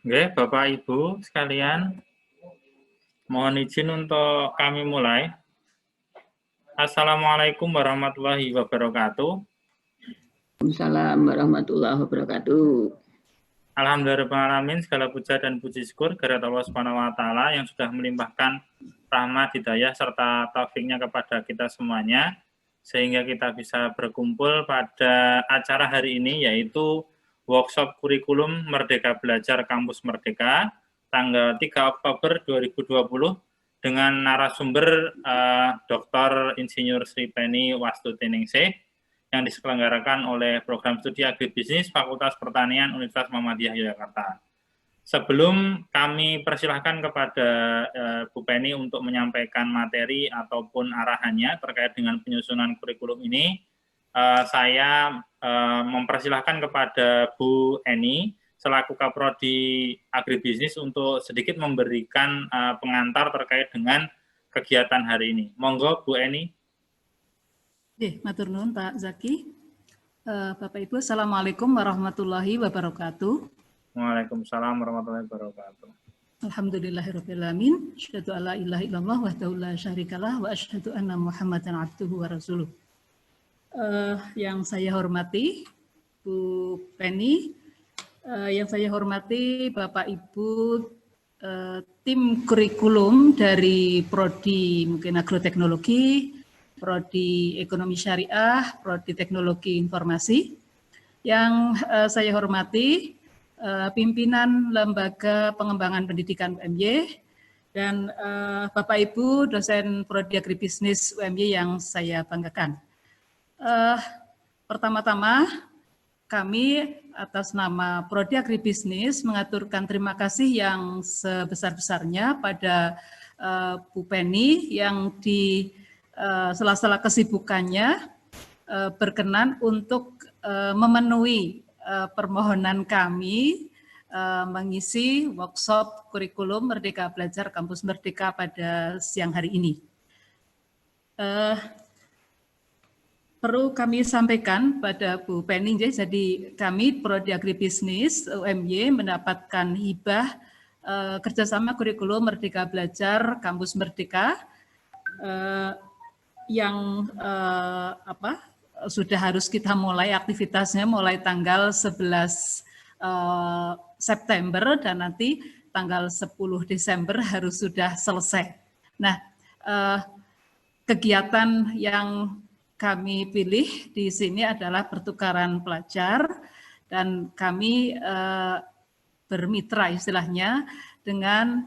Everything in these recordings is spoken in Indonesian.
Oke, Bapak Ibu sekalian, mohon izin untuk kami mulai. Assalamualaikum warahmatullahi wabarakatuh. Waalaikumsalam warahmatullahi wabarakatuh. Alhamdulillahirrahmanirrahim, segala puja dan puji syukur kehadirat Allah Subhanahu wa taala yang sudah melimpahkan rahmat, hidayah serta taufiknya kepada kita semuanya sehingga kita bisa berkumpul pada acara hari ini, yaitu workshop kurikulum Merdeka Belajar Kampus Merdeka tanggal 3 Oktober 2020 dengan narasumber Dr. Insinyur Sri Penny Wastuningsih yang diselenggarakan oleh Program Studi Agribisnis Fakultas Pertanian Universitas Muhammadiyah Yogyakarta. Sebelum kami persilahkan kepada Bu Penny untuk menyampaikan materi ataupun arahannya terkait dengan penyusunan kurikulum ini, saya mempersilahkan kepada Bu Eni selaku Kaprodi Agribisnis untuk sedikit memberikan pengantar terkait dengan kegiatan hari ini. Monggo Bu Eni. Matur nuwun Pak Zaki. Bapak Ibu, Assalamualaikum warahmatullahi wabarakatuh. Waalaikumsalam warahmatullahi wabarakatuh. Alhamdulillahirabbil alamin. Asyhadu alla ilaha illallah wahdahu la syarikalah wa asyhadu anna Muhammadan abduhu wa rasuluh. Yang saya hormati Bu Penny, yang saya hormati Bapak Ibu tim kurikulum dari Prodi mungkin Agroteknologi, Prodi Ekonomi Syariah, Prodi Teknologi Informasi. Yang saya hormati pimpinan Lembaga Pengembangan Pendidikan UMY dan Bapak Ibu dosen Prodi Agribisnis UMY yang saya banggakan. Pertama-tama kami atas nama Prodi Agribisnis mengaturkan terima kasih yang sebesar-besarnya pada Bu Penny yang di sela-sela kesibukannya berkenan untuk memenuhi permohonan kami mengisi workshop kurikulum Merdeka Belajar Kampus Merdeka pada siang hari ini. Perlu kami sampaikan pada Bu Penny, jadi kami Prodi Agribisnis UMY mendapatkan hibah kerjasama kurikulum Merdeka Belajar Kampus Merdeka yang sudah harus kita mulai aktivitasnya mulai tanggal 11 September dan nanti tanggal 10 Desember harus sudah selesai. Nah, kegiatan yang kami pilih di sini adalah pertukaran pelajar dan kami bermitra istilahnya dengan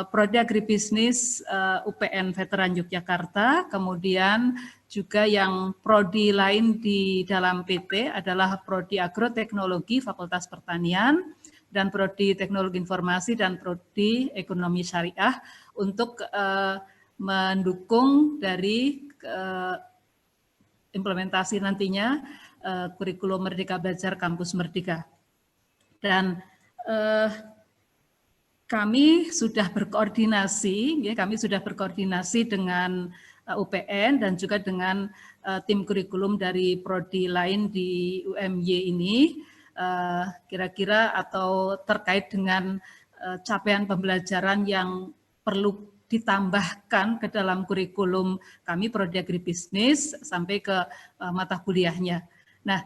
Prodi Agribisnis UPN Veteran Yogyakarta, kemudian juga yang prodi lain di dalam PT adalah Prodi Agroteknologi Fakultas Pertanian dan Prodi Teknologi Informasi dan Prodi Ekonomi Syariah untuk mendukung dari implementasi nantinya kurikulum Merdeka Belajar Kampus Merdeka. Dan kami sudah berkoordinasi dengan UPN dan juga dengan tim kurikulum dari prodi lain di UMY ini, kira-kira atau terkait dengan capaian pembelajaran yang perlu ditambahkan ke dalam kurikulum kami Prodi Agribisnis sampai ke mata kuliahnya. Nah,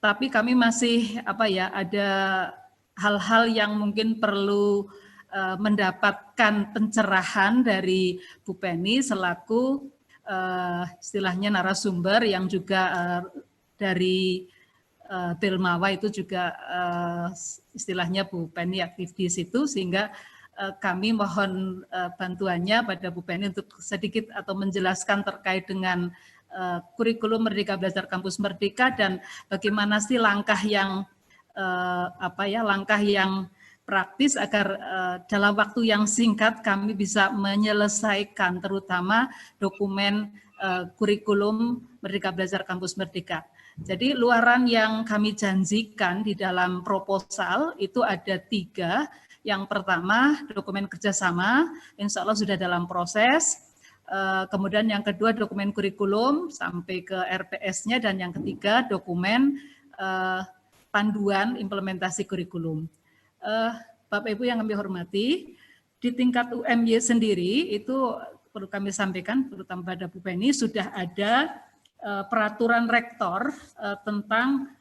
tapi kami masih ada hal-hal yang mungkin perlu mendapatkan pencerahan dari Bu Penny selaku istilahnya narasumber yang juga dari Bilmawa itu juga istilahnya Bu Penny aktif di situ, sehingga kami mohon bantuannya pada Bu Penny untuk sedikit atau menjelaskan terkait dengan kurikulum Merdeka Belajar Kampus Merdeka dan bagaimana sih langkah yang praktis agar dalam waktu yang singkat kami bisa menyelesaikan terutama dokumen kurikulum Merdeka Belajar Kampus Merdeka. Jadi luaran yang kami janjikan di dalam proposal itu ada 3. Yang pertama dokumen kerjasama, insya Allah sudah dalam proses. Kemudian yang kedua dokumen kurikulum sampai ke RPS-nya, dan yang ketiga dokumen panduan implementasi kurikulum. Bapak Ibu yang kami hormati, di tingkat UMY sendiri itu perlu kami sampaikan, terutama pada Bu Penny, sudah ada peraturan rektor tentang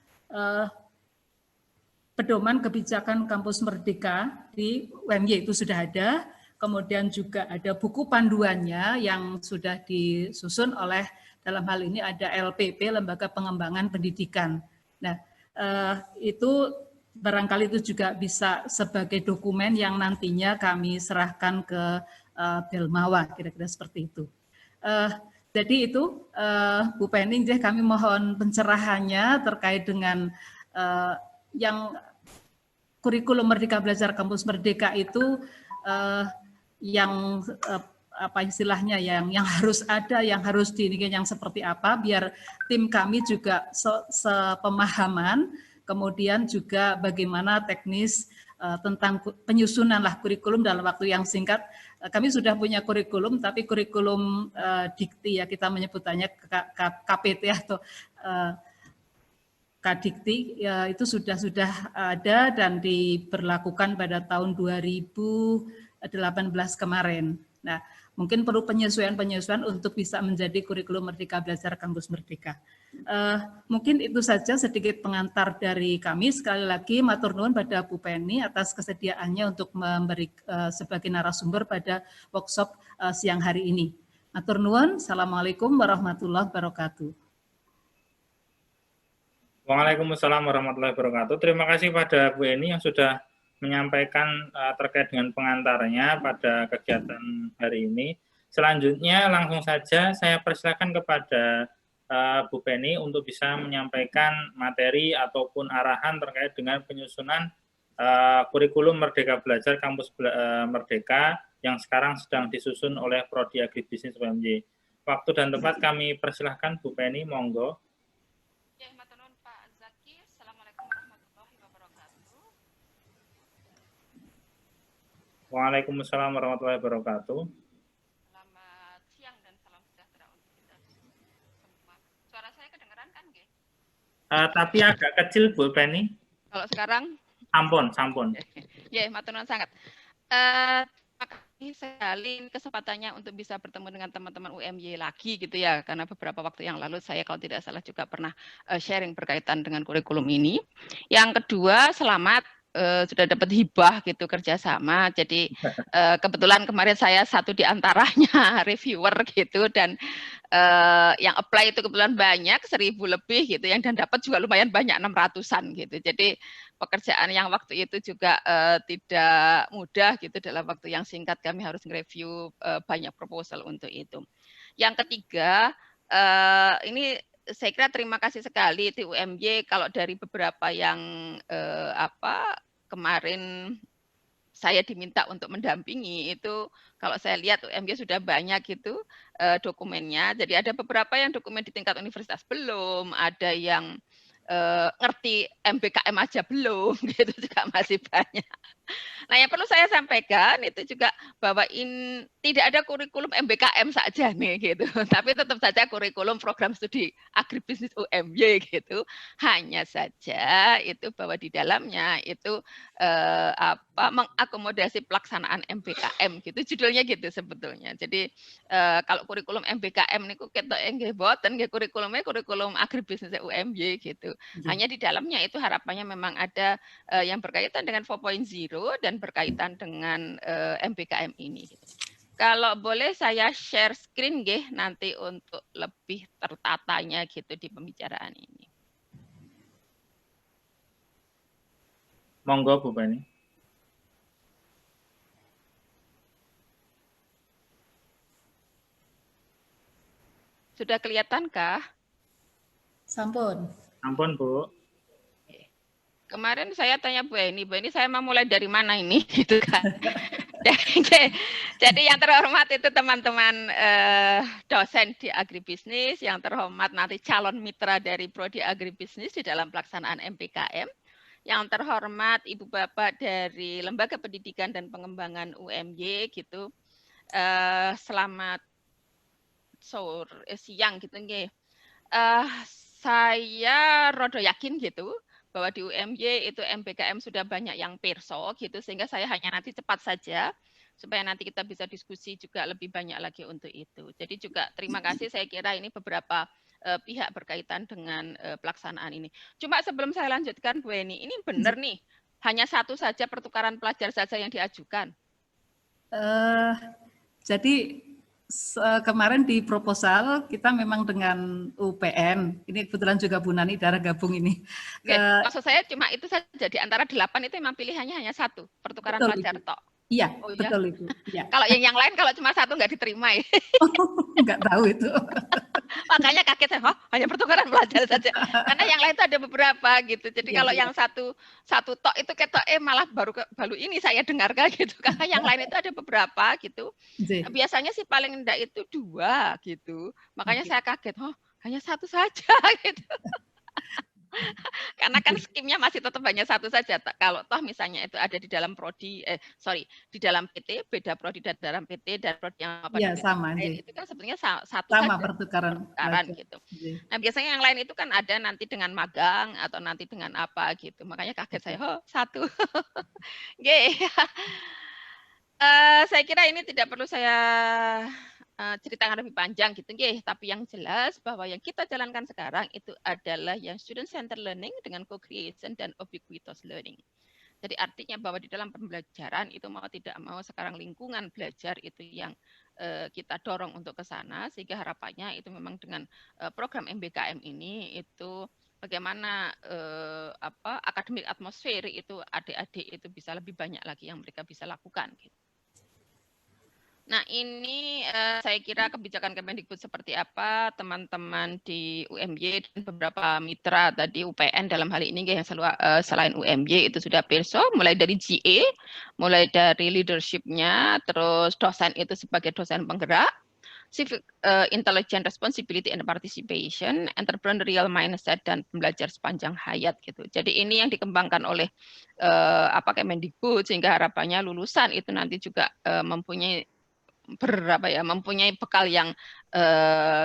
pedoman kebijakan kampus merdeka di UMY itu sudah ada. Kemudian juga ada buku panduannya yang sudah disusun oleh, dalam hal ini ada LPP, Lembaga Pengembangan Pendidikan. Nah, itu barangkali itu juga bisa sebagai dokumen yang nantinya kami serahkan ke Belmawa, kira-kira seperti itu. Jadi itu Bu Penny, kami mohon pencerahannya terkait dengan yang kurikulum Merdeka Belajar Kampus Merdeka itu yang apa istilahnya yang harus ada, yang harus yang seperti apa, biar tim kami juga sepemahaman, kemudian juga bagaimana teknis tentang penyusunan lah kurikulum dalam waktu yang singkat. Kami sudah punya kurikulum, tapi kurikulum dikti ya, kita menyebutannya KPT atau Kadikti ya, itu sudah ada dan diberlakukan pada tahun 2018 kemarin. Nah, mungkin perlu penyesuaian untuk bisa menjadi kurikulum Merdeka Belajar Kampus Merdeka. Mungkin itu saja sedikit pengantar dari kami. Sekali lagi matur nuwun pada Bu Penny atas kesediaannya untuk memberi sebagai narasumber pada workshop siang hari ini. Matur nuwun. Assalamualaikum warahmatullahi wabarakatuh. Waalaikumsalam warahmatullahi wabarakatuh. Terima kasih pada Bu Eni yang sudah menyampaikan terkait dengan pengantarnya pada kegiatan hari ini. Selanjutnya langsung saja saya persilakan kepada Bu Penny untuk bisa menyampaikan materi ataupun arahan terkait dengan penyusunan kurikulum Merdeka Belajar Kampus Merdeka yang sekarang sedang disusun oleh Prodi Agribisnis UMY. Waktu dan tempat kami persilahkan Bu Penny, monggo. Waalaikumsalam warahmatullahi wabarakatuh. Selamat siang dan salam sejahtera untuk kita semua. Suara saya kedengeran kan, Ge? Tapi agak kecil, Bu Penny. Kalau sekarang? Sampun. Ya, matur nuwun sangat. Terima kasih sekali kesempatannya untuk bisa bertemu dengan teman-teman UMY lagi gitu ya, karena beberapa waktu yang lalu saya kalau tidak salah juga pernah sharing berkaitan dengan kurikulum ini. Yang kedua, selamat. Sudah dapat hibah gitu kerjasama, jadi kebetulan kemarin saya satu di antaranya reviewer gitu, dan yang apply itu kebetulan banyak 1000 lebih gitu, yang dan dapat juga lumayan banyak 600-an gitu. Jadi pekerjaan yang waktu itu juga tidak mudah gitu, dalam waktu yang singkat kami harus nge-review banyak proposal untuk itu. Yang ketiga, ini saya kira terima kasih sekali di UMY kalau dari beberapa yang kemarin saya diminta untuk mendampingi itu, kalau saya lihat UMY sudah banyak gitu dokumennya. Jadi ada beberapa yang dokumen di tingkat universitas belum, ada yang ngerti MBKM aja belum, gitu juga masih banyak. Nah, yang perlu saya sampaikan itu juga bahwa tidak ada kurikulum MBKM saja nih gitu, tapi tetap saja kurikulum program studi agribisnis UMY gitu. Hanya saja itu bahwa di dalamnya itu mengakomodasi pelaksanaan MBKM gitu, judulnya gitu sebetulnya. Jadi kalau kurikulum MBKM niku ketok nggih boten nggih, kurikulumnya kurikulum agribisnis UMY gitu. Hanya di dalamnya itu harapannya memang ada yang berkaitan dengan 4.0 dan berkaitan dengan MBKM ini. Kalau boleh saya share screen nggih nanti untuk lebih tertatanya gitu di pembicaraan ini. Monggo Bu Penny. Sudah kelihatankah? Sampun. Ampun, Bu. Kemarin saya tanya Bu Eni saya mau mulai dari mana ini gitu kan. Jadi yang terhormat itu teman-teman dosen di agribisnis, yang terhormat nanti calon mitra dari Prodi Agribisnis di dalam pelaksanaan MBKM, yang terhormat Ibu Bapak dari Lembaga Pendidikan dan Pengembangan UMY gitu. Selamat siang gitu nggih. Saya rodo yakin gitu bahwa di UMY itu MBKM sudah banyak yang perso gitu, sehingga saya hanya nanti cepat saja supaya nanti kita bisa diskusi juga lebih banyak lagi untuk itu. Jadi juga terima kasih, saya kira ini beberapa pihak berkaitan dengan pelaksanaan ini. Cuma sebelum saya lanjutkan Bu Eni, ini benar nih, hanya satu saja pertukaran pelajar saja yang diajukan. Jadi kemarin di proposal kita memang dengan UPN, ini kebetulan juga Bu Nani darah gabung ini. Maksud saya cuma itu saja, di antara 8 itu memang pilihannya hanya satu, pertukaran pelajar tok. Iya, oh, betul ya? Ibu. Ya. Kalau yang lain kalau cuma satu nggak diterima ya. Nggak tahu itu. Makanya kaget saya, hanya pertukaran pelajar saja. Karena yang lain itu ada beberapa gitu. Jadi kalau yang satu tok itu ketok malah baru ini saya dengarkan gitu. Karena yang lain itu ada beberapa gitu. Biasanya sih paling rendah itu 2 gitu. Makanya saya kaget, hanya satu saja gitu. Karena kan skimnya masih tetap hanya satu saja. Kalau toh misalnya itu ada di dalam prodi, di dalam PT, beda prodi dan dalam PT dan prodi yang apa sama, itu kan sebenarnya satu sama saja pertukaran gitu. Nah biasanya yang lain itu kan ada nanti dengan magang atau nanti dengan apa gitu. Makanya kaget saya, satu. Saya kira ini tidak perlu saya ceritakan lebih panjang gitu, tapi yang jelas bahwa yang kita jalankan sekarang itu adalah yang student centered learning dengan co-creation dan ubiquitous learning. Jadi artinya bahwa di dalam pembelajaran itu mau tidak mau sekarang lingkungan belajar itu yang kita dorong untuk ke sana, sehingga harapannya itu memang dengan program MBKM ini itu bagaimana akademik atmosfer itu adik-adik itu bisa lebih banyak lagi yang mereka bisa lakukan gitu. Nah ini saya kira kebijakan Kemendikbud seperti apa, teman-teman di UMY dan beberapa mitra tadi UPN dalam hal ini yang selain UMY itu sudah perso, mulai dari GA, mulai dari leadership-nya, terus dosen itu sebagai dosen penggerak, civic intelligence responsibility and participation, entrepreneurial mindset dan pembelajar sepanjang hayat gitu. Jadi ini yang dikembangkan oleh Kemendikbud sehingga harapannya lulusan itu nanti juga mempunyai bekal yang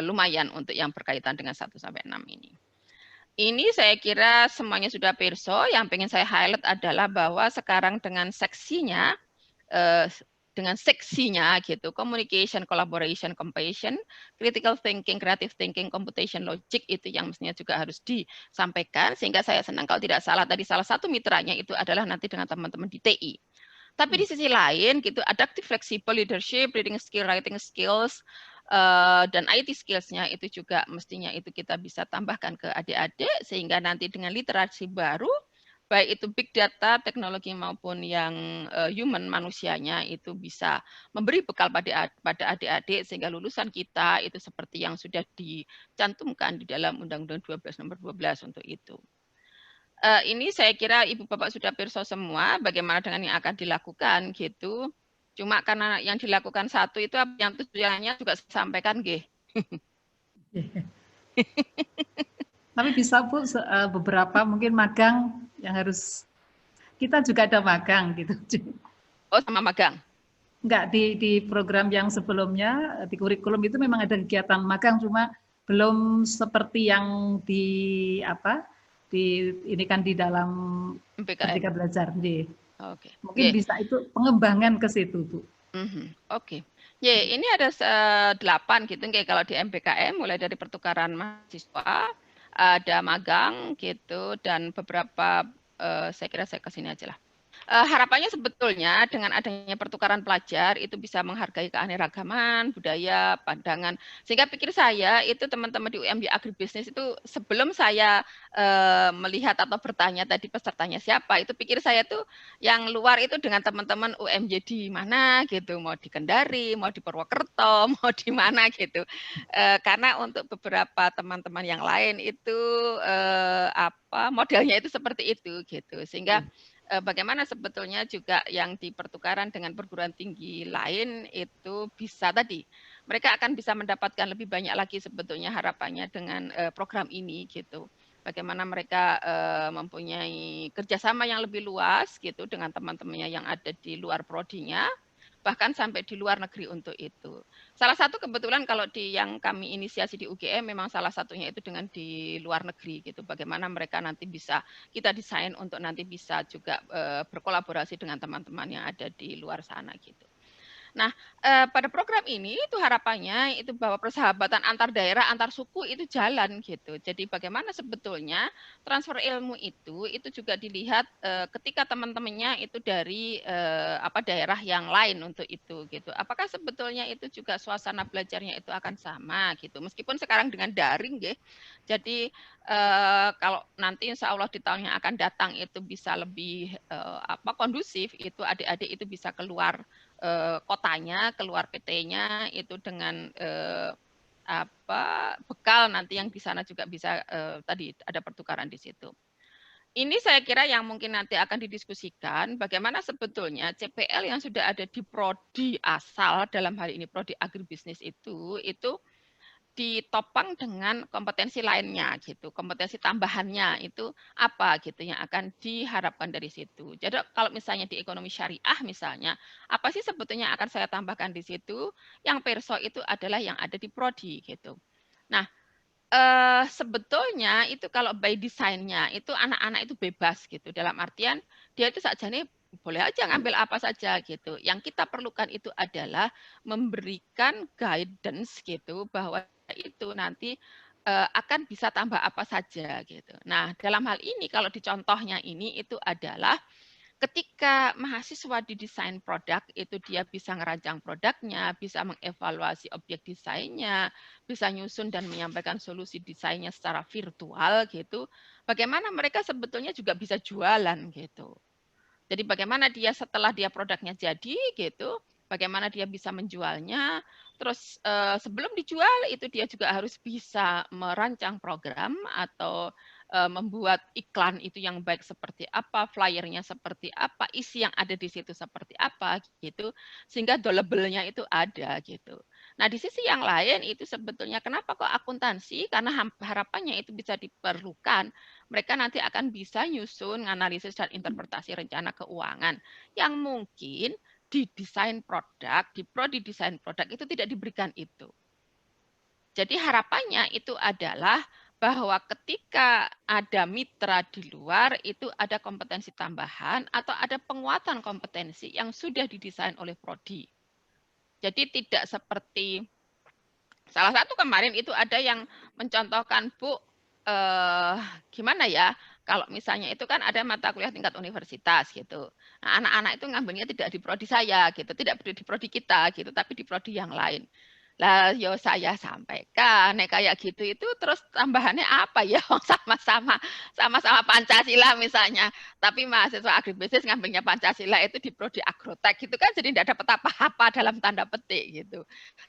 lumayan untuk yang berkaitan dengan 1 sampai 6 ini. Ini saya kira semuanya sudah perso. Yang pengen saya highlight adalah bahwa sekarang dengan seksinya gitu, communication, collaboration, compassion, critical thinking, creative thinking, computation, logic itu yang mestinya juga harus disampaikan. Sehingga saya senang kalau tidak salah tadi salah satu mitranya itu adalah nanti dengan teman-teman di TI. Tapi di sisi lain gitu, adaptive flexible leadership, reading skill, writing skills, dan IT skills-nya itu juga mestinya itu kita bisa tambahkan ke adik-adik sehingga nanti dengan literasi baru, baik itu big data, teknologi maupun yang human manusianya itu bisa memberi bekal pada adik-adik sehingga lulusan kita itu seperti yang sudah dicantumkan di dalam Undang-Undang 12 nomor 12 untuk itu. Ini saya kira Ibu Bapak sudah perso semua bagaimana dengan yang akan dilakukan gitu. Cuma karena yang dilakukan satu itu yang tujuannya juga sampaikan Tapi bisa Bu beberapa mungkin magang yang harus kita juga ada magang gitu. Oh sama magang? Enggak, di program yang sebelumnya di kurikulum itu memang ada kegiatan magang cuma belum seperti yang ini kan di dalam Merdeka Belajar. Mungkin bisa itu pengembangan ke situ, Bu. Oke. Ini ada 8 gitu kalau di MBKM mulai dari pertukaran mahasiswa, ada magang gitu dan beberapa saya kira saya ke sini aja lah. Harapannya sebetulnya dengan adanya pertukaran pelajar itu bisa menghargai keanekaragaman, budaya, pandangan. Sehingga pikir saya itu teman-teman di UMY Agribisnis itu sebelum saya melihat atau bertanya tadi pesertanya siapa, itu pikir saya tuh yang luar itu dengan teman-teman UMY di mana gitu, mau di Kendari, mau di Purwokerto, mau di mana gitu. Karena untuk beberapa teman-teman yang lain itu modelnya itu seperti itu gitu. Sehingga bagaimana sebetulnya juga yang di pertukaran dengan perguruan tinggi lain itu bisa tadi mereka akan bisa mendapatkan lebih banyak lagi sebetulnya harapannya dengan program ini gitu. Bagaimana mereka mempunyai kerjasama yang lebih luas gitu dengan teman-temannya yang ada di luar prodinya, bahkan sampai di luar negeri untuk itu. Salah satu kebetulan kalau yang kami inisiasi di UGM memang salah satunya itu dengan di luar negeri gitu. Bagaimana mereka nanti bisa kita desain untuk nanti bisa juga berkolaborasi dengan teman-teman yang ada di luar sana gitu. Nah, pada program ini itu harapannya itu bahwa persahabatan antar daerah, antar suku itu jalan gitu. Jadi bagaimana sebetulnya transfer ilmu itu juga dilihat ketika teman-temannya itu dari daerah yang lain untuk itu gitu. Apakah sebetulnya itu juga suasana belajarnya itu akan sama gitu. Meskipun sekarang dengan daring ya. Jadi kalau nanti insya Allah di tahun yang akan datang itu bisa lebih kondusif, itu adik-adik itu bisa keluar kotanya, keluar PT-nya itu dengan bekal nanti yang di sana juga bisa tadi ada pertukaran di situ. Ini saya kira yang mungkin nanti akan didiskusikan bagaimana sebetulnya CPL yang sudah ada di prodi asal dalam hal ini prodi agribisnis itu ditopang dengan kompetensi lainnya gitu, kompetensi tambahannya itu apa gitu yang akan diharapkan dari situ. Jadi kalau misalnya di ekonomi syariah misalnya, apa sih sebetulnya akan saya tambahkan di situ? Yang perso itu adalah yang ada di prodi gitu. Nah, sebetulnya itu kalau by design-nya itu anak-anak itu bebas gitu, dalam artian dia itu sakjane boleh aja ngambil apa saja gitu. Yang kita perlukan itu adalah memberikan guidance gitu bahwa itu nanti akan bisa tambah apa saja gitu. Nah, dalam hal ini kalau di contohnya ini itu adalah ketika mahasiswa di desain produk itu dia bisa ngerancang produknya, bisa mengevaluasi objek desainnya, bisa nyusun dan menyampaikan solusi desainnya secara virtual gitu. Bagaimana mereka sebetulnya juga bisa jualan gitu. Jadi bagaimana dia setelah dia produknya jadi gitu, bagaimana dia bisa menjualnya, terus sebelum dijual itu dia juga harus bisa merancang program atau membuat iklan itu yang baik seperti apa, flyernya seperti apa, isi yang ada di situ seperti apa gitu, sehingga doable-nya itu ada gitu. Nah di sisi yang lain itu sebetulnya kenapa kok akuntansi? Karena harapannya itu bisa diperlukan. Mereka nanti akan bisa nyusun, analisis dan interpretasi rencana keuangan yang mungkin di desain produk, di prodi desain produk itu tidak diberikan itu. Jadi harapannya itu adalah bahwa ketika ada mitra di luar itu ada kompetensi tambahan atau ada penguatan kompetensi yang sudah didesain oleh prodi. Jadi tidak seperti salah satu kemarin itu ada yang mencontohkan Bu gimana ya kalau misalnya itu kan ada mata kuliah tingkat universitas gitu. Nah, anak-anak itu ngambilnya tidak di prodi saya gitu, tidak di prodi kita gitu, tapi di prodi yang lain. Lah yo saya sampaikan nek kayak gitu itu terus tambahannya apa ya sama-sama Pancasila misalnya. Tapi mahasiswa agribisnis ngambilnya Pancasila itu di prodi agrotek gitu kan jadi tidak dapat apa-apa dalam tanda petik gitu.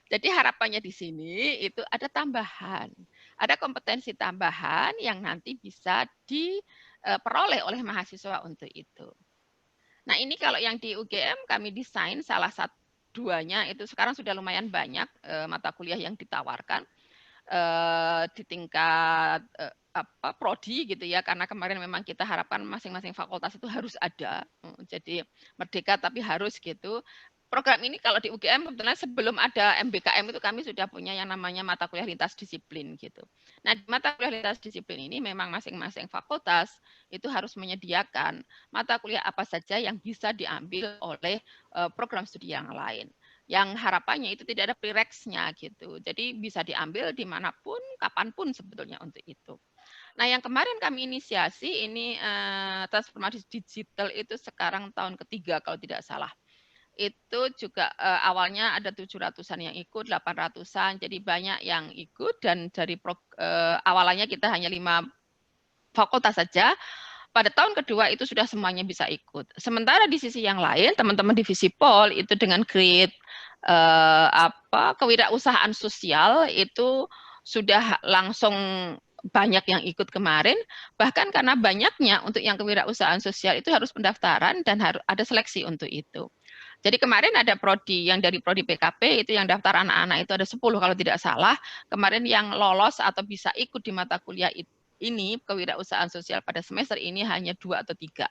Jadi harapannya di sini itu ada tambahan. Ada kompetensi tambahan yang nanti bisa diperoleh oleh mahasiswa untuk itu. Nah ini kalau yang di UGM kami desain salah satu duanya itu sekarang sudah lumayan banyak mata kuliah yang ditawarkan di tingkat prodi gitu ya karena kemarin memang kita harapkan masing-masing fakultas itu harus ada jadi merdeka tapi harus gitu. Program ini kalau di UGM kebetulan sebelum ada MBKM itu kami sudah punya yang namanya mata kuliah lintas disiplin gitu. Nah, di mata kuliah lintas disiplin ini memang masing-masing fakultas itu harus menyediakan mata kuliah apa saja yang bisa diambil oleh program studi yang lain. Yang harapannya itu tidak ada prereqsnya gitu. Jadi bisa diambil dimanapun, kapanpun sebetulnya untuk itu. Nah, yang kemarin kami inisiasi ini transformasi digital itu sekarang tahun ketiga kalau tidak salah. Itu juga awalnya ada 700-an yang ikut, 800-an, jadi banyak yang ikut dan dari awalnya kita hanya 5 fakultas saja. Pada tahun kedua itu sudah semuanya bisa ikut. Sementara di sisi yang lain, teman-teman divisi Pol itu dengan grade kewirausahaan sosial itu sudah langsung banyak yang ikut kemarin, bahkan karena banyaknya untuk yang kewirausahaan sosial itu harus pendaftaran dan harus ada seleksi untuk itu. Jadi kemarin ada prodi yang dari prodi PKP itu yang daftar anak-anak itu ada 10 kalau tidak salah. Kemarin yang lolos atau bisa ikut di mata kuliah ini kewirausahaan sosial pada semester ini hanya 2 atau 3.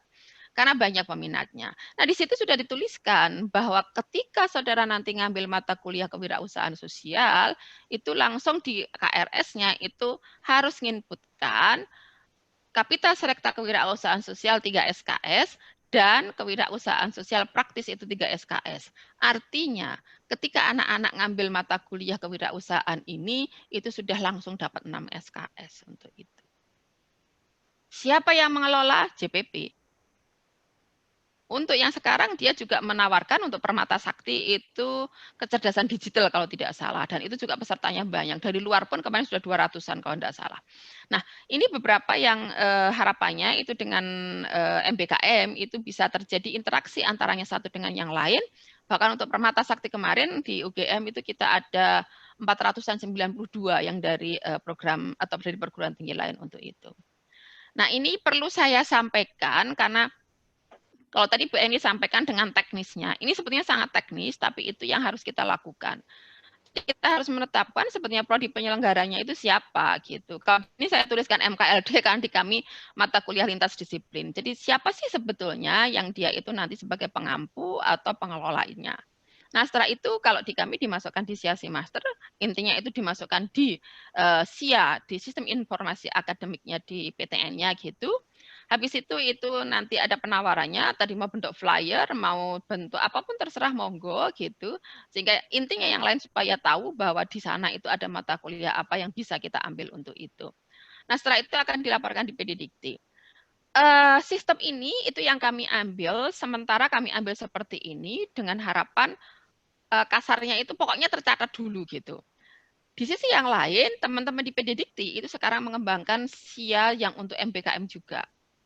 karena banyak peminatnya. Nah, di situ sudah dituliskan bahwa ketika saudara nanti ngambil mata kuliah kewirausahaan sosial, itu langsung di KRS-nya itu harus nginputkan kapital selekta kewirausahaan sosial 3 SKS dan kewirausahaan sosial praktis itu 3 SKS. Artinya, ketika anak-anak ngambil mata kuliah kewirausahaan ini, itu sudah langsung dapat 6 SKS untuk itu. Siapa yang mengelola? JPP. Untuk yang sekarang dia juga menawarkan untuk Permata Sakti itu kecerdasan digital kalau tidak salah. Dan itu juga pesertanya banyak. Dari luar pun kemarin sudah 200-an kalau tidak salah. Nah, ini beberapa yang harapannya itu dengan MBKM itu bisa terjadi interaksi antaranya satu dengan yang lain. Bahkan untuk Permata Sakti kemarin di UGM itu kita ada 492 yang dari program atau dari perguruan tinggi lain untuk itu. Nah, ini perlu saya sampaikan karena kalau tadi Bu Eni sampaikan dengan teknisnya, ini sebetulnya sangat teknis, tapi itu yang harus kita lakukan. Kita harus menetapkan sebetulnya prodi penyelenggaranya itu siapa gitu. Kalau ini saya tuliskan MKLD kan di kami mata kuliah lintas disiplin. Jadi siapa sih sebetulnya yang dia itu nanti sebagai pengampu atau pengelolanya. Nah, setelah itu kalau di kami dimasukkan di SIA Master, intinya itu dimasukkan di SIA, di Sistem Informasi Akademiknya di PTN-nya gitu. Habis itu nanti ada penawarannya, tadi mau bentuk flyer, mau bentuk apapun terserah monggo gitu. Sehingga intinya yang lain supaya tahu bahwa di sana itu ada mata kuliah apa yang bisa kita ambil untuk itu. Nah, setelah itu akan dilaporkan di PD Dikti. Sistem ini itu yang kami ambil, sementara kami ambil seperti ini dengan harapan kasarnya itu pokoknya tercatat dulu gitu. Di sisi yang lain, teman-teman di PD Dikti itu sekarang mengembangkan SIA yang untuk MBKM juga.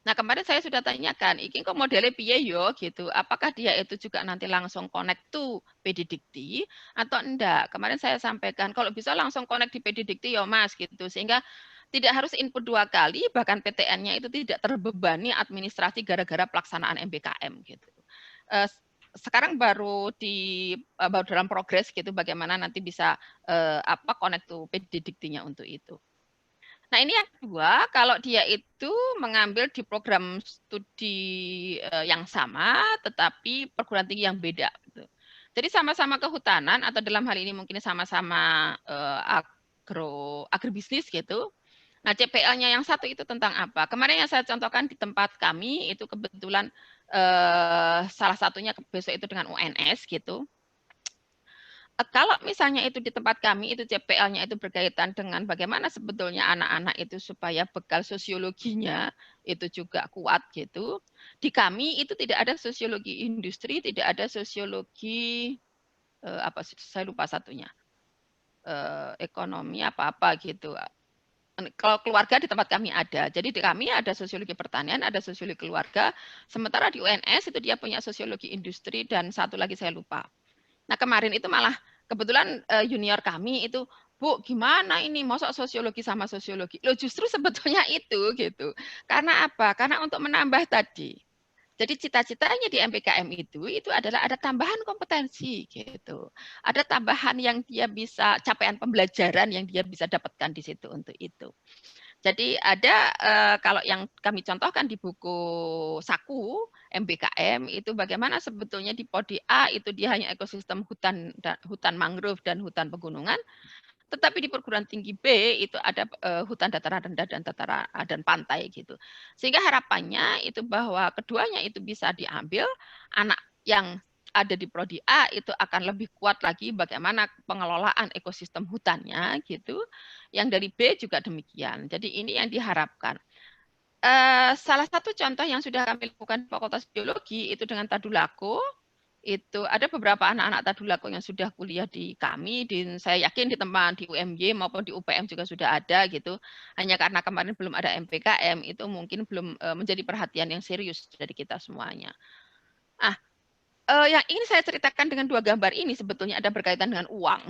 Nah, kemarin saya sudah tanyakan, ini kok modelnya piye yo gitu. Apakah dia itu juga nanti langsung connect to PD Dikti atau enggak? Kemarin saya sampaikan kalau bisa langsung connect di PD Dikti yo Mas gitu. Sehingga tidak harus input 2 kali, bahkan PTN-nya itu tidak terbebani administrasi gara-gara pelaksanaan MBKM gitu. Sekarang baru dalam progres gitu bagaimana nanti bisa connect to PD Diktinya untuk itu. Nah, ini yang kedua, kalau dia itu mengambil di program studi yang sama, tetapi perguruan tinggi yang beda. Gitu. Jadi sama-sama kehutanan, atau dalam hal ini mungkin sama-sama agribisnis gitu. Nah, CPL-nya yang satu itu tentang apa? Kemarin yang saya contohkan di tempat kami, itu kebetulan salah satunya besok itu dengan UNS gitu. Kalau misalnya itu di tempat kami itu CPL-nya itu berkaitan dengan bagaimana sebetulnya anak-anak itu supaya bekal sosiologinya itu juga kuat gitu. Di kami itu tidak ada sosiologi industri, tidak ada sosiologi saya lupa satunya. Ekonomi apa-apa gitu. Kalau keluarga di tempat kami ada. Jadi di kami ada sosiologi pertanian, ada sosiologi keluarga. Sementara di UNS itu dia punya sosiologi industri dan satu lagi saya lupa. Nah, kemarin itu malah kebetulan junior kami itu, Bu, gimana ini masa sosiologi sama sosiologi? Loh, justru sebetulnya itu gitu. Karena apa? Karena untuk menambah tadi. Jadi cita-citanya di MBKM itu adalah ada tambahan kompetensi gitu. Ada tambahan yang dia bisa capaian pembelajaran yang dia bisa dapatkan di situ untuk itu. Jadi ada kalau yang kami contohkan di buku Saku MBKM itu bagaimana sebetulnya di Prodi A itu dia hanya ekosistem hutan mangrove dan hutan pegunungan, tetapi di perguruan tinggi B itu ada hutan dataran rendah dan pantai gitu. Sehingga harapannya itu bahwa keduanya itu bisa diambil, anak yang ada di Prodi A itu akan lebih kuat lagi bagaimana pengelolaan ekosistem hutannya gitu. Yang dari B juga demikian. Jadi ini yang diharapkan. Salah satu contoh yang sudah kami lakukan di Fakultas Biologi itu dengan Tadulako. Itu ada beberapa anak-anak Tadulako yang sudah kuliah di kami, saya yakin di tempat di UMY maupun di UPM juga sudah ada gitu. Hanya karena kemarin belum ada MPKM itu mungkin belum menjadi perhatian yang serius dari kita semuanya. Yang ingin saya ceritakan dengan 2 gambar ini sebetulnya ada berkaitan dengan uang.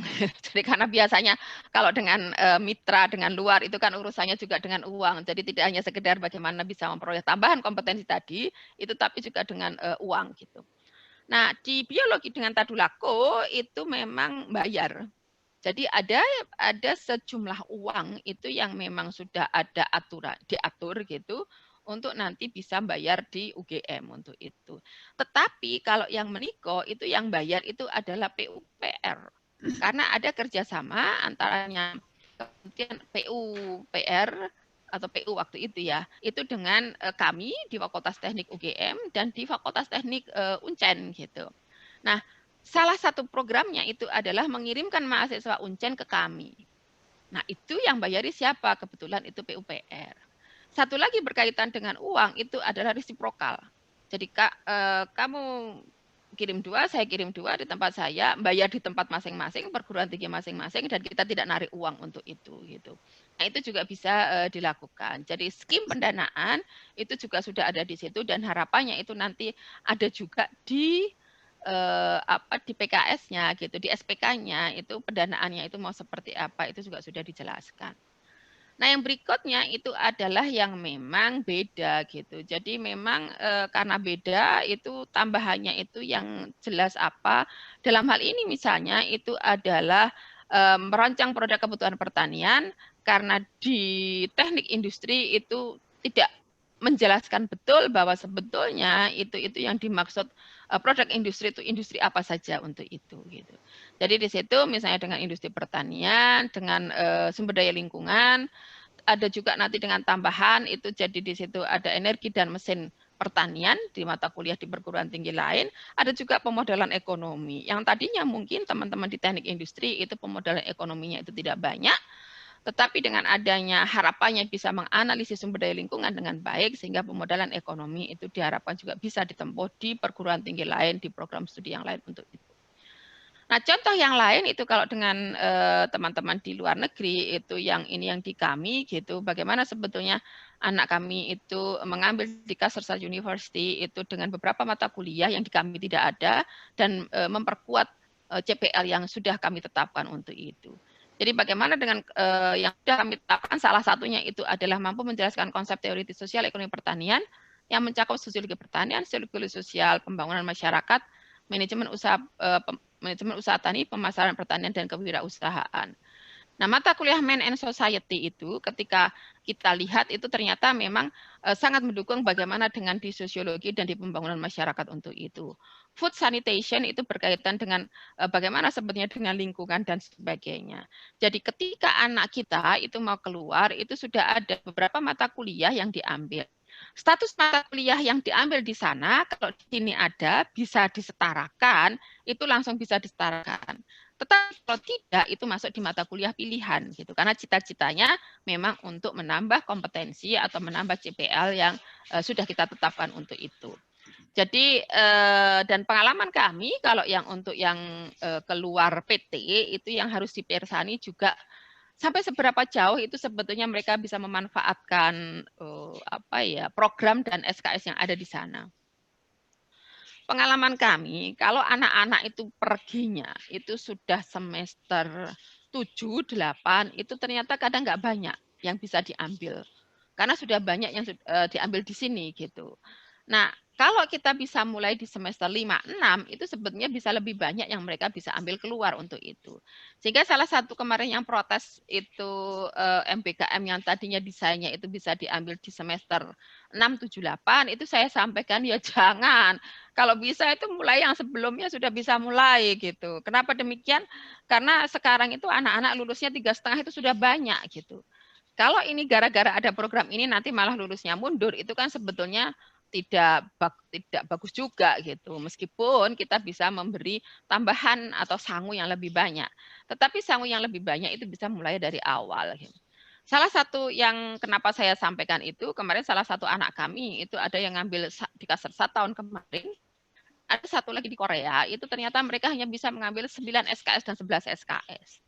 Jadi karena biasanya kalau dengan mitra dengan luar itu kan urusannya juga dengan uang. Jadi tidak hanya sekedar bagaimana bisa memperoleh tambahan kompetensi tadi, itu tapi juga dengan uang gitu. Nah, di biologi dengan Tadulako itu memang bayar. Jadi ada sejumlah uang itu yang memang sudah ada diatur gitu untuk nanti bisa bayar di UGM untuk itu. Tetapi kalau yang meniko itu yang bayar itu adalah PUPR. Karena ada kerjasama antaranya kemudian PUPR atau PU waktu itu ya, itu dengan kami di Fakultas Teknik UGM dan di Fakultas Teknik Uncen gitu. Nah, salah satu programnya itu adalah mengirimkan mahasiswa Uncen ke kami. Nah, itu yang bayari siapa? Kebetulan itu PUPR. Satu lagi berkaitan dengan uang itu adalah resiprokal. Jadi kamu kirim 2, saya kirim 2 di tempat saya, bayar di tempat masing-masing, perguruan tinggi masing-masing, dan kita tidak narik uang untuk itu gitu. Nah, itu juga bisa dilakukan. Jadi skim pendanaan itu juga sudah ada di situ dan harapannya itu nanti ada juga di di PKS-nya gitu, di SPK-nya itu pendanaannya itu mau seperti apa itu juga sudah dijelaskan. Nah, yang berikutnya itu adalah yang memang beda gitu. Jadi memang karena beda itu tambahannya itu yang jelas apa. Dalam hal ini misalnya itu adalah merancang produk kebutuhan pertanian karena di teknik industri itu tidak menjelaskan betul bahwa sebetulnya itu yang dimaksud produk industri itu industri apa saja untuk itu gitu. Jadi di situ misalnya dengan industri pertanian, dengan sumber daya lingkungan, ada juga nanti dengan tambahan itu jadi di situ ada energi dan mesin pertanian di mata kuliah di perguruan tinggi lain, ada juga pemodalan ekonomi. Yang tadinya mungkin teman-teman di teknik industri itu pemodalan ekonominya itu tidak banyak, tetapi dengan adanya harapannya bisa menganalisis sumber daya lingkungan dengan baik, sehingga pemodalan ekonomi itu diharapkan juga bisa ditempuh di perguruan tinggi lain, di program studi yang lain untuk itu. Nah, contoh yang lain itu kalau dengan teman-teman di luar negeri itu yang ini yang di kami gitu, bagaimana sebetulnya anak kami itu mengambil di Kaspersky University itu dengan beberapa mata kuliah yang di kami tidak ada dan memperkuat CPL yang sudah kami tetapkan untuk itu. Jadi bagaimana dengan yang sudah kami tetapkan, salah satunya itu adalah mampu menjelaskan konsep teoritis sosial ekonomi pertanian yang mencakup sosiologi pertanian, psikologi sosial, pembangunan masyarakat, manajemen usaha tani, pemasaran pertanian, dan kewirausahaan. Nah, mata kuliah Man and Society itu ketika kita lihat itu ternyata memang sangat mendukung bagaimana dengan di sosiologi dan di pembangunan masyarakat untuk itu. Food sanitation itu berkaitan dengan bagaimana sebetulnya dengan lingkungan dan sebagainya. Jadi ketika anak kita itu mau keluar, itu sudah ada beberapa mata kuliah yang diambil. Status mata kuliah yang diambil di sana, kalau di sini ada, bisa disetarakan, itu langsung bisa disetarakan. Tetapi kalau tidak, itu masuk di mata kuliah pilihan, gitu. Karena cita-citanya memang untuk menambah kompetensi atau menambah CPL yang sudah kita tetapkan untuk itu. Jadi, dan pengalaman kami, kalau yang untuk yang keluar PT, itu yang harus dipersani juga sampai seberapa jauh itu sebetulnya mereka bisa memanfaatkan program dan SKS yang ada di sana. Pengalaman kami, kalau anak-anak itu perginya itu sudah semester 7, 8, itu ternyata kadang nggak banyak yang bisa diambil. Karena sudah banyak yang diambil di sini gitu. Nah, kalau kita bisa mulai di semester 5, 6, itu sebetulnya bisa lebih banyak yang mereka bisa ambil keluar untuk itu. Sehingga salah satu kemarin yang protes itu MBKM yang tadinya desainnya itu bisa diambil di semester 6, 7, 8, itu saya sampaikan ya jangan. Kalau bisa itu mulai yang sebelumnya sudah bisa mulai gitu. Kenapa demikian? Karena sekarang itu anak-anak lulusnya 3,5 itu sudah banyak gitu. Kalau ini gara-gara ada program ini nanti malah lulusnya mundur, itu kan sebetulnya tidak bagus juga gitu. Meskipun kita bisa memberi tambahan atau sangu yang lebih banyak. Tetapi sangu yang lebih banyak itu bisa mulai dari awal. Gitu. Salah satu yang kenapa saya sampaikan itu, kemarin salah satu anak kami itu ada yang ngambil di Kaspersky tahun kemarin, ada satu lagi di Korea, itu ternyata mereka hanya bisa mengambil 9 SKS dan 11 SKS.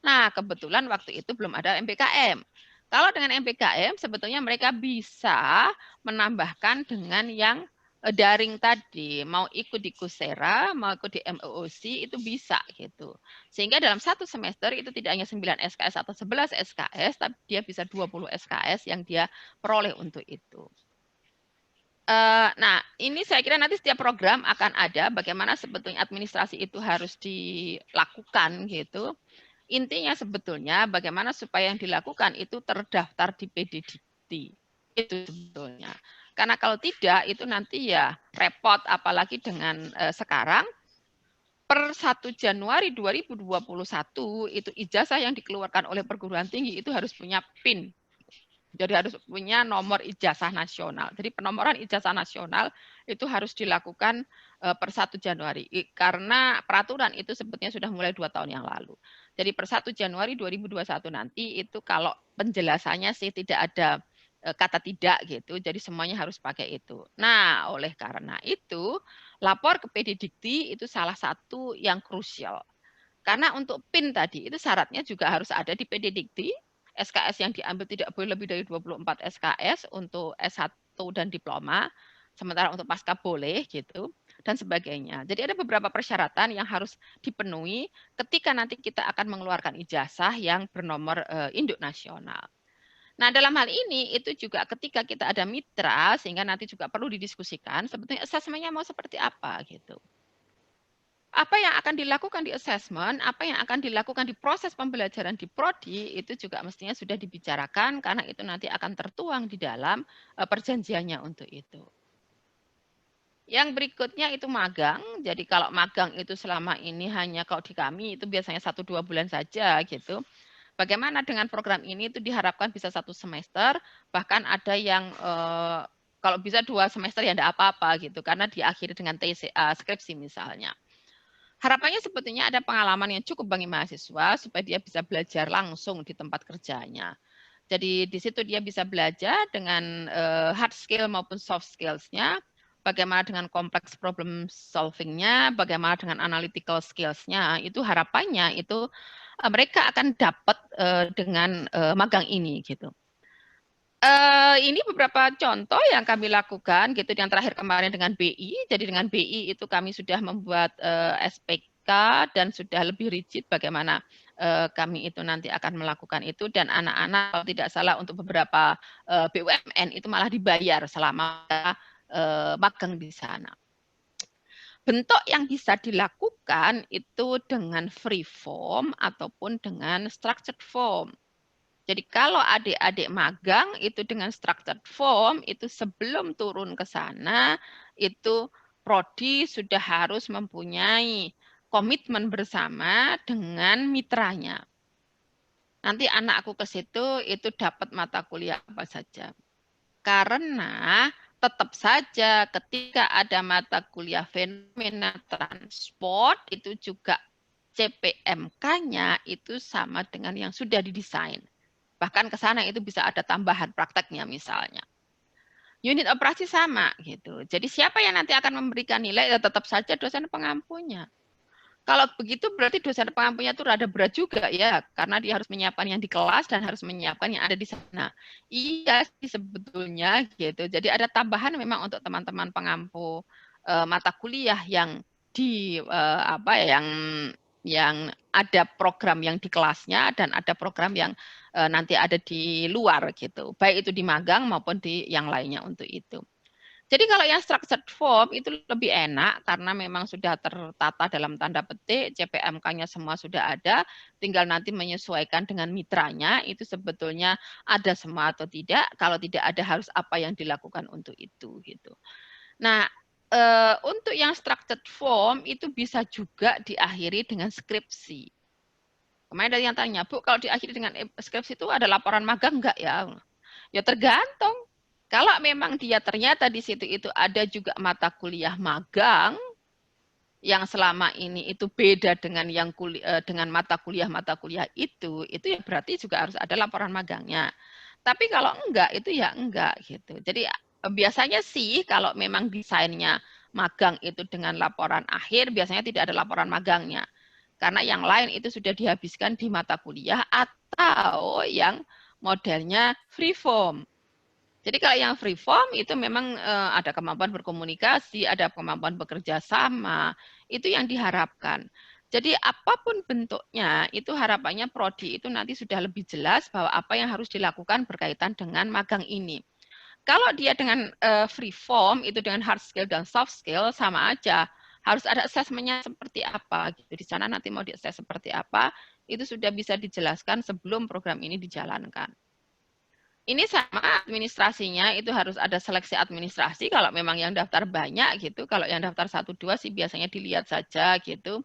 Nah, kebetulan waktu itu belum ada MBKM. Kalau dengan MBKM, sebetulnya mereka bisa menambahkan dengan yang daring tadi, mau ikut di Coursera, mau ikut di MOOC, itu bisa gitu. Sehingga dalam satu semester itu tidak hanya 9 SKS atau 11 SKS, tapi dia bisa 20 SKS yang dia peroleh untuk itu. Nah, ini saya kira nanti setiap program akan ada bagaimana sebetulnya administrasi itu harus dilakukan gitu. Intinya sebetulnya bagaimana supaya yang dilakukan itu terdaftar di PDDikti. Itu sebetulnya. Karena kalau tidak itu nanti ya repot, apalagi dengan sekarang per 1 Januari 2021 itu ijazah yang dikeluarkan oleh perguruan tinggi itu harus punya PIN. Jadi harus punya nomor ijazah nasional. Jadi penomoran ijazah nasional itu harus dilakukan per 1 Januari. Karena peraturan itu sebetulnya sudah mulai 2 tahun yang lalu. Jadi per 1 Januari 2021 nanti itu kalau penjelasannya sih tidak ada kata tidak gitu. Jadi semuanya harus pakai itu. Nah, oleh karena itu lapor ke PD Dikti itu salah satu yang krusial. Karena untuk PIN tadi itu syaratnya juga harus ada di PD Dikti. SKS yang diambil tidak boleh lebih dari 24 SKS untuk S1 dan diploma, sementara untuk pasca boleh gitu, dan sebagainya. Jadi ada beberapa persyaratan yang harus dipenuhi ketika nanti kita akan mengeluarkan ijazah yang bernomor induk nasional. Nah, dalam hal ini itu juga ketika kita ada mitra, sehingga nanti juga perlu didiskusikan sebetulnya asesmennya mau seperti apa gitu. Apa yang akan dilakukan di assessment, apa yang akan dilakukan di proses pembelajaran di prodi, itu juga mestinya sudah dibicarakan karena itu nanti akan tertuang di dalam perjanjiannya untuk itu. Yang berikutnya itu magang. Jadi kalau magang itu selama ini hanya kalau di kami itu biasanya 1-2 bulan saja gitu. Bagaimana dengan program ini itu diharapkan bisa 1 semester, bahkan ada yang kalau bisa 2 semester ya enggak apa-apa gitu, karena diakhiri dengan TCA, skripsi misalnya. Harapannya sebetulnya ada pengalaman yang cukup bagi mahasiswa supaya dia bisa belajar langsung di tempat kerjanya. Jadi di situ dia bisa belajar dengan hard skill maupun soft skills-nya, bagaimana dengan kompleks problem solving-nya, bagaimana dengan analytical skills-nya, itu harapannya itu mereka akan dapat dengan magang ini gitu. Ini beberapa contoh yang kami lakukan gitu, yang terakhir kemarin dengan BI. Jadi dengan BI itu kami sudah membuat SPK dan sudah lebih rigid bagaimana kami itu nanti akan melakukan itu, dan anak-anak kalau tidak salah untuk beberapa BUMN itu malah dibayar selama magang di sana. Bentuk yang bisa dilakukan itu dengan free form ataupun dengan structured form. Jadi kalau adik-adik magang itu dengan structured form, itu sebelum turun ke sana, itu prodi sudah harus mempunyai komitmen bersama dengan mitranya. Nanti anakku ke situ, itu dapat mata kuliah apa saja. Karena tetap saja ketika ada mata kuliah fenomena transport, itu juga CPMK-nya itu sama dengan yang sudah didesain. Bahkan ke sana itu bisa ada tambahan prakteknya misalnya. Unit operasi sama gitu. Jadi siapa yang nanti akan memberikan nilai ya tetap saja dosen pengampunya. Kalau begitu berarti dosen pengampunya itu rada berat juga ya, karena dia harus menyiapkan yang di kelas dan harus menyiapkan yang ada di sana. Iya sih sebetulnya gitu. Jadi ada tambahan memang untuk teman-teman pengampu mata kuliah yang di yang ada program yang di kelasnya dan ada program yang nanti ada di luar gitu, baik itu di magang maupun di yang lainnya untuk itu. Jadi kalau yang structured form itu lebih enak karena memang sudah tertata dalam tanda petik, CPMK-nya semua sudah ada, tinggal nanti menyesuaikan dengan mitranya, itu sebetulnya ada semua atau tidak, kalau tidak ada harus apa yang dilakukan untuk itu gitu. Nah, untuk yang structured form itu bisa juga diakhiri dengan skripsi. Kemarin dari yang tanya, Bu, kalau diakhiri dengan skripsi itu ada laporan magang enggak ya? Ya tergantung. Kalau memang dia ternyata di situ itu ada juga mata kuliah magang yang selama ini itu beda dengan yang dengan mata kuliah itu ya berarti juga harus ada laporan magangnya. Tapi kalau enggak itu ya enggak gitu. Jadi biasanya sih kalau memang desainnya magang itu dengan laporan akhir biasanya tidak ada laporan magangnya. Karena yang lain itu sudah dihabiskan di mata kuliah atau yang modelnya free form. Jadi kalau yang free form itu memang ada kemampuan berkomunikasi, ada kemampuan bekerja sama, itu yang diharapkan. Jadi apapun bentuknya, itu harapannya prodi itu nanti sudah lebih jelas bahwa apa yang harus dilakukan berkaitan dengan magang ini. Kalau dia dengan free form, itu dengan hard skill dan soft skill, sama aja. Harus ada asesmennya seperti apa. Gitu. Di sana nanti mau diakses seperti apa, itu sudah bisa dijelaskan sebelum program ini dijalankan. Ini sama administrasinya itu harus ada seleksi administrasi kalau memang yang daftar banyak gitu. Kalau yang daftar 1-2 sih biasanya dilihat saja gitu.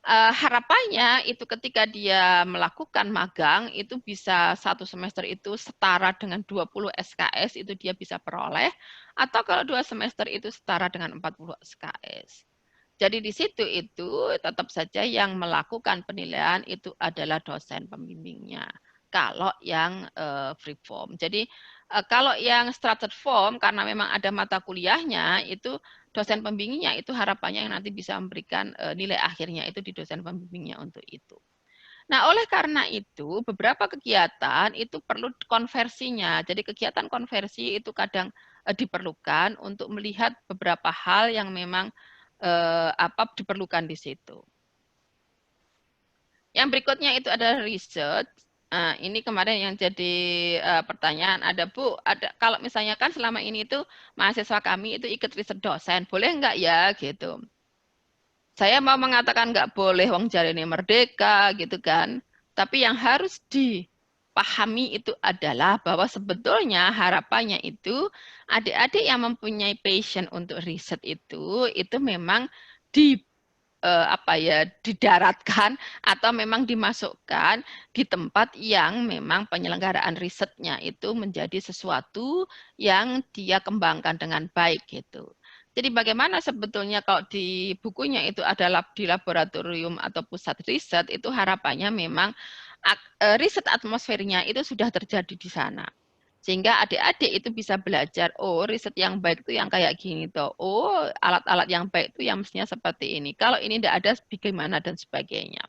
Harapannya itu ketika dia melakukan magang itu bisa 1 semester itu setara dengan 20 SKS itu dia bisa peroleh, atau kalau 2 semester itu setara dengan 40 SKS. Jadi di situ itu tetap saja yang melakukan penilaian itu adalah dosen pembimbingnya. Kalau yang free form. Jadi kalau yang structured form karena memang ada mata kuliahnya itu dosen pembimbingnya itu harapannya yang nanti bisa memberikan nilai akhirnya itu di dosen pembimbingnya untuk itu. Nah, oleh karena itu beberapa kegiatan itu perlu konversinya. Jadi kegiatan konversi itu kadang diperlukan untuk melihat beberapa hal yang memang diperlukan di situ. Yang berikutnya itu adalah research. Nah, ini kemarin yang jadi pertanyaan, ada Bu, ada kalau misalnya kan selama ini itu mahasiswa kami itu ikut riset dosen, boleh enggak ya gitu. Saya mau mengatakan enggak boleh, wong jarene merdeka gitu kan. Tapi yang harus dipahami itu adalah bahwa sebetulnya harapannya itu adik-adik yang mempunyai passion untuk riset itu memang didaratkan atau memang dimasukkan di tempat yang memang penyelenggaraan risetnya itu menjadi sesuatu yang dia kembangkan dengan baik gitu. Jadi bagaimana sebetulnya kalau di bukunya itu adalah di laboratorium atau pusat riset itu harapannya memang riset atmosfernya itu sudah terjadi di sana. Sehingga adik-adik itu bisa belajar, oh riset yang baik itu yang kayak gini toh. Oh alat-alat yang baik itu yang mestinya seperti ini. Kalau ini tidak ada bagaimana dan sebagainya.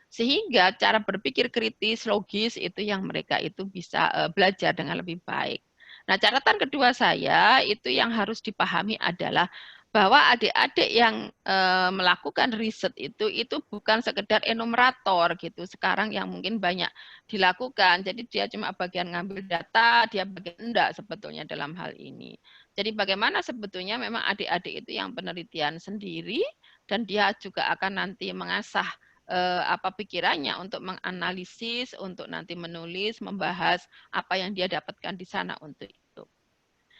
Sehingga cara berpikir kritis, logis itu yang mereka itu bisa belajar dengan lebih baik. Nah catatan kedua saya itu yang harus dipahami adalah bahwa adik-adik yang melakukan riset itu bukan sekedar enumerator gitu. Sekarang yang mungkin banyak dilakukan. Jadi dia cuma bagian ngambil data, dia bagian enggak sebetulnya dalam hal ini. Jadi bagaimana sebetulnya memang adik-adik itu yang penelitian sendiri dan dia juga akan nanti mengasah pikirannya untuk menganalisis, untuk nanti menulis, membahas apa yang dia dapatkan di sana untuk itu.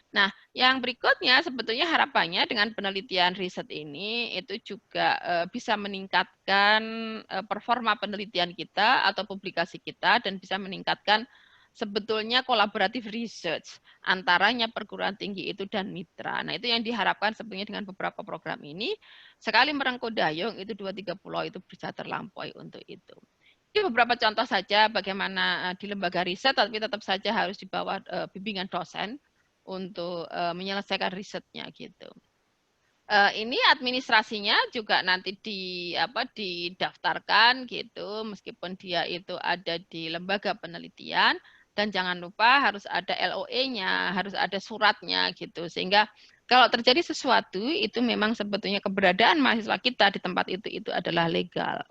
Nah, yang berikutnya sebetulnya harapannya dengan penelitian riset ini itu juga bisa meningkatkan performa penelitian kita atau publikasi kita dan bisa meningkatkan sebetulnya kolaboratif research antaranya perguruan tinggi itu dan mitra. Nah, itu yang diharapkan sebetulnya dengan beberapa program ini. Sekali merengkuh dayung itu 2-3 pulau itu bisa terlampaui untuk itu. Ini beberapa contoh saja bagaimana di lembaga riset tapi tetap saja harus di bawah bimbingan dosen untuk menyelesaikan risetnya gitu. Ini administrasinya juga nanti didaftarkan gitu, meskipun dia itu ada di lembaga penelitian dan jangan lupa harus ada LOE-nya, harus ada suratnya gitu, sehingga kalau terjadi sesuatu itu memang sebetulnya keberadaan mahasiswa kita di tempat itu adalah legal.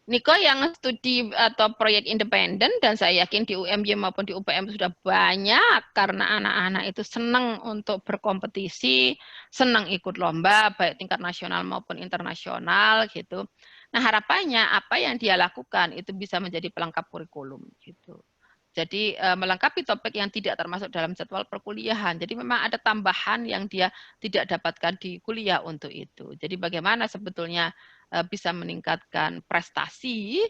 Niko yang studi atau proyek independen dan saya yakin di UMY maupun di UPM sudah banyak karena anak-anak itu senang untuk berkompetisi, senang ikut lomba baik tingkat nasional maupun internasional gitu. Nah, harapannya apa yang dia lakukan itu bisa menjadi pelengkap kurikulum gitu. Jadi melengkapi topik yang tidak termasuk dalam jadwal perkuliahan. Jadi memang ada tambahan yang dia tidak dapatkan di kuliah untuk itu. Jadi bagaimana sebetulnya bisa meningkatkan prestasi,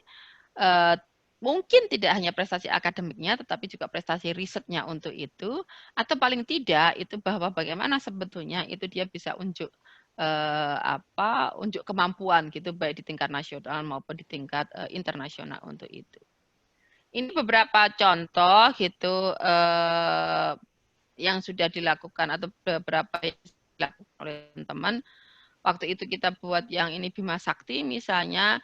mungkin tidak hanya prestasi akademiknya, tetapi juga prestasi risetnya untuk itu, atau paling tidak itu bahwa bagaimana sebetulnya itu dia bisa unjuk unjuk kemampuan gitu baik di tingkat nasional maupun di tingkat internasional untuk itu. Ini beberapa contoh gitu yang sudah dilakukan atau beberapa yang dilakukan oleh teman-teman. Waktu itu kita buat yang ini Bima Sakti misalnya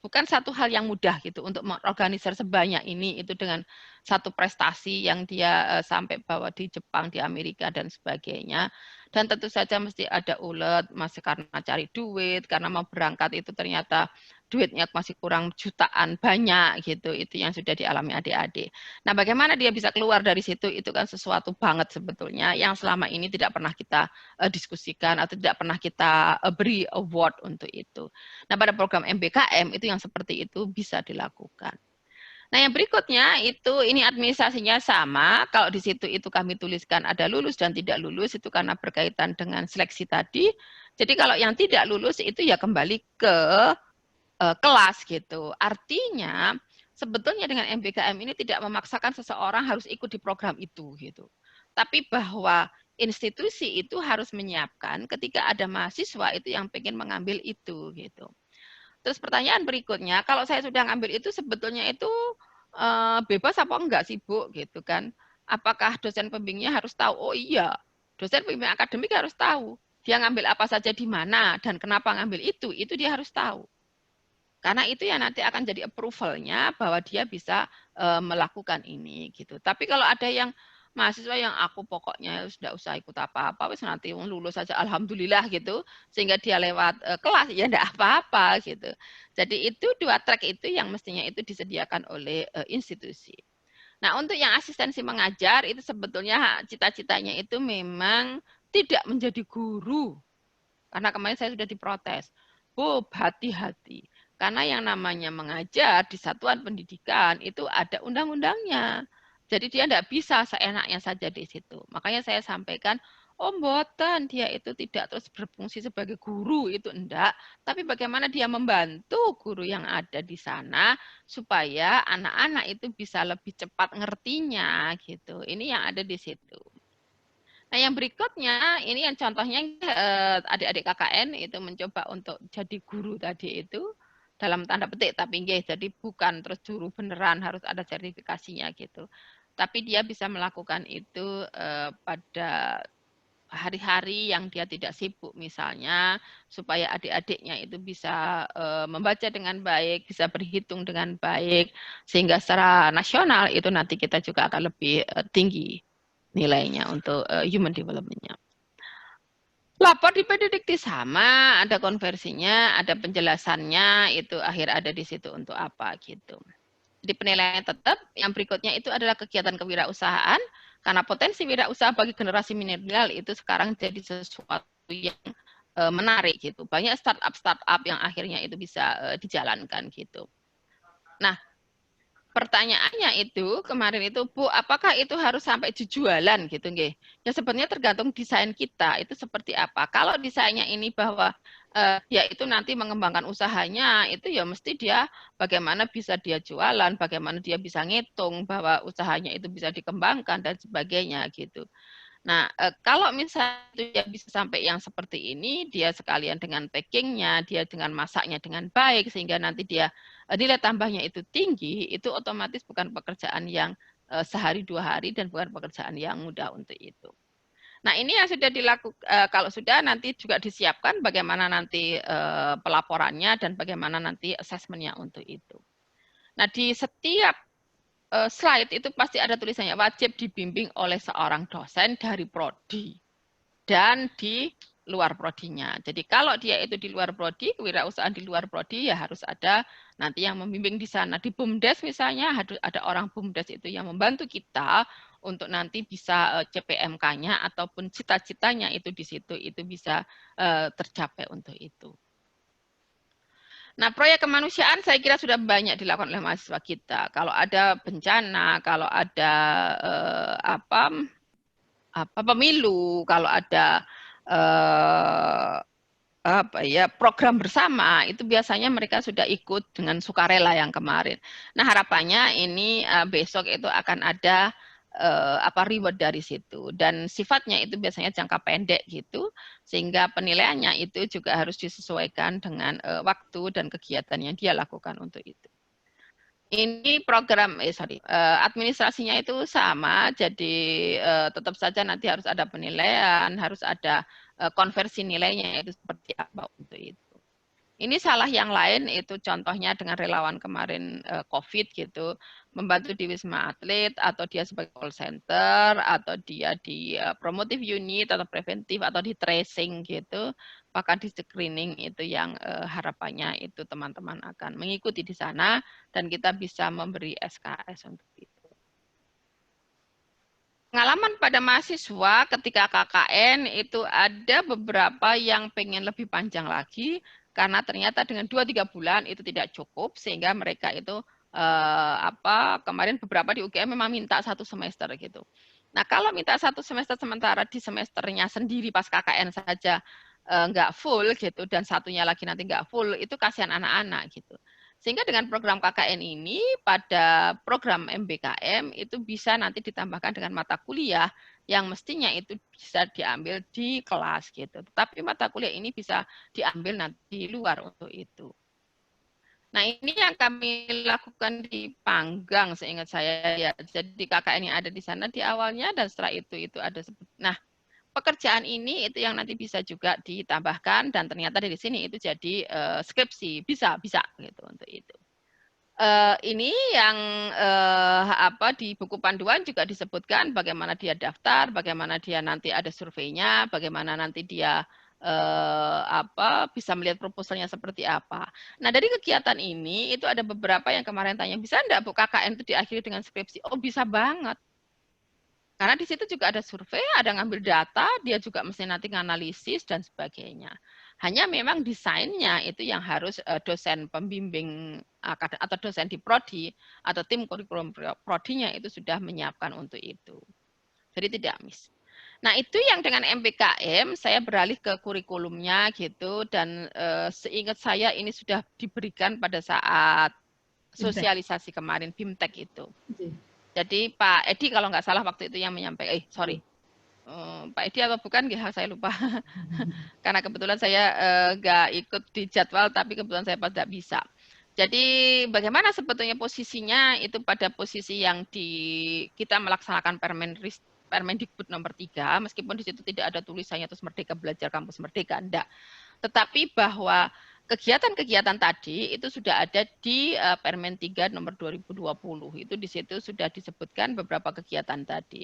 bukan satu hal yang mudah gitu untuk mengorganisir sebanyak ini itu dengan satu prestasi yang dia sampai bawa di Jepang, di Amerika dan sebagainya. Dan tentu saja mesti ada ulet, masih karena cari duit, karena mau berangkat itu ternyata duitnya masih kurang jutaan banyak gitu, itu yang sudah dialami adik-adik. Nah, bagaimana dia bisa keluar dari situ, itu kan sesuatu banget sebetulnya yang selama ini tidak pernah kita diskusikan atau tidak pernah kita beri award untuk itu. Nah, pada program MBKM itu yang seperti itu bisa dilakukan. Nah, yang berikutnya itu ini administrasinya sama. Kalau di situ itu kami tuliskan ada lulus dan tidak lulus itu karena berkaitan dengan seleksi tadi. Jadi kalau yang tidak lulus itu ya kembali ke kelas gitu. Artinya sebetulnya dengan MBKM ini tidak memaksakan seseorang harus ikut di program itu gitu. Tapi bahwa institusi itu harus menyiapkan ketika ada mahasiswa itu yang pengen mengambil itu gitu. Terus pertanyaan berikutnya, kalau saya sudah ngambil itu sebetulnya itu bebas apa enggak sih Bu gitu kan? Apakah dosen pembimbingnya harus tahu? Oh iya, dosen pembimbing akademik harus tahu. Dia ngambil apa saja di mana dan kenapa ngambil itu dia harus tahu. Karena itu yang nanti akan jadi approval-nya bahwa dia bisa melakukan ini gitu. Tapi kalau ada yang mahasiswa yang aku pokoknya sudah usah ikut apa-apa, wis nanti lulus saja alhamdulillah gitu, sehingga dia lewat kelas ya enggak apa-apa gitu. Jadi itu 2 track itu yang mestinya itu disediakan oleh institusi. Nah, untuk yang asistensi mengajar itu sebetulnya cita-citanya itu memang tidak menjadi guru. Karena kemarin saya sudah diprotes. Bu, hati-hati. Karena yang namanya mengajar di satuan pendidikan itu ada undang-undangnya. Jadi dia tidak bisa seenaknya saja di situ. Makanya saya sampaikan, oh mboten, dia itu tidak terus berfungsi sebagai guru, itu enggak. Tapi bagaimana dia membantu guru yang ada di sana supaya anak-anak itu bisa lebih cepat ngertinya gitu. Ini yang ada di situ. Nah, yang berikutnya ini yang contohnya adik-adik KKN itu mencoba untuk jadi guru tadi itu dalam tanda petik tapi nggih, jadi bukan terus guru beneran harus ada sertifikasinya gitu. Tapi dia bisa melakukan itu pada hari-hari yang dia tidak sibuk misalnya supaya adik-adiknya itu bisa membaca dengan baik, bisa berhitung dengan baik sehingga secara nasional itu nanti kita juga akan lebih tinggi nilainya untuk human development-nya. Lapor di PDDikti sama, ada konversinya, ada penjelasannya, itu akhir ada di situ untuk apa gitu. Di penilaian tetap, yang berikutnya itu adalah kegiatan kewirausahaan, karena potensi wirausaha bagi generasi milenial itu sekarang jadi sesuatu yang menarik gitu. Banyak startup yang akhirnya itu bisa dijalankan gitu. Nah, pertanyaannya itu kemarin itu Bu, apakah itu harus sampai jualan gitu nggih? Ya sebenarnya tergantung desain kita itu seperti apa. Kalau desainnya ini bahwa ya itu nanti mengembangkan usahanya itu ya mesti dia bagaimana bisa dia jualan, bagaimana dia bisa ngitung bahwa usahanya itu bisa dikembangkan dan sebagainya gitu. Nah, kalau misalnya dia bisa sampai yang seperti ini, dia sekalian dengan packingnya, dia dengan masaknya dengan baik, sehingga nanti dia nilai tambahnya itu tinggi, itu otomatis bukan pekerjaan yang sehari 2 hari dan bukan pekerjaan yang mudah untuk itu. Nah, ini yang sudah dilakukan, kalau sudah nanti juga disiapkan bagaimana nanti pelaporannya dan bagaimana nanti asesmennya untuk itu. Nah, di setiap slide itu pasti ada tulisannya wajib dibimbing oleh seorang dosen dari prodi dan di luar prodinya. Jadi kalau dia itu di luar prodi, kewirausahaan di luar prodi ya harus ada nanti yang membimbing di sana. Di BUMDes misalnya ada orang BUMDes itu yang membantu kita untuk nanti bisa CPMK-nya ataupun cita-citanya itu di situ itu bisa tercapai untuk itu. Nah, proyek kemanusiaan saya kira sudah banyak dilakukan oleh mahasiswa kita. Kalau ada bencana, kalau ada pemilu, kalau ada program bersama, itu biasanya mereka sudah ikut dengan sukarela yang kemarin. Nah, harapannya ini besok itu akan ada reward dari situ, dan sifatnya itu biasanya jangka pendek gitu, sehingga penilaiannya itu juga harus disesuaikan dengan waktu dan kegiatan yang dia lakukan untuk itu. Ini program administrasinya itu sama, jadi tetap saja nanti harus ada penilaian, harus ada konversi nilainya itu seperti apa untuk itu. Ini salah yang lain itu contohnya dengan relawan kemarin COVID gitu, membantu di Wisma Atlet atau dia sebagai call center atau dia di promotive unit atau preventif atau di tracing gitu, bahkan di screening itu yang harapannya itu teman-teman akan mengikuti di sana dan kita bisa memberi SKS untuk itu. Pengalaman pada mahasiswa ketika KKN itu ada beberapa yang pengen lebih panjang lagi karena ternyata dengan 2-3 bulan itu tidak cukup sehingga mereka itu kemarin beberapa di UGM memang minta 1 semester gitu. Nah kalau minta 1 semester sementara di semesternya sendiri pas KKN saja nggak full gitu dan satunya lagi nanti nggak full itu kasihan anak-anak gitu. Sehingga dengan program KKN ini pada program MBKM itu bisa nanti ditambahkan dengan mata kuliah yang mestinya itu bisa diambil di kelas gitu. Tetapi mata kuliah ini bisa diambil nanti di luar untuk itu. Nah ini yang kami lakukan di Panggang seingat saya ya. Jadi KKN yang ada di sana di awalnya dan setelah itu ada. Nah pekerjaan ini itu yang nanti bisa juga ditambahkan dan ternyata dari sini itu jadi skripsi bisa gitu untuk itu. Ini yang di buku panduan juga disebutkan bagaimana dia daftar, bagaimana dia nanti ada surveinya, bagaimana nanti dia bisa melihat proposalnya seperti apa. Nah dari kegiatan ini itu ada beberapa yang kemarin tanya bisa enggak Bu KKN itu diakhiri dengan skripsi? Oh bisa banget. Karena di situ juga ada survei, ada ngambil data, dia juga mesti nanti nganalisis dan sebagainya. Hanya memang desainnya itu yang harus dosen pembimbing atau dosen di prodi atau tim kurikulum prodinya itu sudah menyiapkan untuk itu. Jadi tidak miss. Nah itu yang dengan MBKM saya beralih ke kurikulumnya gitu dan seingat saya ini sudah diberikan pada saat sosialisasi kemarin BIMTEK itu. Jadi Pak Edi kalau nggak salah waktu itu yang menyampaikan, Pak Edi atau bukan, saya lupa. Karena kebetulan saya nggak ikut di jadwal, tapi kebetulan saya tidak bisa. Jadi bagaimana sebetulnya posisinya itu pada posisi yang kita melaksanakan Permendikbud nomor 3, meskipun di situ tidak ada tulisannya terus Merdeka Belajar Kampus Merdeka, enggak. Tetapi bahwa kegiatan-kegiatan tadi itu sudah ada di Permen 3 nomor 2020. Itu di situ sudah disebutkan beberapa kegiatan tadi.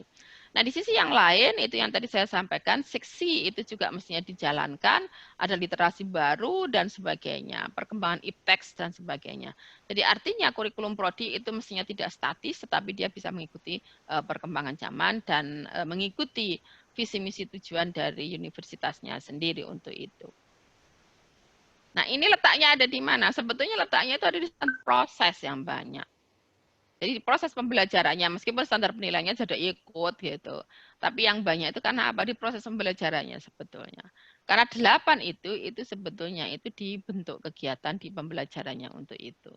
Nah, di sisi yang lain itu yang tadi saya sampaikan, seksi itu juga mestinya dijalankan, ada literasi baru dan sebagainya, perkembangan ipteks dan sebagainya. Jadi artinya kurikulum prodi itu mestinya tidak statis, tetapi dia bisa mengikuti perkembangan zaman dan mengikuti visi misi tujuan dari universitasnya sendiri untuk itu. Nah, ini letaknya ada di mana? Sebetulnya letaknya itu ada di proses yang banyak. Jadi proses pembelajarannya, meskipun standar penilaiannya sudah ikut gitu. Tapi yang banyak itu karena apa? Di proses pembelajarannya sebetulnya. Karena 8 itu sebetulnya itu dibentuk kegiatan di pembelajarannya untuk itu.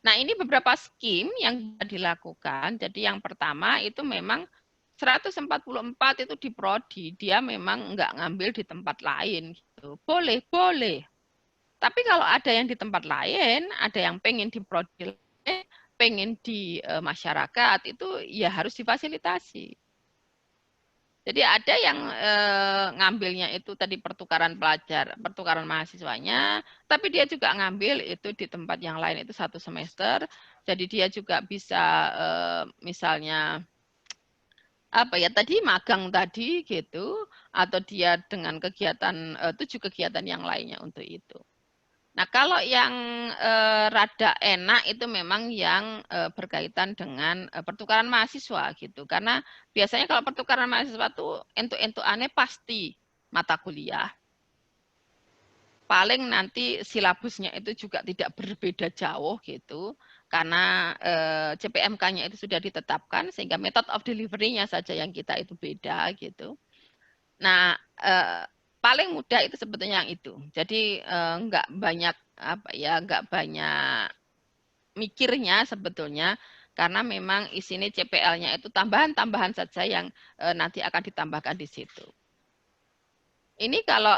Nah, ini beberapa skim yang dilakukan. Jadi yang pertama itu memang 144 itu di prodi, dia memang nggak ngambil di tempat lain gitu. Boleh. Tapi kalau ada yang di tempat lain, ada yang pengen di prodi, pengen di masyarakat, itu ya harus difasilitasi. Jadi ada yang ngambilnya itu tadi pertukaran mahasiswanya, tapi dia juga ngambil itu di tempat yang lain itu 1 semester. Jadi dia juga bisa misalnya magang tadi gitu, atau dia dengan kegiatan 7 kegiatan yang lainnya untuk itu. Nah, kalau yang rada enak itu memang yang berkaitan dengan pertukaran mahasiswa gitu. Karena biasanya kalau pertukaran mahasiswa itu entuk-entukannya pasti mata kuliah. Paling nanti silabusnya itu juga tidak berbeda jauh gitu. Karena CPMK-nya itu sudah ditetapkan sehingga method of delivery-nya saja yang kita itu beda gitu. Nah, paling mudah itu sebetulnya yang itu. Jadi nggak banyak nggak banyak mikirnya sebetulnya karena memang isinya CPL-nya itu tambahan-tambahan saja yang nanti akan ditambahkan di situ. Ini kalau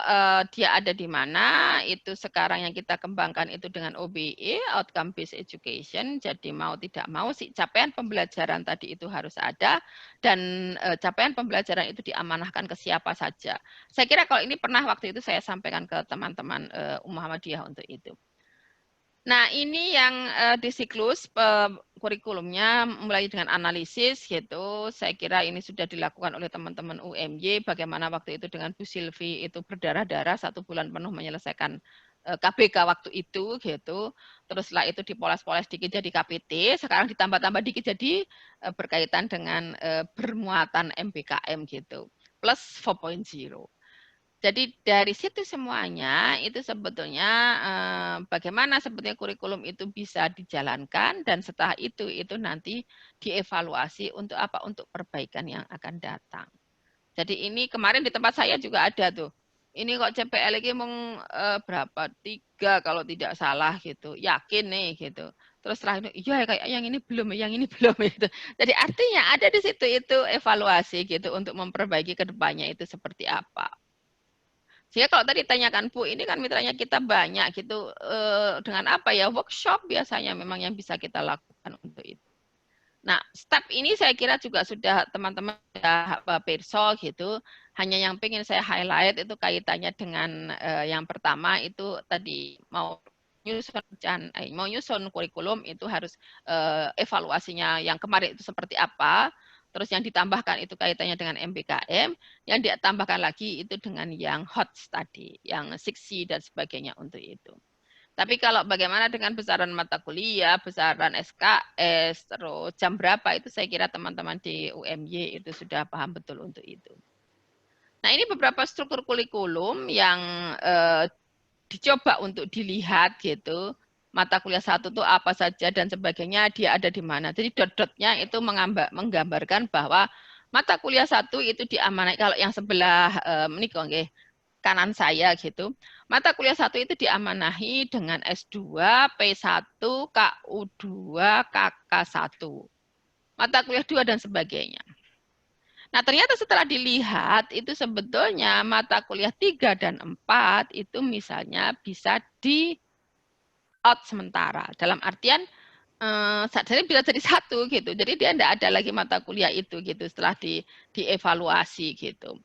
dia ada di mana, itu sekarang yang kita kembangkan itu dengan OBE, Outcome Based Education. Jadi mau tidak mau sih capaian pembelajaran tadi itu harus ada, dan capaian pembelajaran itu diamanahkan ke siapa saja. Saya kira kalau ini pernah waktu itu saya sampaikan ke teman-teman Muhammadiyah untuk itu. Nah, ini yang di siklus kurikulumnya mulai dengan analisis gitu. Saya kira ini sudah dilakukan oleh teman-teman UMY, bagaimana waktu itu dengan Bu Silvi itu berdarah-darah 1 bulan penuh menyelesaikan KBK waktu itu gitu. Terus setelah itu dipoles-poles dikit jadi KPT, sekarang ditambah-tambah dikit jadi berkaitan dengan bermuatan MBKM gitu. Plus 4.0. Jadi dari situ semuanya itu sebetulnya bagaimana sebetulnya kurikulum itu bisa dijalankan, dan setelah itu nanti dievaluasi untuk apa? Untuk perbaikan yang akan datang. Jadi ini kemarin di tempat saya juga ada tuh. Ini kok CPL ini berapa? 3 kalau tidak salah gitu. Yakin nih gitu. Terus setelah itu, iya kayak yang ini belum gitu. Jadi artinya ada di situ itu evaluasi gitu untuk memperbaiki ke depannya itu seperti apa. Sehingga kalau tadi tanyakan Bu, ini kan mitranya kita banyak gitu, dengan apa ya, workshop biasanya memang yang bisa kita lakukan untuk itu. Nah, step ini saya kira juga sudah teman-teman sudah perso gitu. Hanya yang pengen saya highlight itu kaitannya dengan yang pertama itu tadi mau nyusun kurikulum itu harus evaluasinya yang kemarin itu seperti apa. Terus yang ditambahkan itu kaitannya dengan MBKM, yang ditambahkan lagi itu dengan yang HOTS tadi, yang 6C dan sebagainya untuk itu. Tapi kalau bagaimana dengan besaran mata kuliah, besaran SKS, terus jam berapa itu saya kira teman-teman di UMY itu sudah paham betul untuk itu. Nah, ini beberapa struktur kurikulum yang dicoba untuk dilihat gitu. Mata kuliah 1 itu apa saja dan sebagainya, dia ada di mana. Jadi dot-dotnya itu menggambarkan bahwa mata kuliah 1 itu diamanai, kalau yang sebelah menikah kanan saya gitu. Mata kuliah 1 itu diamanahi dengan S2, P1, KU2, KK1. Mata kuliah 2 dan sebagainya. Nah, ternyata setelah dilihat itu sebetulnya mata kuliah 3 dan 4 itu misalnya bisa di out sementara. Dalam artian jadi bisa jadi 1 gitu. Jadi dia tidak ada lagi mata kuliah itu gitu setelah dievaluasi gitu.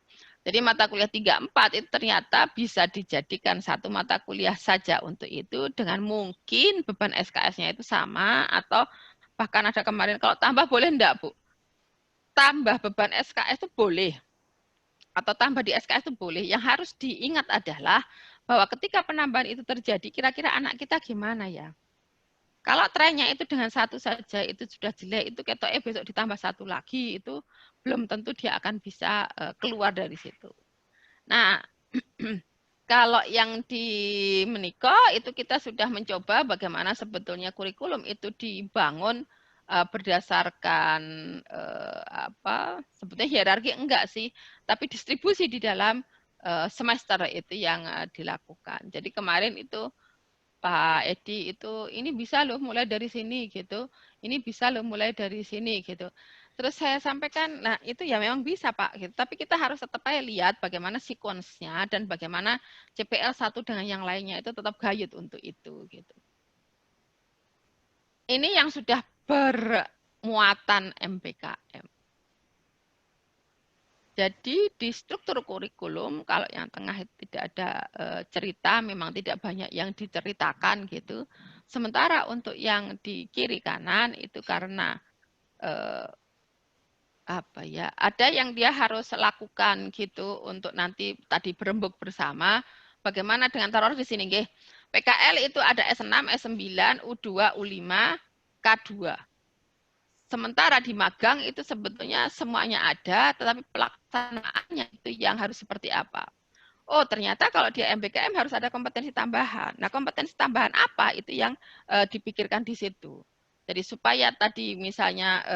Jadi mata kuliah 3, 4 itu ternyata bisa dijadikan 1 mata kuliah saja untuk itu, dengan mungkin beban SKS-nya itu sama, atau bahkan ada kemarin kalau tambah boleh enggak Bu? Tambah beban SKS itu boleh. Atau tambah di SKS itu boleh. Yang harus diingat adalah bahwa ketika penambahan itu terjadi, kira-kira anak kita gimana ya? Kalau trennya itu dengan 1 saja itu sudah jelek, itu ketoknya besok ditambah 1 lagi, itu belum tentu dia akan bisa keluar dari situ. Nah, kalau yang di Meniko itu kita sudah mencoba bagaimana sebetulnya kurikulum itu dibangun berdasarkan sebetulnya hierarki enggak sih, tapi distribusi di dalam semester itu yang dilakukan. Jadi kemarin itu Pak Edi itu ini bisa loh mulai dari sini gitu, ini bisa loh mulai dari sini gitu. Terus saya sampaikan, nah itu ya memang bisa Pak, gitu. Tapi kita harus tetap aja lihat bagaimana sekuensnya dan bagaimana CPL 1 dengan yang lainnya itu tetap gayut untuk itu gitu. Ini yang sudah bermuatan MBKM. Jadi di struktur kurikulum kalau yang tengah tidak ada cerita, memang tidak banyak yang diceritakan gitu. Sementara untuk yang di kiri kanan itu karena ada yang dia harus lakukan gitu untuk nanti tadi berembuk bersama. Bagaimana dengan taruh di sini nggih. PKL itu ada S6, S9, U2, U5, K2. Sementara di magang itu sebetulnya semuanya ada, tetapi pelaksanaannya itu yang harus seperti apa. Oh, ternyata kalau dia MBKM harus ada kompetensi tambahan. Nah, kompetensi tambahan apa itu yang dipikirkan di situ. Jadi supaya tadi misalnya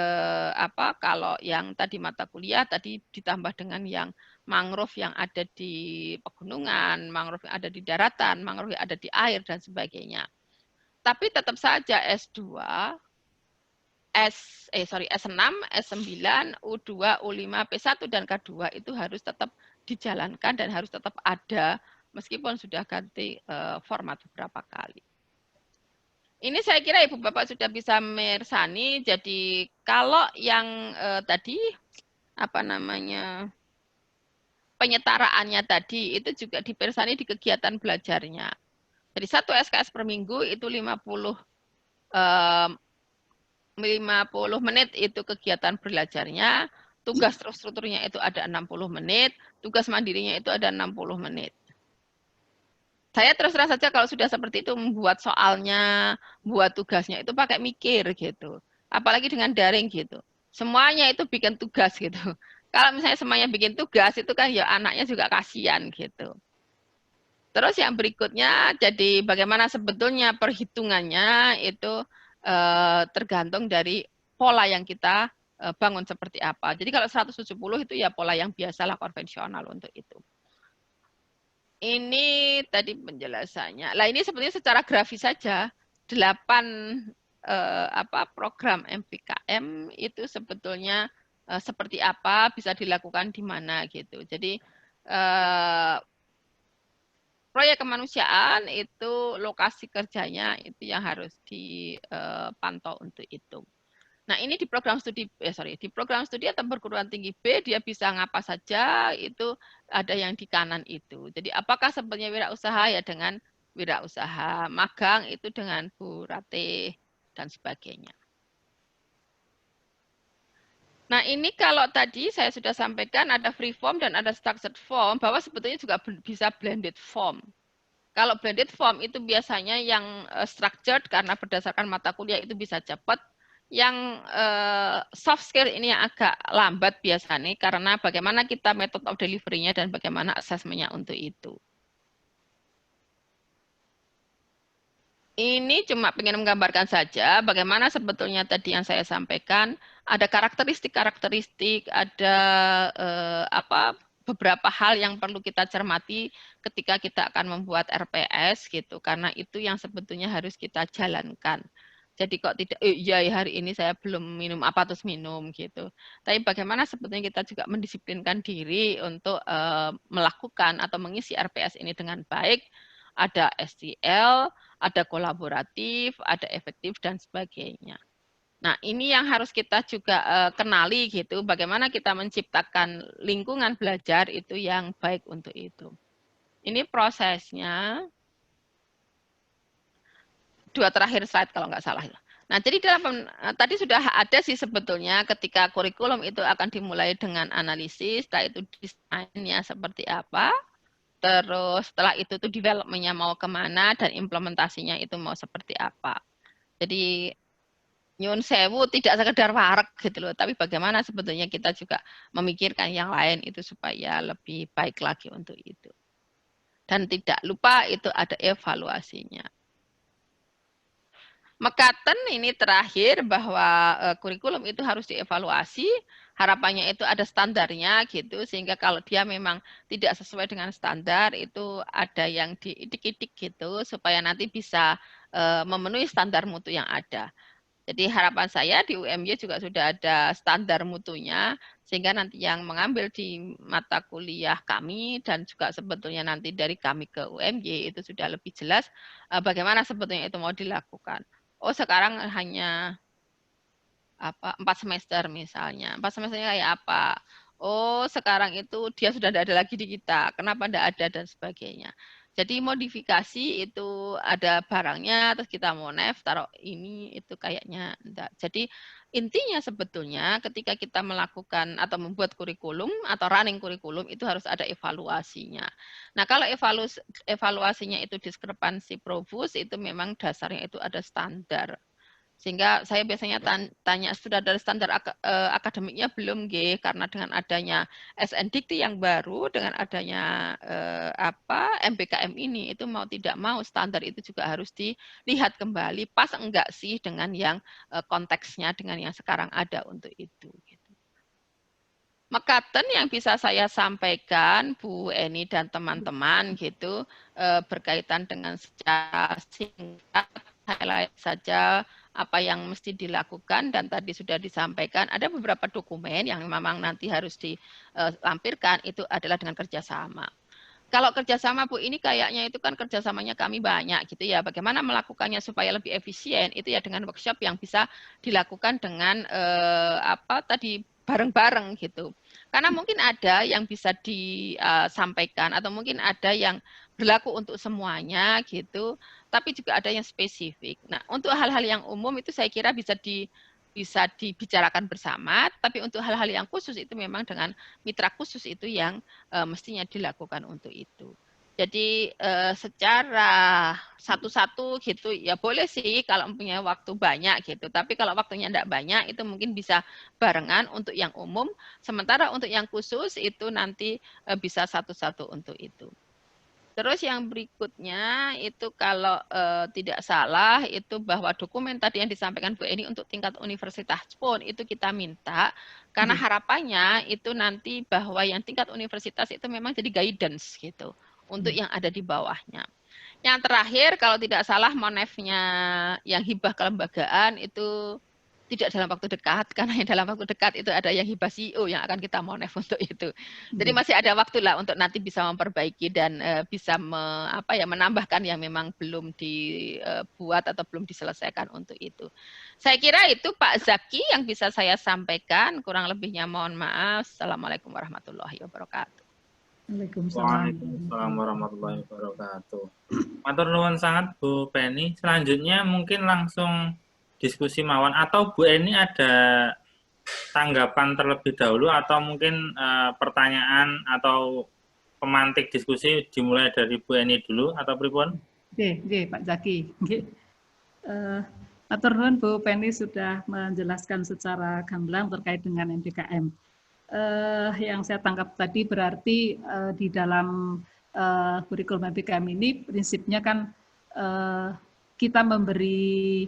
kalau yang tadi mata kuliah tadi ditambah dengan yang mangrove yang ada di pegunungan, mangrove yang ada di daratan, mangrove yang ada di air dan sebagainya. Tapi tetap saja S2 S6, S9, U2, U5, P1 dan K2 itu harus tetap dijalankan dan harus tetap ada meskipun sudah ganti format beberapa kali. Ini saya kira Ibu Bapak sudah bisa mersani. Jadi kalau yang tadi apa namanya penyetaraannya tadi itu juga dipersani di kegiatan belajarnya. Jadi 1 SKS per minggu itu 50 menit itu kegiatan belajarnya, tugas strukturnya itu ada 60 menit, tugas mandirinya itu ada 60 menit. Saya terus terang saja kalau sudah seperti itu membuat soalnya, buat tugasnya itu pakai mikir gitu. Apalagi dengan daring gitu. Semuanya itu bikin tugas gitu. Kalau misalnya semuanya bikin tugas itu kan ya anaknya juga kasihan gitu. Terus yang berikutnya jadi bagaimana sebetulnya perhitungannya itu tergantung dari pola yang kita bangun seperti apa. Jadi kalau 170 itu ya pola yang biasalah konvensional untuk itu. Ini tadi penjelasannya. Lah ini sebenarnya secara grafis saja 8 program MPKM itu sebetulnya seperti apa, bisa dilakukan di mana gitu. Jadi proyek kemanusiaan itu lokasi kerjanya itu yang harus dipantau untuk itu. Nah, ini di program studi di program studi atau perguruan tinggi B dia bisa ngapa saja, itu ada yang di kanan itu. Jadi apakah sebenarnya wirausaha ya dengan wirausaha, magang itu dengan Bu Ratih dan sebagainya. Nah, ini kalau tadi saya sudah sampaikan ada free form dan ada structured form, bahwa sebetulnya juga bisa blended form. Kalau blended form itu biasanya yang structured karena berdasarkan mata kuliah itu bisa cepat. Yang soft skill ini yang agak lambat biasanya karena bagaimana kita method of delivery-nya dan bagaimana asesmennya untuk itu. Ini cuma ingin menggambarkan saja bagaimana sebetulnya tadi yang saya sampaikan ada karakteristik-karakteristik, ada beberapa hal yang perlu kita cermati ketika kita akan membuat RPS gitu, karena itu yang sebetulnya harus kita jalankan. Jadi kok tidak, ya hari ini saya belum minum apa terus minum gitu. Tapi bagaimana sebetulnya kita juga mendisiplinkan diri untuk melakukan atau mengisi RPS ini dengan baik. Ada STL, ada kolaboratif, ada efektif dan sebagainya. Nah, ini yang harus kita juga kenali gitu, bagaimana kita menciptakan lingkungan belajar itu yang baik untuk itu. Ini prosesnya. 2 terakhir slide kalau nggak salah. Nah, jadi tadi sudah ada sih sebetulnya ketika kurikulum itu akan dimulai dengan analisis, setelah itu desainnya seperti apa, terus setelah itu tuh development-nya mau kemana, dan implementasinya itu mau seperti apa. Jadi nyun sewu tidak sekedar warek gitu loh, tapi bagaimana sebetulnya kita juga memikirkan yang lain itu supaya lebih baik lagi untuk itu. Dan tidak lupa itu ada evaluasinya. Mekaten ini terakhir bahwa kurikulum itu harus dievaluasi, harapannya itu ada standarnya gitu, sehingga kalau dia memang tidak sesuai dengan standar itu ada yang diidik-idik gitu, supaya nanti bisa memenuhi standar mutu yang ada. Jadi harapan saya di UMY juga sudah ada standar mutunya, sehingga nanti yang mengambil di mata kuliah kami dan juga sebetulnya nanti dari kami ke UMY itu sudah lebih jelas bagaimana sebetulnya itu mau dilakukan. Oh, sekarang hanya 4 semester misalnya. 4 semesternya kayak apa? Oh, sekarang itu dia sudah tidak ada lagi di kita. Kenapa tidak ada dan sebagainya. Jadi modifikasi itu ada barangnya, terus kita mau taruh ini, itu kayaknya enggak. Jadi intinya sebetulnya ketika kita melakukan atau membuat kurikulum atau running kurikulum itu harus ada evaluasinya. Nah, kalau evaluasinya itu diskrepansi Provus itu memang dasarnya itu ada standar. Sehingga saya biasanya tanya sudah dari standar akademiknya belum G, karena dengan adanya SNDikti yang baru, dengan adanya MPKM ini itu mau tidak mau standar itu juga harus dilihat kembali pas enggak sih dengan yang konteksnya dengan yang sekarang ada untuk itu. Mekaten yang bisa saya sampaikan Bu Eni dan teman-teman gitu berkaitan dengan secara singkat highlight saja apa yang mesti dilakukan, dan tadi sudah disampaikan ada beberapa dokumen yang memang nanti harus dilampirkan, itu adalah dengan kerjasama. Kalau kerjasama Bu, ini kayaknya itu kan kerjasamanya kami banyak gitu ya. Bagaimana melakukannya supaya lebih efisien, itu ya dengan workshop yang bisa dilakukan dengan apa tadi, bareng-bareng gitu. Karena mungkin ada yang bisa disampaikan atau mungkin ada yang berlaku untuk semuanya gitu, tapi juga ada yang spesifik. Nah, untuk hal-hal yang umum itu saya kira bisa dibicarakan bersama, tapi untuk hal-hal yang khusus itu memang dengan mitra khusus itu yang mestinya dilakukan untuk itu. Jadi secara satu-satu gitu ya boleh sih kalau punya waktu banyak gitu, tapi kalau waktunya tidak banyak itu mungkin bisa barengan untuk yang umum, sementara untuk yang khusus itu nanti bisa satu-satu untuk itu. Terus yang berikutnya itu kalau tidak salah itu bahwa dokumen tadi yang disampaikan Bu Eni untuk tingkat universitas pun itu kita minta, karena harapannya itu nanti bahwa yang tingkat universitas itu memang jadi guidance gitu untuk yang ada di bawahnya. Yang terakhir kalau tidak salah monefnya yang hibah kelembagaan itu tidak dalam waktu dekat, karena yang dalam waktu dekat itu ada yang hibah CEO yang akan kita monef untuk itu. Jadi masih ada waktu lah untuk nanti bisa memperbaiki dan bisa menambahkan yang memang belum dibuat atau belum diselesaikan untuk itu. Saya kira itu Pak Zaki yang bisa saya sampaikan, kurang lebihnya mohon maaf. Assalamualaikum warahmatullahi wabarakatuh. Waalaikumsalam warahmatullahi wabarakatuh. Matur nuwun sangat Bu Penny. Selanjutnya mungkin langsung diskusi mawon, atau Bu Eni ada tanggapan terlebih dahulu atau mungkin pertanyaan atau pemantik diskusi dimulai dari Bu Eni dulu atau pripun? Oke, Pak Zaki. Matur nuwun Bu Penny sudah menjelaskan secara gamblang terkait dengan MDKM. Yang saya tangkap tadi berarti di dalam kurikulum MDKM ini prinsipnya kan kita memberi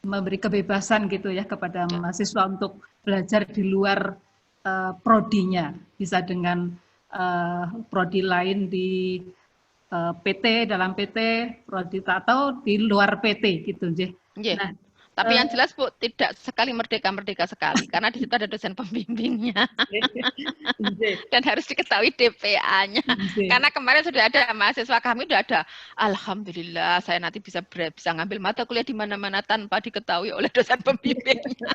memberi kebebasan gitu ya kepada mahasiswa untuk belajar di luar prodinya, bisa dengan prodi lain di PT, dalam PT, prodi atau di luar PT gitu, Nah, tapi yang jelas Bu tidak sekali merdeka sekali, karena di situ ada dosen pembimbingnya dan harus diketahui DPA-nya. Karena kemarin sudah ada mahasiswa kami sudah ada, alhamdulillah saya nanti bisa ngambil mata kuliah di mana-mana tanpa diketahui oleh dosen pembimbingnya.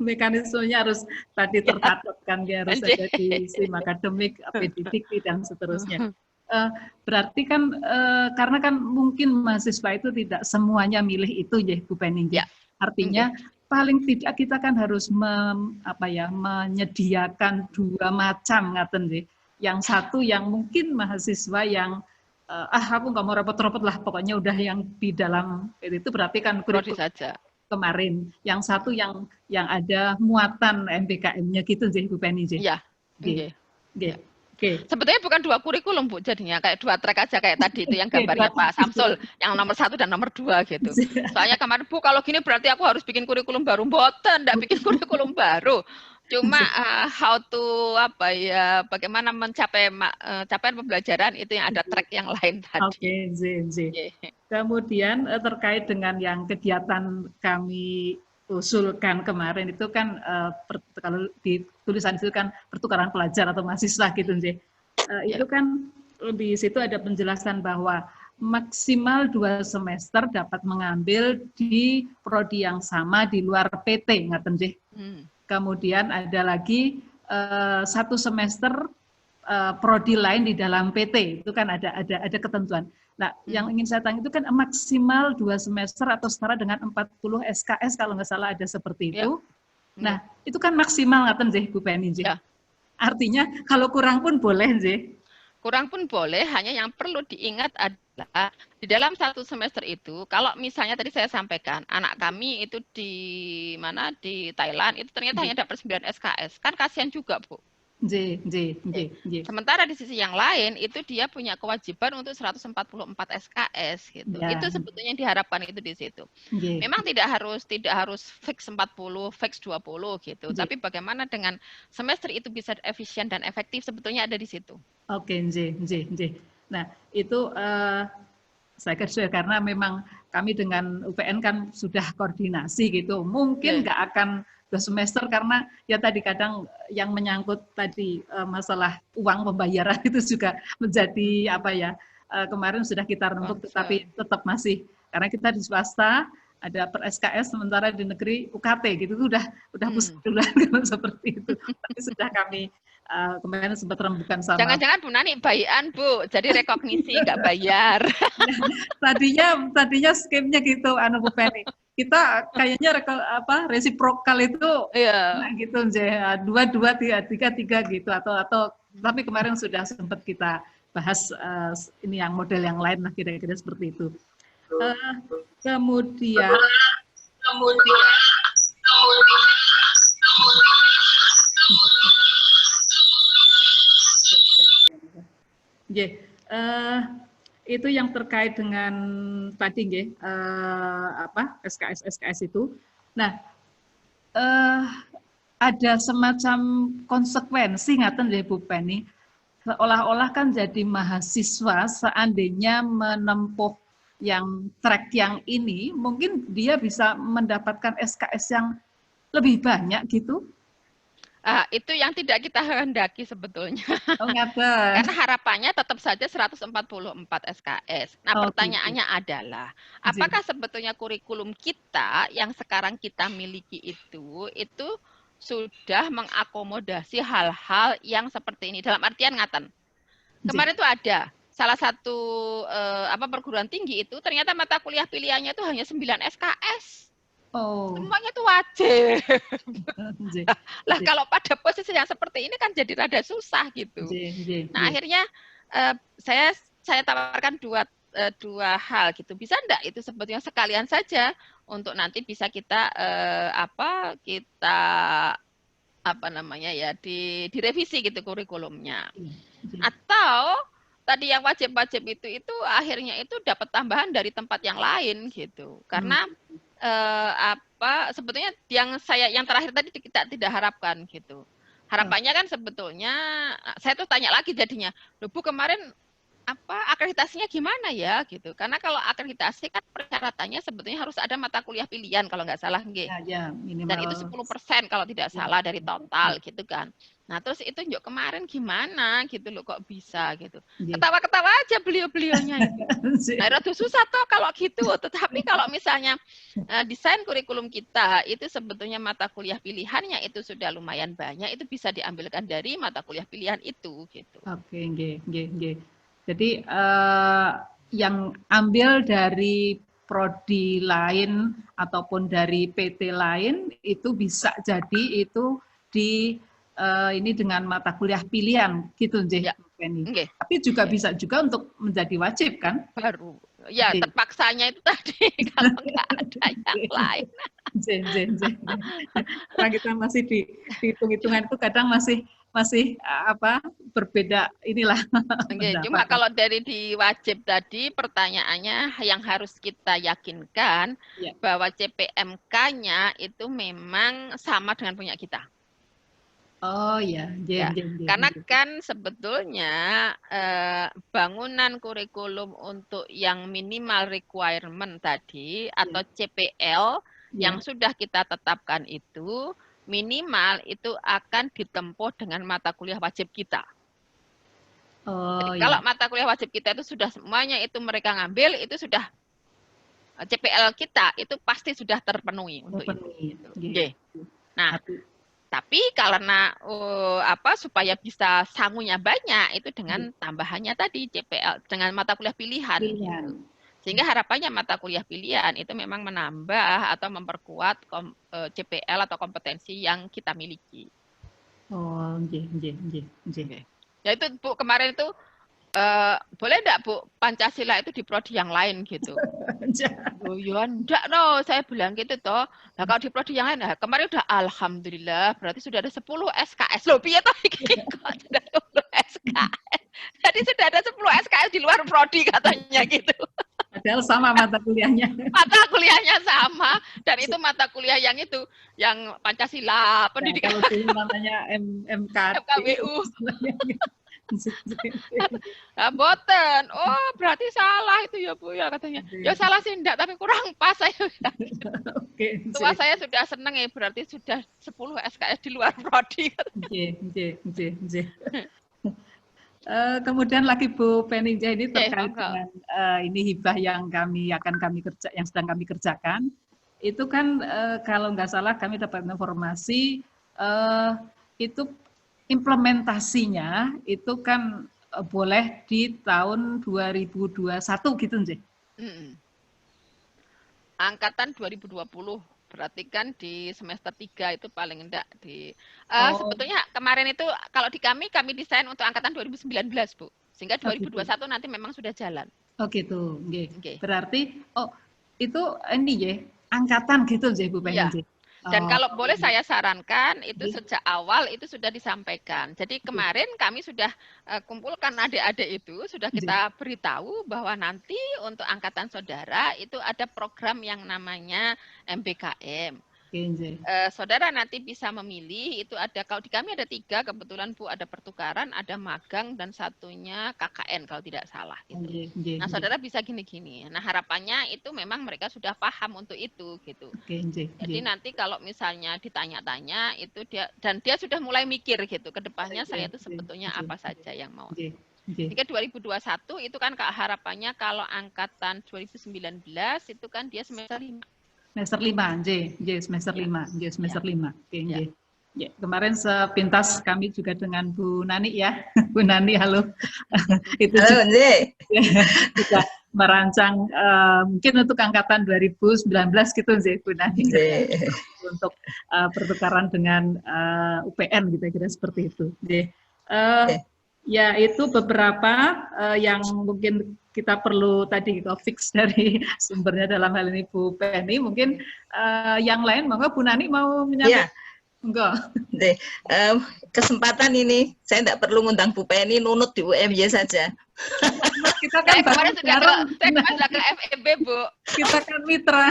Mekanismenya harus tadi tercatat kan, dia harus ada di SIM akademik, PDDikti dan seterusnya. Berarti kan karena kan mungkin mahasiswa itu tidak semuanya milih itu ya Bu Penny. Ya. Artinya paling tidak kita kan harus menyediakan dua macam ngaten nggih. Yang satu yang mungkin mahasiswa yang aku nggak mau repot-repot lah, pokoknya udah yang di dalam itu berarti kan kurikulum saja kemarin. Yang satu yang ada muatan MBKM-nya gitu sih Bu Penny. Iya. Iya. Sebetulnya bukan dua kurikulum Bu, jadinya kayak dua track aja kayak tadi itu yang gambarnya Pak Samsul, yang nomor 1 dan nomor 2 gitu. Soalnya kemarin Bu kalau gini berarti aku harus bikin kurikulum baru, mboten, enggak bikin kurikulum baru. Cuma how to bagaimana mencapai capaian pembelajaran itu yang ada track yang lain tadi. Kemudian terkait dengan yang kegiatan kami usulkan kemarin itu kan kalau di tulisan itu kan pertukaran pelajar atau mahasiswa gitu itu kan di situ ada penjelasan bahwa maksimal 2 semester dapat mengambil di prodi yang sama di luar PT ngaten nggih. Kemudian ada lagi 1 semester prodi lain di dalam PT, itu kan ada ketentuan. Nah, yang ingin saya tanya itu kan maksimal 2 semester atau setara dengan 40 SKS kalau nggak salah ada seperti itu. Nah, itu kan maksimal ngaten nggih Bu Penny nggih. Artinya kalau kurang pun boleh nggih. Kurang pun boleh, hanya yang perlu diingat adalah di dalam 1 semester itu, kalau misalnya tadi saya sampaikan, anak kami itu di Thailand, itu ternyata hanya dapat 9 SKS, kan kasihan juga Bu. Sementara di sisi yang lain itu dia punya kewajiban untuk 144 SKS gitu. Itu sebetulnya yang diharapkan itu di situ. Memang tidak harus fix 40, fix 20 gitu. Tapi bagaimana dengan semester itu bisa efisien dan efektif sebetulnya ada di situ. Oke, Nah, itu saya kira karena memang kami dengan UPN kan sudah koordinasi gitu. Mungkin nggak akan 2 semester karena ya tadi kadang yang menyangkut tadi masalah uang pembayaran itu juga menjadi apa ya, kemarin sudah kita rembuk tetapi tetap masih karena kita di swasta ada per SKS sementara di negeri UKT gitu udah pusing duluan kalau seperti itu. Tapi sudah kami kemarin sempat rembukan sama. Jangan-jangan Bu Nani bayian Bu, jadi rekognisi nggak bayar. tadinya skemnya gitu, Bu Penny. Kita kayaknya resiprokal itu gitu, 2, 3 gitu atau tapi kemarin sudah sempat kita bahas ini yang model yang lain lah kira-kira seperti itu. Kemudian itu yang terkait dengan tadi SKS itu. Nah, ada semacam konsekuensi ngaten nggih Bu Penny. Seolah-olah kan jadi mahasiswa seandainya menempuh yang track yang ini, mungkin dia bisa mendapatkan SKS yang lebih banyak gitu. Itu yang tidak kita hendaki sebetulnya. Oh, karena harapannya tetap saja 144 SKS. Nah, pertanyaannya adalah, apakah sebetulnya kurikulum kita yang sekarang kita miliki itu sudah mengakomodasi hal-hal yang seperti ini? Dalam artian ngaten. Kemarin itu ada salah satu perguruan tinggi itu ternyata mata kuliah pilihannya itu hanya 9 SKS. Semuanya itu wajib. Lah kalau pada posisi yang seperti ini kan jadi rada susah gitu. Nah akhirnya saya tawarkan dua hal gitu. Bisa enggak itu sebetulnya sekalian saja untuk nanti bisa kita direvisi gitu kurikulumnya. Atau tadi yang wajib-wajib itu akhirnya itu dapat tambahan dari tempat yang lain gitu. Karena sebetulnya yang terakhir tadi kita tidak harapkan gitu. Harapannya kan sebetulnya saya tuh tanya lagi jadinya, loh Bu kemarin akreditasinya gimana ya gitu. Karena kalau akreditasi kan persyaratannya sebetulnya harus ada mata kuliah pilihan kalau nggak salah nggih. Dan itu 10% kalau tidak salah dari total gitu kan. Nah, terus itu yuk kemarin gimana gitu loh kok bisa gitu. Ketawa-ketawa aja beliau-beliaunya itu. Nah, rada susah toh kalau gitu. Tetapi kalau misalnya desain kurikulum kita itu sebetulnya mata kuliah pilihannya itu sudah lumayan banyak, itu bisa diambilkan dari mata kuliah pilihan itu gitu. Oke, nggih. Jadi yang ambil dari prodi lain ataupun dari PT lain itu bisa jadi itu ini dengan mata kuliah pilihan gitu nggih. Okay. Tapi juga bisa juga untuk menjadi wajib kan? Baru. Ya, terpaksanya itu tadi kalau nggak ada yang lain. Karena kita masih di hitung-hitungan itu kadang masih berbeda inilah. Cuma kalau dari di wajib tadi pertanyaannya yang harus kita yakinkan bahwa CPMK-nya itu memang sama dengan punya kita. Oh ya, karena kan sebetulnya bangunan kurikulum untuk yang minimal requirement tadi atau CPL yang sudah kita tetapkan itu minimal itu akan ditempuh dengan mata kuliah wajib kita. Jadi kalau mata kuliah wajib kita itu sudah semuanya itu mereka ngambil itu sudah CPL kita itu pasti sudah terpenuhi untuk itu. Nah, tapi karena supaya bisa sangunya banyak itu dengan tambahannya tadi CPL dengan mata kuliah pilihan. Gitu. Sehingga harapannya mata kuliah pilihan itu memang menambah atau memperkuat CPL atau kompetensi yang kita miliki. Oh, nggih. Ya itu Bu kemarin itu boleh enggak Bu Pancasila itu di prodi yang lain gitu. Oh ya enggak saya bilang gitu toh. Nah kalau di prodi yang lain kemarin udah alhamdulillah berarti sudah ada 10 SKS. Loh piye toh iki kok sudah 10 SKS. Jadi sudah ada 10 SKS di luar prodi katanya gitu. Padahal sama mata kuliahnya. Mata kuliahnya sama dan itu mata kuliah yang itu yang Pancasila pendidikan. Kalau dulu namanya MKBU. Nah, boten. Oh, berarti salah itu ya Bu ya katanya. Ya salah sih enggak, tapi kurang pas saya. Oke, Tua saya sudah seneng ya, berarti sudah 10 SKS di luar prodi. Kemudian lagi Bu Penija ini terkait Monggo. dengan ini hibah yang sedang kami kerjakan. Itu kan kalau nggak salah kami dapat informasi itu implementasinya itu kan boleh di tahun 2021 gitu nggih. Angkatan 2020 berarti kan di semester 3 itu paling enggak di sebetulnya kemarin itu kalau di kami desain untuk angkatan 2019 Bu, sehingga 2021 nanti memang sudah jalan. Oh gitu, nggih. Berarti itu ini ya angkatan gitu nggih Bu pengen. Iya. Dan kalau boleh saya sarankan itu sejak awal itu sudah disampaikan. Jadi kemarin kami sudah kumpulkan adik-adik itu, sudah kita beritahu bahwa nanti untuk angkatan saudara itu ada program yang namanya MBKM. Saudara nanti bisa memilih, itu ada, kalau di kami ada 3, kebetulan Bu ada pertukaran, ada magang, dan satunya KKN kalau tidak salah. Gitu. Nah saudara bisa gini-gini, nah harapannya itu memang mereka sudah paham untuk itu. Gitu. Jadi nanti kalau misalnya ditanya-tanya, itu dia sudah mulai mikir gitu, ke depannya saya itu sebetulnya apa saja yang mau. Jika 2021 itu kan harapannya kalau angkatan 2019 itu kan dia semester 5. Semester 5, semester 5. Oke, ya, kemarin sepintas kami juga dengan Bu Nani ya. Bu Nani, halo. Itu halo, juga merancang mungkin untuk angkatan 2019 gitu Bu Nani. Untuk pertukaran dengan UPN gitu, kira seperti itu. Ya, itu beberapa yang mungkin kita perlu tadi fix dari sumbernya dalam hal ini Bu Penny. Mungkin yang lain, monggo Bu Nani mau menyampaikan. Monggo. Kesempatan ini saya tidak perlu ngundang Bu Penny, nunut di UMY saja. Kita kan kemarin sudah ke FEB Bu. Kita kan mitra.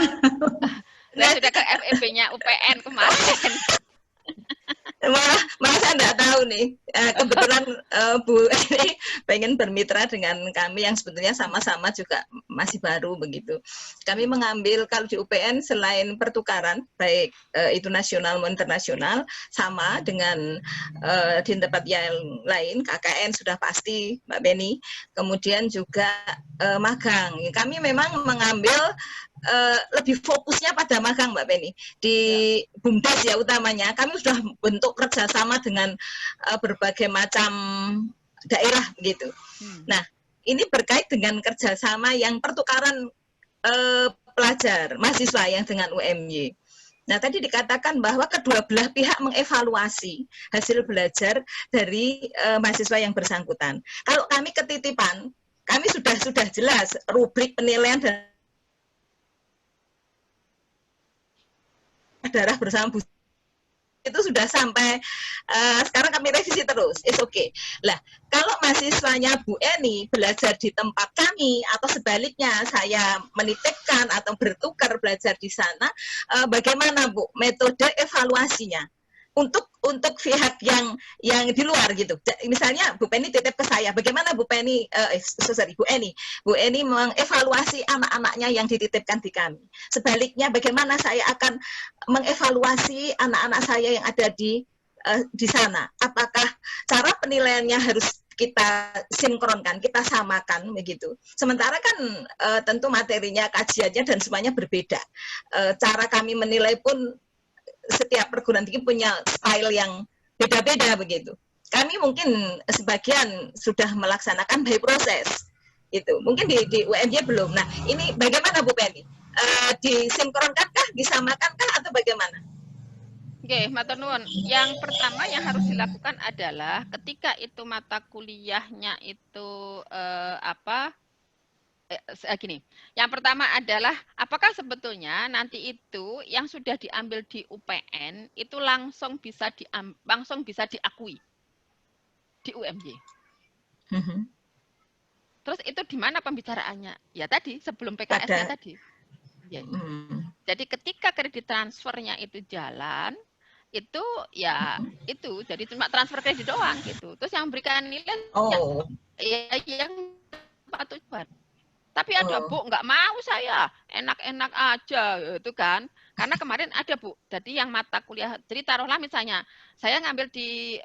Saya sudah ke FEB-nya UPN kemarin. Malah saya tidak tahu nih, kebetulan Bu ini pengen bermitra dengan kami yang sebetulnya sama-sama juga masih baru begitu. Kami mengambil kalau di UPN selain pertukaran, baik itu nasional maupun internasional, sama dengan di tempat yang lain, KKN sudah pasti Mbak Beni, kemudian juga magang. Kami memang mengambil lebih fokusnya pada magang Mbak Penny di BUMDes ya utamanya. Kami sudah bentuk kerjasama dengan berbagai macam daerah begitu. Nah ini berkait dengan kerjasama yang pertukaran pelajar mahasiswa yang dengan UMY. Nah tadi dikatakan bahwa kedua belah pihak mengevaluasi hasil belajar dari mahasiswa yang bersangkutan. Kalau kami ketitipan, kami sudah jelas rubrik penilaian dan darah bersama Bu itu sudah sampai sekarang kami revisi terus, it's okay. Lah, kalau mahasiswanya Bu Eni belajar di tempat kami atau sebaliknya saya menitipkan atau bertukar belajar di sana, bagaimana Bu metode evaluasinya? Untuk pihak yang di luar gitu. Misalnya Bu Penny titip ke saya, bagaimana Bu Penny Bu Eni mengevaluasi anak-anaknya yang dititipkan di kami. Sebaliknya bagaimana saya akan mengevaluasi anak-anak saya yang ada di sana. Apakah cara penilaiannya harus kita sinkronkan, kita samakan begitu. Sementara kan tentu materinya, kajiannya dan semuanya berbeda. Cara kami menilai pun setiap perguruan tinggi punya style yang beda-beda begitu. Kami mungkin sebagian sudah melaksanakan by proses, itu. Mungkin di UMY belum. Nah, ini bagaimana Bu Penny? Disinkronkankah, disamakankah atau bagaimana? Oke, matur nuwun. Yang pertama yang harus dilakukan adalah ketika itu mata kuliahnya itu gini, yang pertama adalah apakah sebetulnya nanti itu yang sudah diambil di UPN itu langsung bisa diakui di UMY. Terus itu di mana pembicaraannya? Ya tadi sebelum PKS-nya tadi. Ya. Jadi ketika kredit transfernya itu jalan, itu ya itu jadi cuma transfer kredit doang gitu. Terus yang berikan nilai yang tujuan. Tapi ada Bu, nggak mau saya, enak-enak aja itu kan. Karena kemarin ada Bu, jadi yang mata kuliah, jadi taruhlah misalnya, saya ngambil di,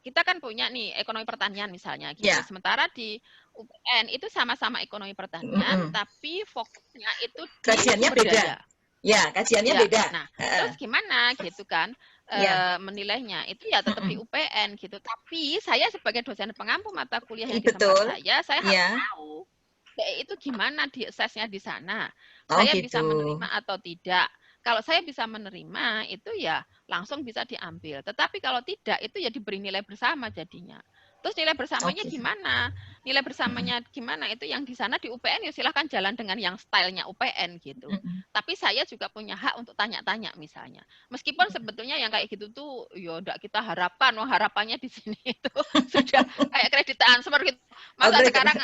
kita kan punya nih ekonomi pertanian misalnya, gitu. Sementara di UPN itu sama-sama ekonomi pertanian, tapi fokusnya itu kajiannya beda. Ya, kajiannya beda. Nah, terus gimana gitu kan, menilainya, itu ya tetap di UPN gitu. Tapi saya sebagai dosen pengampu mata kuliah yang di tempat saya harus tahu. Itu gimana di assess-nya di sana. Saya bisa menerima atau tidak. Kalau saya bisa menerima, itu ya langsung bisa diambil. Tetapi kalau tidak, itu ya diberi nilai bersama jadinya. Terus nilai bersamanya gimana? Nilai bersamanya gimana? Itu yang di sana di UPN ya silahkan jalan dengan yang stylenya UPN gitu. Tapi saya juga punya hak untuk tanya-tanya misalnya. Meskipun sebetulnya yang kayak gitu tuh ya udah kita harapkan, harapannya di sini itu sudah kayak kredit transfer gitu. Masa sekarang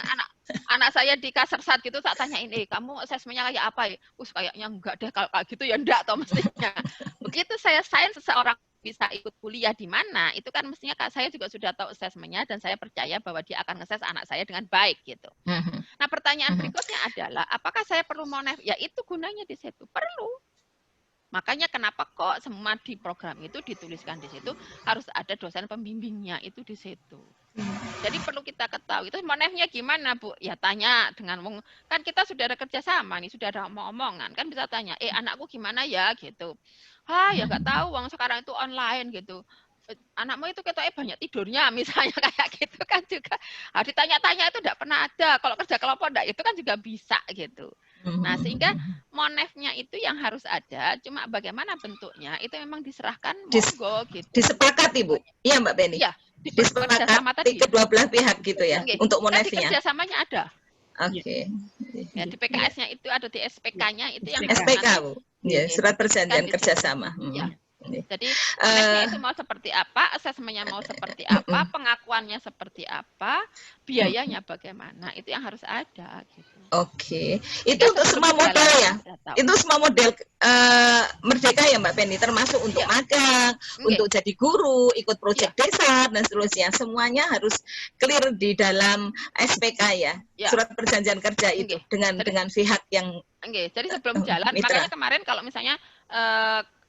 anak saya di Kasersat gitu tak tanyain, kamu asesmennya kayak apa ya? Kayaknya enggak deh kalau kayak gitu ya enggak toh mestinya. Begitu saya sains seseorang bisa ikut kuliah di mana, itu kan mestinya saya juga sudah tahu asesmennya dan saya percaya bahwa dia akan ngeses anak saya dengan baik gitu. Nah pertanyaan berikutnya adalah, apakah saya perlu monef? Ya itu gunanya di situ, perlu. Makanya kenapa kok semua di program itu dituliskan di situ harus ada dosen pembimbingnya itu di situ. Jadi perlu kita ketahui. Itu monefnya gimana Bu? Ya tanya dengan kan kita sudah ada kerjasama nih, sudah ada omong-omongan, kan bisa tanya, anakku gimana ya gitu. Ya nggak tahu, Wong sekarang itu online gitu. Anakmu itu ketoknya banyak tidurnya misalnya kayak gitu kan juga. Ditanya-tanya itu enggak pernah ada. Kalau kerja kelompok enggak, itu kan juga bisa gitu. Nah, sehingga monefnya itu yang harus ada, cuma bagaimana bentuknya itu memang diserahkan monggo gitu. Disepakati Bu. Iya Mbak Beni. Iya, disepakati kedua belah pihak gitu ya untuk monefnya. Kerjasamanya ada. Oke. Ya, di PKS-nya itu ada, di SPK-nya itu yang SPK Bu. Ya, surat perjanjian kerjasama. Jadi monefnya itu mau seperti apa, asesmennya mau seperti apa, pengakuannya seperti apa, biayanya bagaimana, itu yang harus ada gitu. Oke, itu untuk semua model ya. Itu semua model Merdeka ya Mbak Penny, termasuk untuk magang, untuk jadi guru, ikut proyek desa dan seterusnya. Semuanya harus clear di dalam SPK ya. Surat perjanjian kerja itu dengan pihak yang jadi sebelum jalan, makanya kemarin kalau misalnya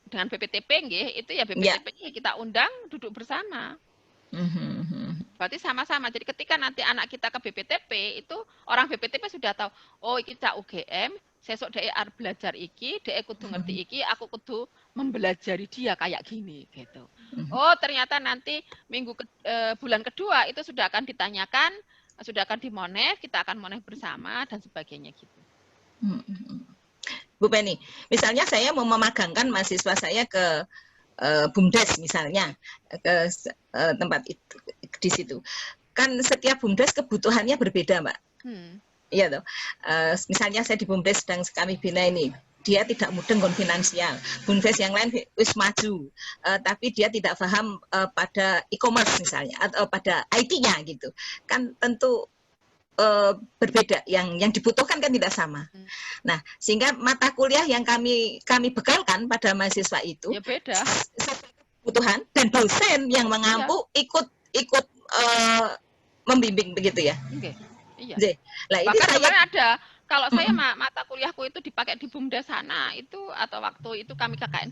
dengan BPTP itu ya BPTP kita undang duduk bersama. Berarti sama-sama. Jadi ketika nanti anak kita ke BPTP itu orang BPTP sudah tahu, iki cak UGM, sesuk dhek arep belajar iki, dhek kudu ngerti iki, aku kudu membelajari dia kayak gini gitu. Ternyata nanti bulan kedua itu sudah akan ditanyakan, sudah akan dimonef, kita akan monef bersama dan sebagainya gitu. Bu Penny, misalnya saya mau memagangkan mahasiswa saya ke BUMDes misalnya, ke tempat itu, di situ. Kan setiap BUMDes kebutuhannya berbeda, Mbak. Iya toh. Misalnya saya di BUMDes sedang kami bina ini, dia tidak mudeng kon finansial. BUMDes yang lain wis maju, tapi dia tidak paham pada e-commerce misalnya, atau pada IT-nya gitu. Kan tentu berbeda, yang dibutuhkan kan tidak sama. Nah, sehingga mata kuliah yang kami bekalkan pada mahasiswa itu ya beda kebutuhan, dan dosen yang mengampu ikut membimbing begitu ya. Iya. Lah ini bahkan saya ada, kalau saya mata kuliahku itu dipakai di BUMDes sana itu, atau waktu itu kami KKN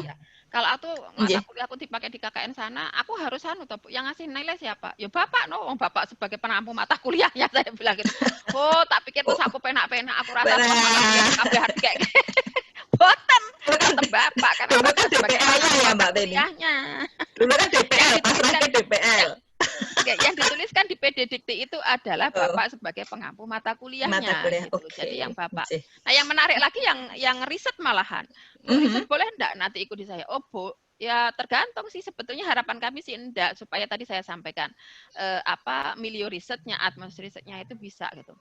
ya. Kalau aku mata kuliahku dipakai di KKN sana, aku harus yang ngasih nilai siapa? Ya Bapak, Bapak sebagai penampu mata kuliahnya, saya bilang gitu. Tak pikir terus aku penak-penak, aku rasa mata kuliah kabeh hati kayak boten, tetap Bapak karena dulu kan DPL ya Mbak Beni. Dulu kan DPL, pasrah ke DPL. Yang dituliskan di PD Dikti itu adalah Bapak sebagai pengampu mata kuliahnya. Gitu. Jadi yang Bapak. Nah, yang menarik lagi yang riset malahan. Riset boleh enggak nanti ikuti saya? Bu, ya tergantung sih, sebetulnya harapan kami sih enggak, supaya tadi saya sampaikan milio risetnya, atmosfer risetnya itu bisa gitu.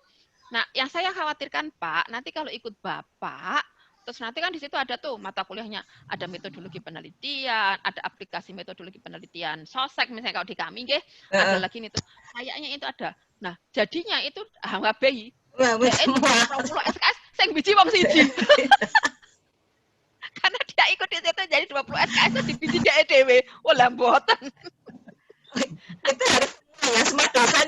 Nah, yang saya khawatirkan Pak, nanti kalau ikut Bapak, terus nanti kan di situ ada tuh mata kuliahnya, ada metodologi penelitian, ada aplikasi metodologi penelitian sosek misalnya kalau di kami ada lagi nih tuh, kayaknya itu ada. Nah, jadinya itu HWBI. SKS sing biji wong siji. Karena dia ikut di situ, jadi 20 SKS dibiji EDW. Oh lah mboten. Itu harus ya semua dosen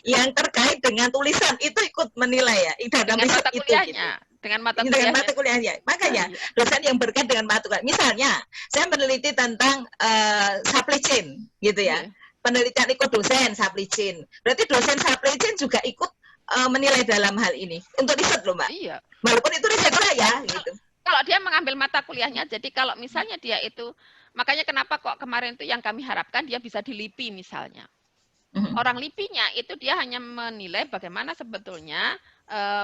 yang terkait dengan tulisan itu ikut menilai ya dalam Dengan mata itu, kuliahnya. Dengan mata kuliahnya. Makanya dosen yang berkait dengan mata kuliah. Misalnya saya meneliti tentang supply chain gitu ya. Penelitian ikut dosen supply chain. Berarti dosen supply chain juga ikut menilai dalam hal ini. Untuk riset loh, Mbak. Iya. Walaupun itu riset saya gitu. Kalau dia mengambil mata kuliahnya, jadi kalau misalnya dia itu, makanya kenapa kok kemarin itu yang kami harapkan dia bisa di LIPI misalnya. Orang LIPI-nya itu dia hanya menilai bagaimana sebetulnya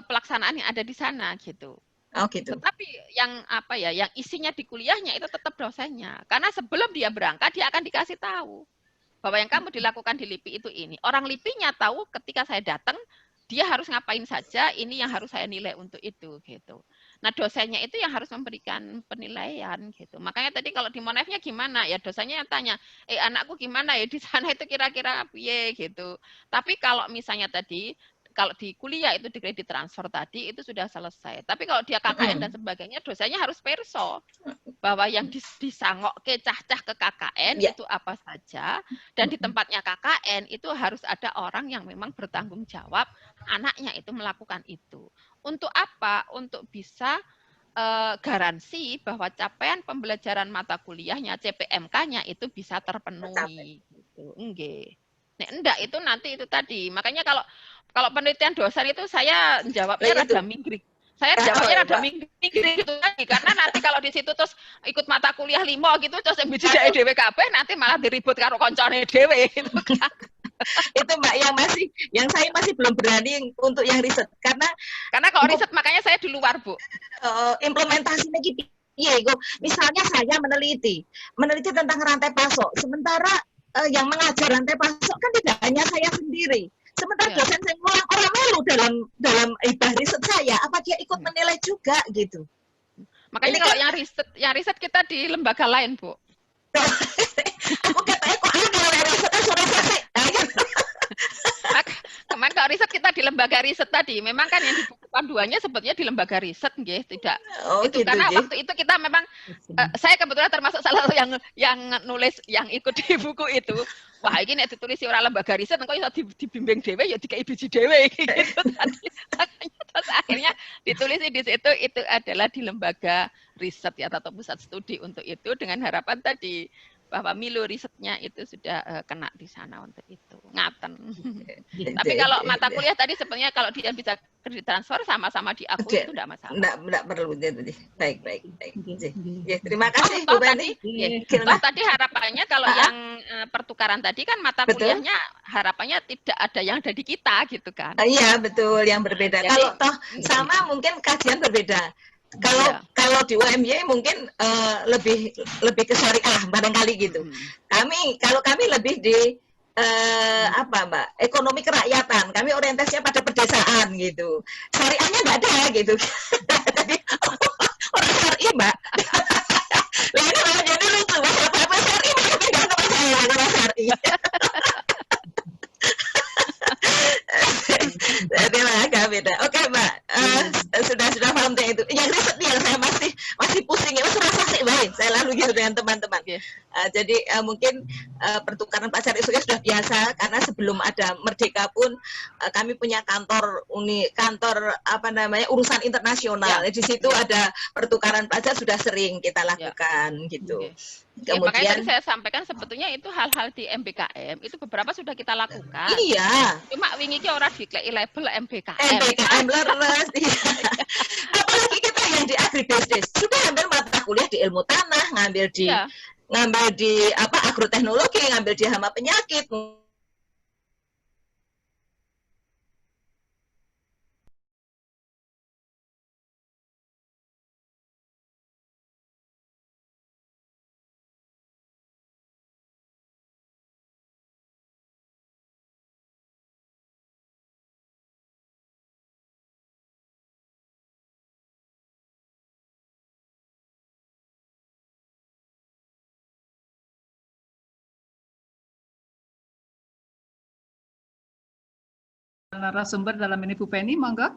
pelaksanaan yang ada di sana gitu. Oh gitu. Tetapi yang apa ya, yang isinya di kuliahnya itu tetap dosennya. Karena sebelum dia berangkat dia akan dikasih tahu bahwa yang kamu dilakukan di LIPI itu ini. Orang LIPI-nya tahu ketika saya datang dia harus ngapain saja, ini yang harus saya nilai untuk itu gitu. Nah, dosennya itu yang harus memberikan penilaian gitu. Makanya tadi kalau di Monefnya gimana? Ya dosennya yang tanya, anakku gimana ya di sana itu kira-kira piye gitu. Tapi kalau misalnya tadi kalau di kuliah itu di kredit transfer tadi itu sudah selesai. Tapi kalau dia KKN dan sebagainya, dosennya harus perso bahwa yang disangok ke cah-cah ke KKN itu apa saja, dan di tempatnya KKN itu harus ada orang yang memang bertanggung jawab anaknya itu melakukan itu. Untuk apa? Untuk bisa garansi bahwa capaian pembelajaran mata kuliahnya CPMK-nya itu bisa terpenuhi. Gitu. Enggak itu nanti itu tadi. Makanya kalau penelitian dosen itu saya jawabnya rada minggir. Saya jawabnya rada minggir gitu tadi karena nanti kalau di situ terus ikut mata kuliah 5 gitu terus yang biji dari DWKB nanti malah diribut karo koncone dhewe gitu kan. Itu Mbak yang saya masih belum berani untuk yang riset karena kalau riset makanya saya di luar, Bu. Implementasinya gitu. Iya, misalnya saya meneliti tentang rantai pasok sementara yang mengajar rantai pasok kan tidak hanya saya sendiri. Sementara dosen saya ngulang orang melu dalam ibah riset saya, apa dia ikut menilai juga gitu. Makanya ini kalau kan, yang riset kita di lembaga lain, Bu. Aku katanya kok ada risetnya suara selesai. Kemarin kalau riset kita di lembaga riset tadi, memang kan yang di buku panduannya sebetulnya di lembaga riset, nggih, tidak. Itu gitu, karena waktu itu kita memang saya kebetulan termasuk salah satu yang nulis yang ikut di buku itu. Wah, ini nek ditulis orang lembaga riset engko iso dibimbing dhewe ya dikai biji dhewe gitu tadi. Terus akhirnya ditulis di situ itu adalah di lembaga riset ya atau pusat studi untuk itu dengan harapan tadi bahwa milu risetnya itu sudah kena di sana untuk itu. Ngaten. Tapi kalau mata kuliah tadi sebenarnya kalau dia bisa ditransfer sama-sama diakui itu tidak masalah. Enggak perlu jadi. Baik. Ya, terima kasih Bu Bani. Tadi harapannya kalau yang pertukaran tadi kan mata kuliahnya harapannya tidak ada yang ada di kita gitu kan. Iya, betul, yang berbeda. Kalau toh sama mungkin kajian berbeda. Kalau di UMY mungkin lebih ke syariah barangkali gitu. Kalau kami lebih di ekonomi kerakyatan. Kami orientasinya pada pedesaan gitu. Syariahnya nggak ada gitu. Jadi orang syari Mbak. Lah ini malah jadi lucu. Apa syari tapi nggak ada masalah syari. Jadi agak beda. Oke Mbak, sudah paham itu. Yang riset yang saya masih pusing ya, serasa sih baik. Saya lalu gitu dengan teman-teman. Jadi mungkin pertukaran pelajar itu sudah biasa karena sebelum ada Merdeka pun kami punya kantor urusan internasional. Di situ ada pertukaran pelajar sudah sering kita lakukan gitu. Kemudian makanya tadi saya sampaikan sebetulnya itu hal-hal di MBKM itu beberapa sudah kita lakukan. Iya. Cuma wingi ki ora dikleki label MBKM. MBKM leres. Apalagi kita yang di agribisnis sudah ambil mata kuliah di ilmu tanah, ngambil di agroteknologi, ngambil di hama penyakit. Narasumber dalam ini Bu Penny, monggo.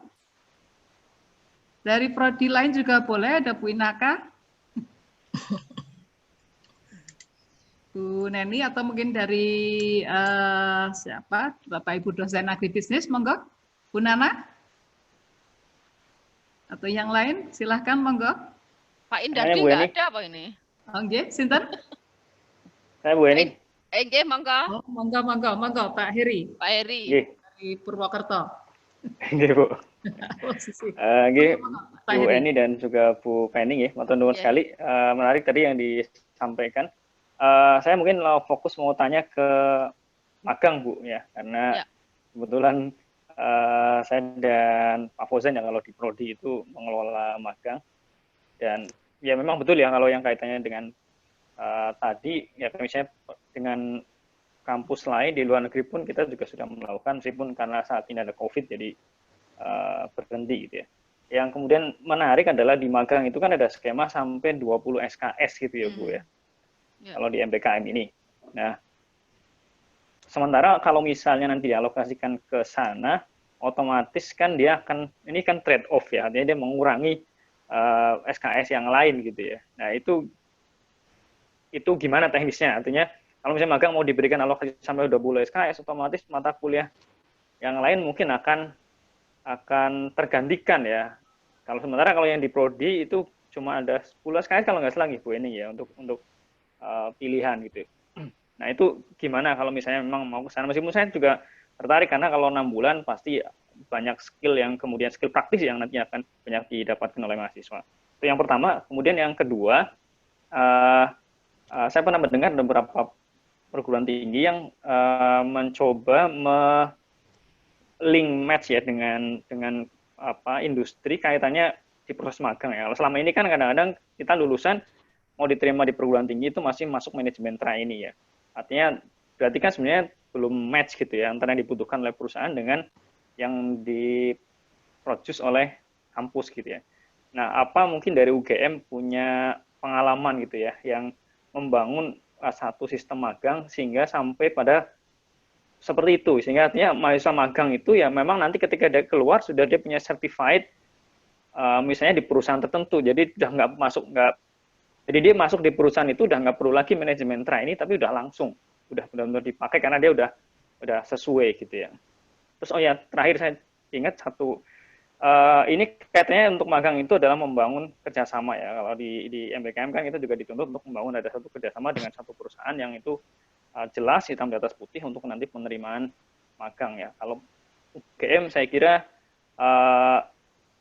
Dari prodi lain juga boleh, ada Bu Inaka. Bu Neni atau mungkin dari siapa? Bapak Ibu dosen agribisnis, monggo. Bu Nana? Atau yang lain, silahkan monggo. Pak Indardi nggak ada apa ini? Oke, sinten? Saya Bu Eni. Nggih, monggo. Oh, monggo, Pak Heri. Pak Heri. Nggih. Dari Purwokerto. Nggih, Bu. Nggih, Pak Bu Heri. Eni dan juga Bu Penny nggih, matur nuwun sekali. Menarik tadi yang disampaikan. Saya mungkin fokus mau tanya ke magang, Bu, ya. Karena kebetulan saya dan Pak Fauzan yang kalau di Prodi itu mengelola magang. Dan ya memang betul ya kalau yang kaitannya dengan tadi ya misalnya dengan kampus lain di luar negeri pun kita juga sudah melakukan meskipun karena saat ini ada COVID jadi berhenti gitu ya. Yang kemudian menarik adalah di magang itu kan ada skema sampai 20 SKS gitu ya Bu ya. Kalau di MBKM ini. Nah, sementara kalau misalnya nanti dialokasikan ke sana otomatis kan dia akan ini kan trade off ya, artinya dia mengurangi SKS yang lain gitu ya. Nah, itu gimana teknisnya? Artinya kalau misalnya magang mau diberikan alokasi sampai 20 SKS, otomatis mata kuliah yang lain mungkin akan tergantikan ya. Kalau sementara kalau yang di Prodi itu cuma ada 10 SKS kalau nggak salah Bu ini ya untuk pilihan gitu. Nah, itu gimana kalau misalnya memang mau ke sana? Meskipun saya juga tertarik karena kalau 6 bulan pasti banyak skill yang kemudian skill praktis yang nanti akan banyak didapatkan oleh mahasiswa. Itu yang pertama. Kemudian yang kedua, saya pernah mendengar beberapa perguruan tinggi yang mencoba link match ya dengan industri kaitannya di proses magang ya. Selama ini kan kadang-kadang kita lulusan mau diterima di perguruan tinggi itu masih masuk manajemen trainee ya. Artinya berarti kan sebenarnya belum match gitu ya antara yang dibutuhkan oleh perusahaan dengan yang diproduce oleh kampus gitu ya. Nah, apa mungkin dari UGM punya pengalaman gitu ya yang membangun satu sistem magang sehingga sampai pada seperti itu, sehingga artinya mahasiswa magang itu ya memang nanti ketika dia keluar sudah dia punya certified misalnya di perusahaan tertentu, jadi jadi dia masuk di perusahaan itu udah nggak perlu lagi manajemen trainee tapi udah langsung udah benar-benar dipakai karena dia udah sesuai gitu ya. Terus terakhir saya ingat satu ini kaitannya untuk magang itu adalah membangun kerjasama ya. Kalau di MBKM kan kita juga dituntut untuk membangun ada satu kerjasama dengan satu perusahaan yang itu jelas hitam di atas putih untuk nanti penerimaan magang ya. Kalau UGM saya kira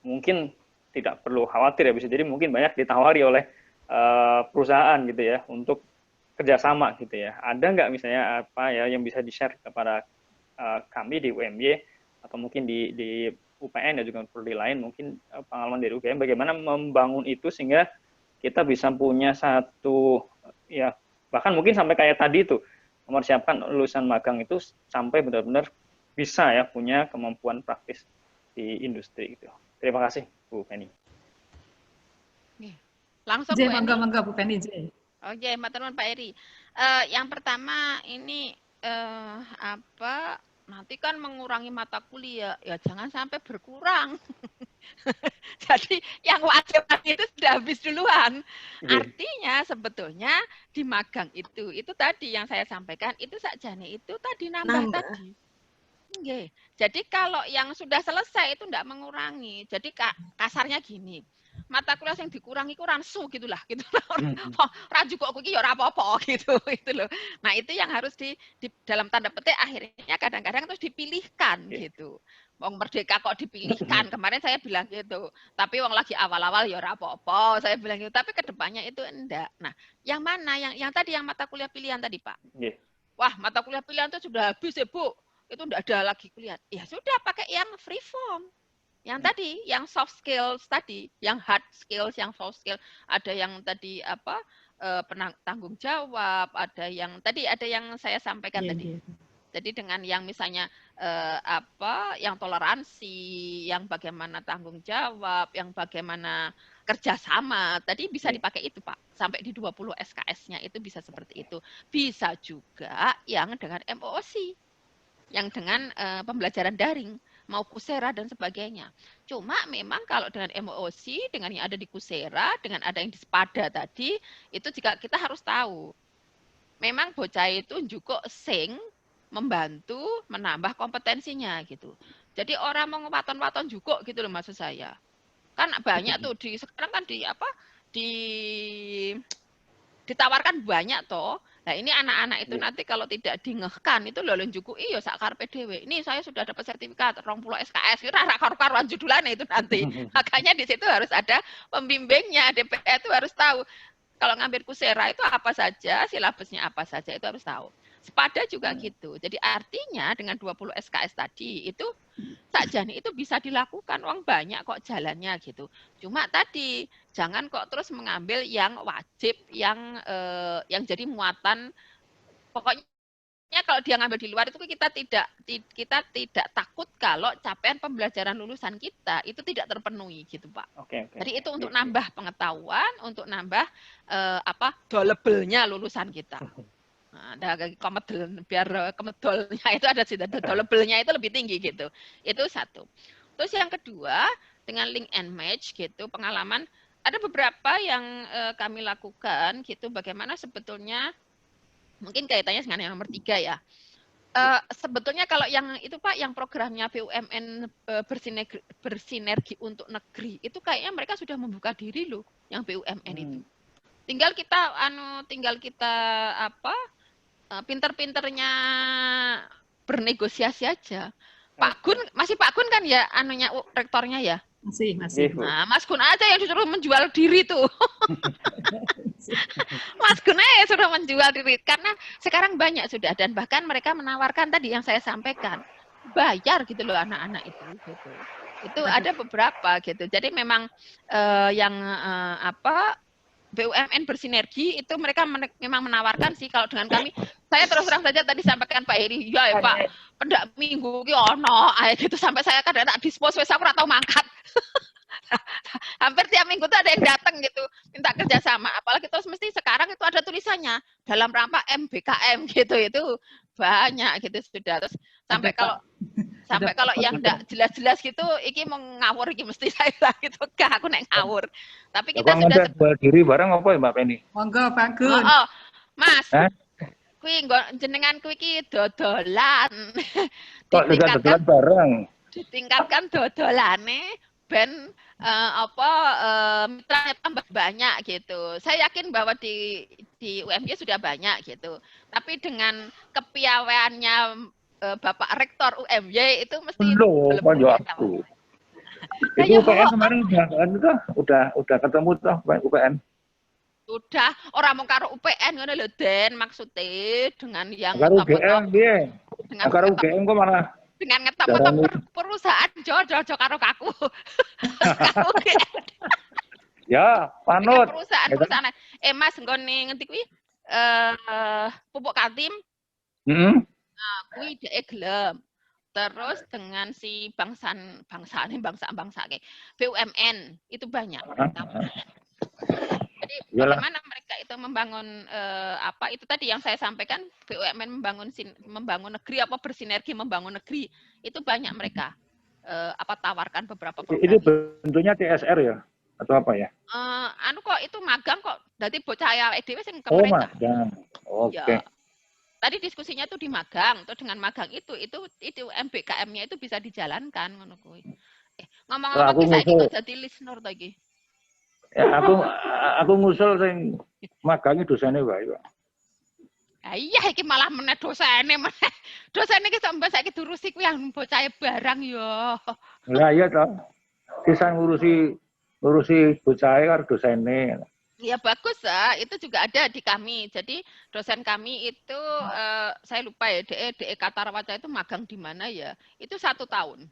mungkin tidak perlu khawatir ya, bisa jadi mungkin banyak ditawari oleh perusahaan gitu ya untuk kerjasama gitu ya. Ada nggak misalnya apa ya yang bisa di-share kepada kami di UMY atau mungkin di UPN dan juga prodi lain, mungkin pengalaman dari UGM bagaimana membangun itu sehingga kita bisa punya satu ya bahkan mungkin sampai kayak tadi itu mempersiapkan lulusan magang itu sampai benar-benar bisa ya punya kemampuan praktis di industri gitu. Terima kasih Bu Penny. Langsung Bu Eni. Mangga Bu Penny. Oke, matur nuwun Pak Eri. Yang pertama ini nanti kan mengurangi mata kuliah, ya jangan sampai berkurang. Jadi yang wajib itu sudah habis duluan. Artinya sebetulnya di magang itu tadi yang saya sampaikan itu sakjane itu tadi nambah. Tadi. Oke. Jadi kalau yang sudah selesai itu tidak mengurangi. Jadi kasarnya gini. Mata kuliah yang dikurangi kurang gitulah gitu. Ora juga iki ya ora apa-apa gitu loh. Nah, itu yang harus di dalam tanda petik akhirnya kadang-kadang terus dipilihkan gitu. Wong merdeka kok dipilihkan. Kemarin saya bilang gitu. Tapi wong lagi awal-awal ya ora apa-apa. Saya bilang gitu. Tapi kedepannya itu enggak. Nah, yang mana yang tadi yang mata kuliah pilihan tadi, Pak? Wah, mata kuliah pilihan itu sudah habis ya, Bu. Itu enggak ada lagi kuliah. Ya sudah pakai yang free form. Yang tadi, yang soft skills tadi, yang hard skills, yang soft skill, ada yang tadi tanggung jawab, ada yang saya sampaikan tadi. Jadi dengan yang misalnya yang toleransi, yang bagaimana tanggung jawab, yang bagaimana kerjasama, tadi bisa dipakai itu Pak, sampai di 20 SKS-nya itu bisa seperti itu. Bisa juga yang dengan MOOC, yang dengan pembelajaran daring. Mau Coursera dan sebagainya. Cuma memang kalau dengan MOOC, dengan yang ada di Coursera, dengan ada yang di Spada tadi, itu juga kita harus tahu. memang bocah itu juga sing membantu menambah kompetensinya gitu. Jadi orang mau waton-waton juga gitu loh maksud saya. Kan banyak tuh sekarang kan ditawarkan banyak toh. Nah ini anak-anak itu nanti kalau tidak dingehkan itu loh juga iya sakar PDW. Ini saya sudah dapat sertifikat 20 SKS. Kira karuan judulannya itu nanti. Makanya di situ harus ada pembimbingnya. DPR itu harus tahu. Kalau ngambil Coursera itu apa saja, silabusnya apa saja itu harus tahu. Sepada juga gitu. Jadi artinya dengan 20 SKS tadi itu sakjane itu bisa dilakukan, uang banyak kok jalannya gitu. Cuma tadi jangan kok terus mengambil yang wajib, yang jadi muatan. Pokoknya kalau dia ngambil di luar itu kita tidak takut kalau capaian pembelajaran lulusan kita itu tidak terpenuhi gitu Pak. Jadi itu untuk nambah pengetahuan, untuk nambah doable-nya lulusan kita. Nah, biar kemedolnya itu ada sih, doable-nya itu lebih tinggi gitu. Itu satu. Terus yang kedua dengan link and match gitu pengalaman ada beberapa yang kami lakukan gitu bagaimana sebetulnya mungkin kaitannya dengan yang nomor 3 ya. Sebetulnya kalau yang itu Pak, yang programnya BUMN bersinergi untuk negeri, itu kayaknya mereka sudah membuka diri loh, yang BUMN itu. Tinggal kita pinter-pinternya bernegosiasi aja. Pak Gun, masih Pak Gun kan ya rektornya ya? Masih. Nah, Mas Gun aja yang disuruh menjual diri tuh. Mas Gun aja sudah menjual diri karena sekarang banyak sudah dan bahkan mereka menawarkan tadi yang saya sampaikan bayar gitu loh anak-anak itu gitu. Itu ada beberapa gitu. Jadi memang BUMN bersinergi itu mereka memang menawarkan sih kalau dengan kami. Saya terus terang saja tadi sampaikan Pak Heri, ya Pak, pendak minggu ki ono gitu sampai saya kadang tak dispos wis aku ora tau mangkat. Hampir tiap minggu tuh ada yang datang gitu minta kerjasama. Apalagi terus mesti sekarang itu ada tulisannya dalam rangka MBKM gitu itu banyak gitu sudah. Terus sampai kalau yang enggak jelas-jelas gitu iki mau ngawur iki mesti saya gitu gak aku nek ngawur. Tapi kita sudah jual diri barang apa ya Mbak Penny? Monggo Pak Gun. Oh, Mas. Kuwi jenengan kuwi iki dodolan. Kok dodolan barang? Ditingkatkan dodolane ben mitranya tambah banyak gitu. Saya yakin bahwa di UMY sudah banyak gitu. Tapi dengan kepiawaiannya Bapak Rektor UMY itu mesti belum aku. Itu UPN kemarin udah ketemu toh UPN. Sudah, orang mau karo UPN ngono lho Den maksudnya dengan yang karo UGM piye? Karo UGM kok malah dengan ngetop perusahaan jodoh karo kaku. Ya, panut. Perusahaan. Mas nggone ngendi kuwi? Pupuk Kaltim. Nah, kuwi dhek gelem. Terus dengan si bangsa BUMN itu banyak. Jadi bagaimana mereka itu membangun itu tadi yang saya sampaikan BUMN membangun negeri bersinergi membangun negeri itu banyak mereka tawarkan beberapa program. Itu bentuknya TSR ya atau apa ya? Kok itu magang kok. Berarti bocah awake dhewe sing ke mereka. Magang. Oke. Ya. Tadi diskusinya itu di magang, terus dengan magang itu MBKM-nya itu bisa dijalankan ngono kuwi. Ngomong-ngomong saiki kok dadi listener to iki. Ya aku ngusul sing magangi dosane wae kok. Iya iki malah meneh dosane meneh. Dosane iki sampe saiki durusi kuwi yang bocah barang ya. Lah iya toh. Pisan ngurusi bocah karo dosane. Ya bagus itu juga ada di kami. Jadi dosen kami itu saya lupa ya DE Katarwaca itu magang di mana ya? Itu 1 tahun.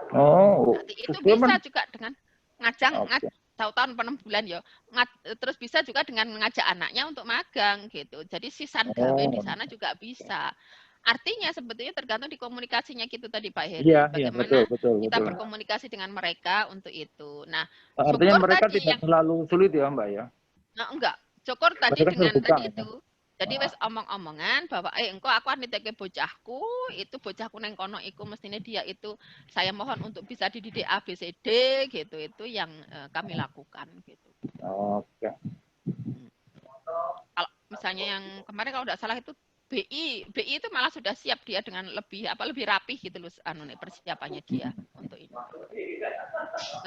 Oh. Itu bisa juga dengan ngajang 1 tahun 6 bulan ya. Terus bisa juga dengan mengajak anaknya untuk magang gitu. Jadi sisan gawe di sana juga bisa. Artinya sebetulnya tergantung di komunikasinya gitu tadi Pak Heri. Bagaimana betul. kita berkomunikasi dengan mereka untuk itu. Nah, artinya mereka tidak terlalu sulit ya Mbak ya? Nah, enggak. Syukur tadi dengan tadi itu. Jadi wes omong-omongan bahwa engko aku niteke bocahku, itu bocahku neng kono iku mestinya dia itu saya mohon untuk bisa dididik ABCD gitu. Itu yang kami lakukan gitu. Oke. Kalau misalnya yang kemarin kalau tidak salah itu BI itu malah sudah siap dia dengan lebih rapih gitu loh persiapannya dia untuk ini.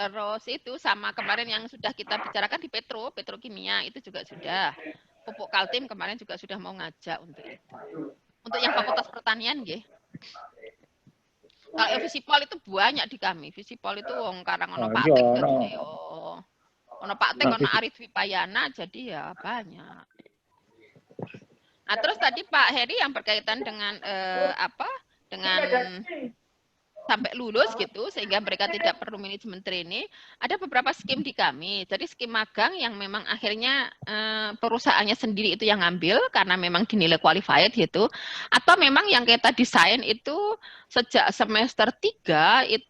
Terus itu sama kemarin yang sudah kita bicarakan di petrokimia itu juga sudah. Pupuk Kaltim kemarin juga sudah mau ngajak untuk itu. Untuk yang fakultas pertanian nggih. Kalau Visipol itu banyak di kami. Visipol itu wong Karang ono Pak Tek jadi ono Pak Tek ono Arif Wipayana jadi ya banyak. Nah, terus tadi Pak Heri yang berkaitan dengan dengan sampai lulus gitu sehingga mereka tidak perlu manajemen training. Ada beberapa skim di kami. Jadi skim magang yang memang akhirnya perusahaannya sendiri itu yang ngambil karena memang dinilai qualified gitu. Atau memang yang kita desain itu sejak semester 3 itu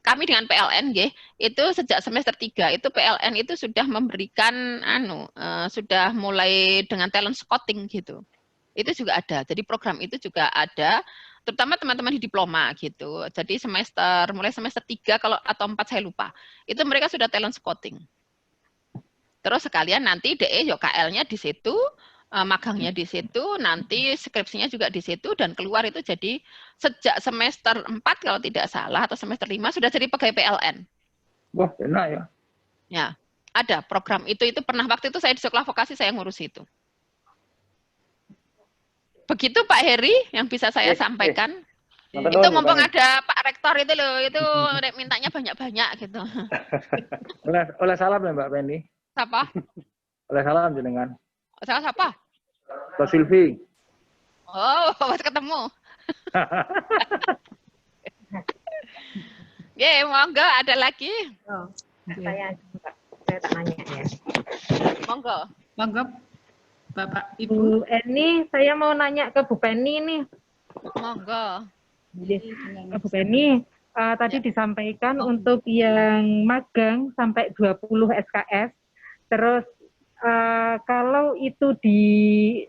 kami dengan PLN itu sejak semester 3 itu PLN itu sudah memberikan sudah mulai dengan talent scouting gitu. Itu juga ada. Jadi program itu juga ada terutama teman-teman di diploma gitu. Jadi mulai semester 3 atau 4 saya lupa. Itu mereka sudah talent scouting. Terus sekalian nanti DE KL-nya di situ, magangnya di situ, nanti skripsinya juga di situ dan keluar itu jadi sejak semester 4 kalau tidak salah atau semester 5 sudah jadi pegawai PLN. Wah, enak ya. Ya, ada program itu pernah waktu itu saya di sekolah vokasi saya ngurus itu. Begitu Pak Heri yang bisa saya sampaikan. Itu mumpung ada Pak Rektor itu loh, itu mintanya banyak-banyak gitu. Oleh salam ya Mbak Penny. Siapa? Oleh salam jenengan. Salah siapa? Mbak Silvi. Oh, pas ketemu. Monggo ada lagi. Oh, saya tak nanya ya. Monggo. Monggo. Bapak, Ibu. Bu Eni, saya mau nanya ke Bu Penny nih. Monggo. Bu Penny, tadi disampaikan untuk yang magang sampai 20 SKS. Terus kalau itu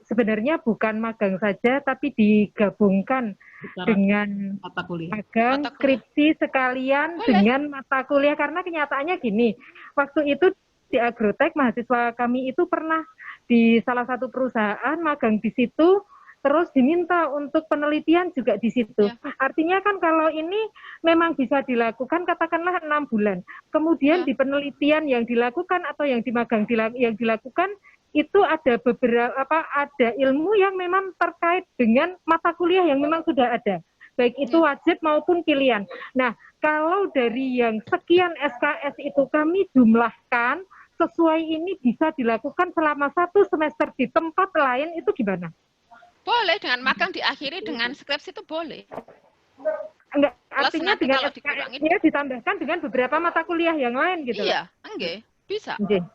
sebenarnya bukan magang saja, tapi digabungkan dengan mata kuliah. Magang, skripsi sekalian dengan mata kuliah. Karena kenyataannya gini, waktu itu di Agrotek mahasiswa kami itu pernah di salah satu perusahaan magang di situ, terus diminta untuk penelitian juga di situ. Ya. Artinya kan kalau ini memang bisa dilakukan katakanlah 6 bulan. Kemudian di penelitian yang dilakukan atau yang di magang yang dilakukan itu ada ada ilmu yang memang terkait dengan mata kuliah yang memang sudah ada. Baik itu wajib maupun pilihan. Nah, kalau dari yang sekian SKS itu kami jumlahkan sesuai ini bisa dilakukan selama 1 semester di tempat lain itu gimana? Boleh, dengan magang diakhiri dengan skripsi itu boleh. Enggak, artinya dengan SKS-nya ditambahkan dengan beberapa mata kuliah yang lain gitu. Iya, enggak, bisa. Enggak.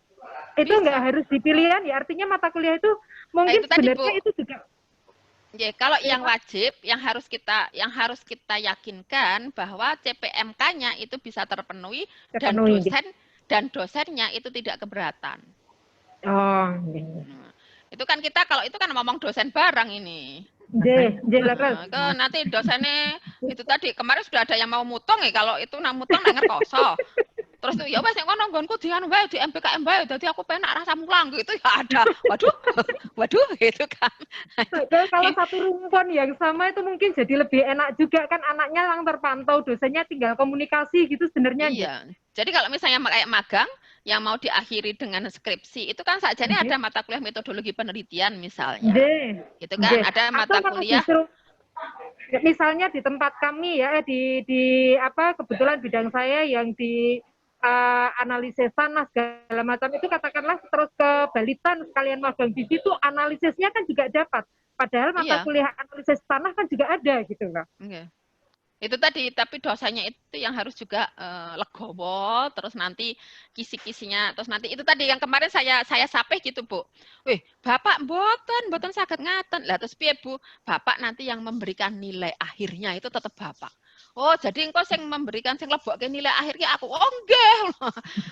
Itu enggak harus dipilihan ya, artinya mata kuliah itu mungkin sebenarnya itu juga. Ya, kalau yang wajib yang harus kita yakinkan bahwa CPMK-nya itu bisa terpenuhi. Dan dosennya itu tidak keberatan. Oh, itu kan kita kalau itu kan ngomong dosen bareng ini. Nanti dosennya itu tadi kemarin sudah ada yang mau mutong kalau itu mutong nang ngerkoso. Terus ya wes nek ngono nggonku dian wae di MPKM wae dadi aku penak rasa mulang gitu ya ada. Waduh itu kan. Kalau satu rumpun yang sama itu mungkin jadi lebih enak juga kan anaknya lang terpantau, dosennya tinggal komunikasi gitu sebenarnya. Iya. Jadi kalau misalnya kayak magang yang mau diakhiri dengan skripsi itu kan sajane ada mata kuliah metodologi penelitian misalnya. Gitu kan ada mata kuliah misalnya di tempat kami ya di kebetulan bidang saya yang di analisis tanah segala macam itu katakanlah terus ke Balitan sekalian magang di situ analisisnya kan juga dapat. Padahal mata kuliah analisis tanah kan juga ada gitu loh. Itu tadi, tapi dosanya itu yang harus juga legowo, terus nanti kisi-kisinya, terus nanti itu tadi yang kemarin saya sapeh gitu Bu. Wih, Bapak mboten saged ngaten. Lah terus piye Bu? Bapak nanti yang memberikan nilai akhirnya itu tetap Bapak. Oh, jadi engko sing memberikan sing lebokke nilai akhirnya aku. Oh, nggih.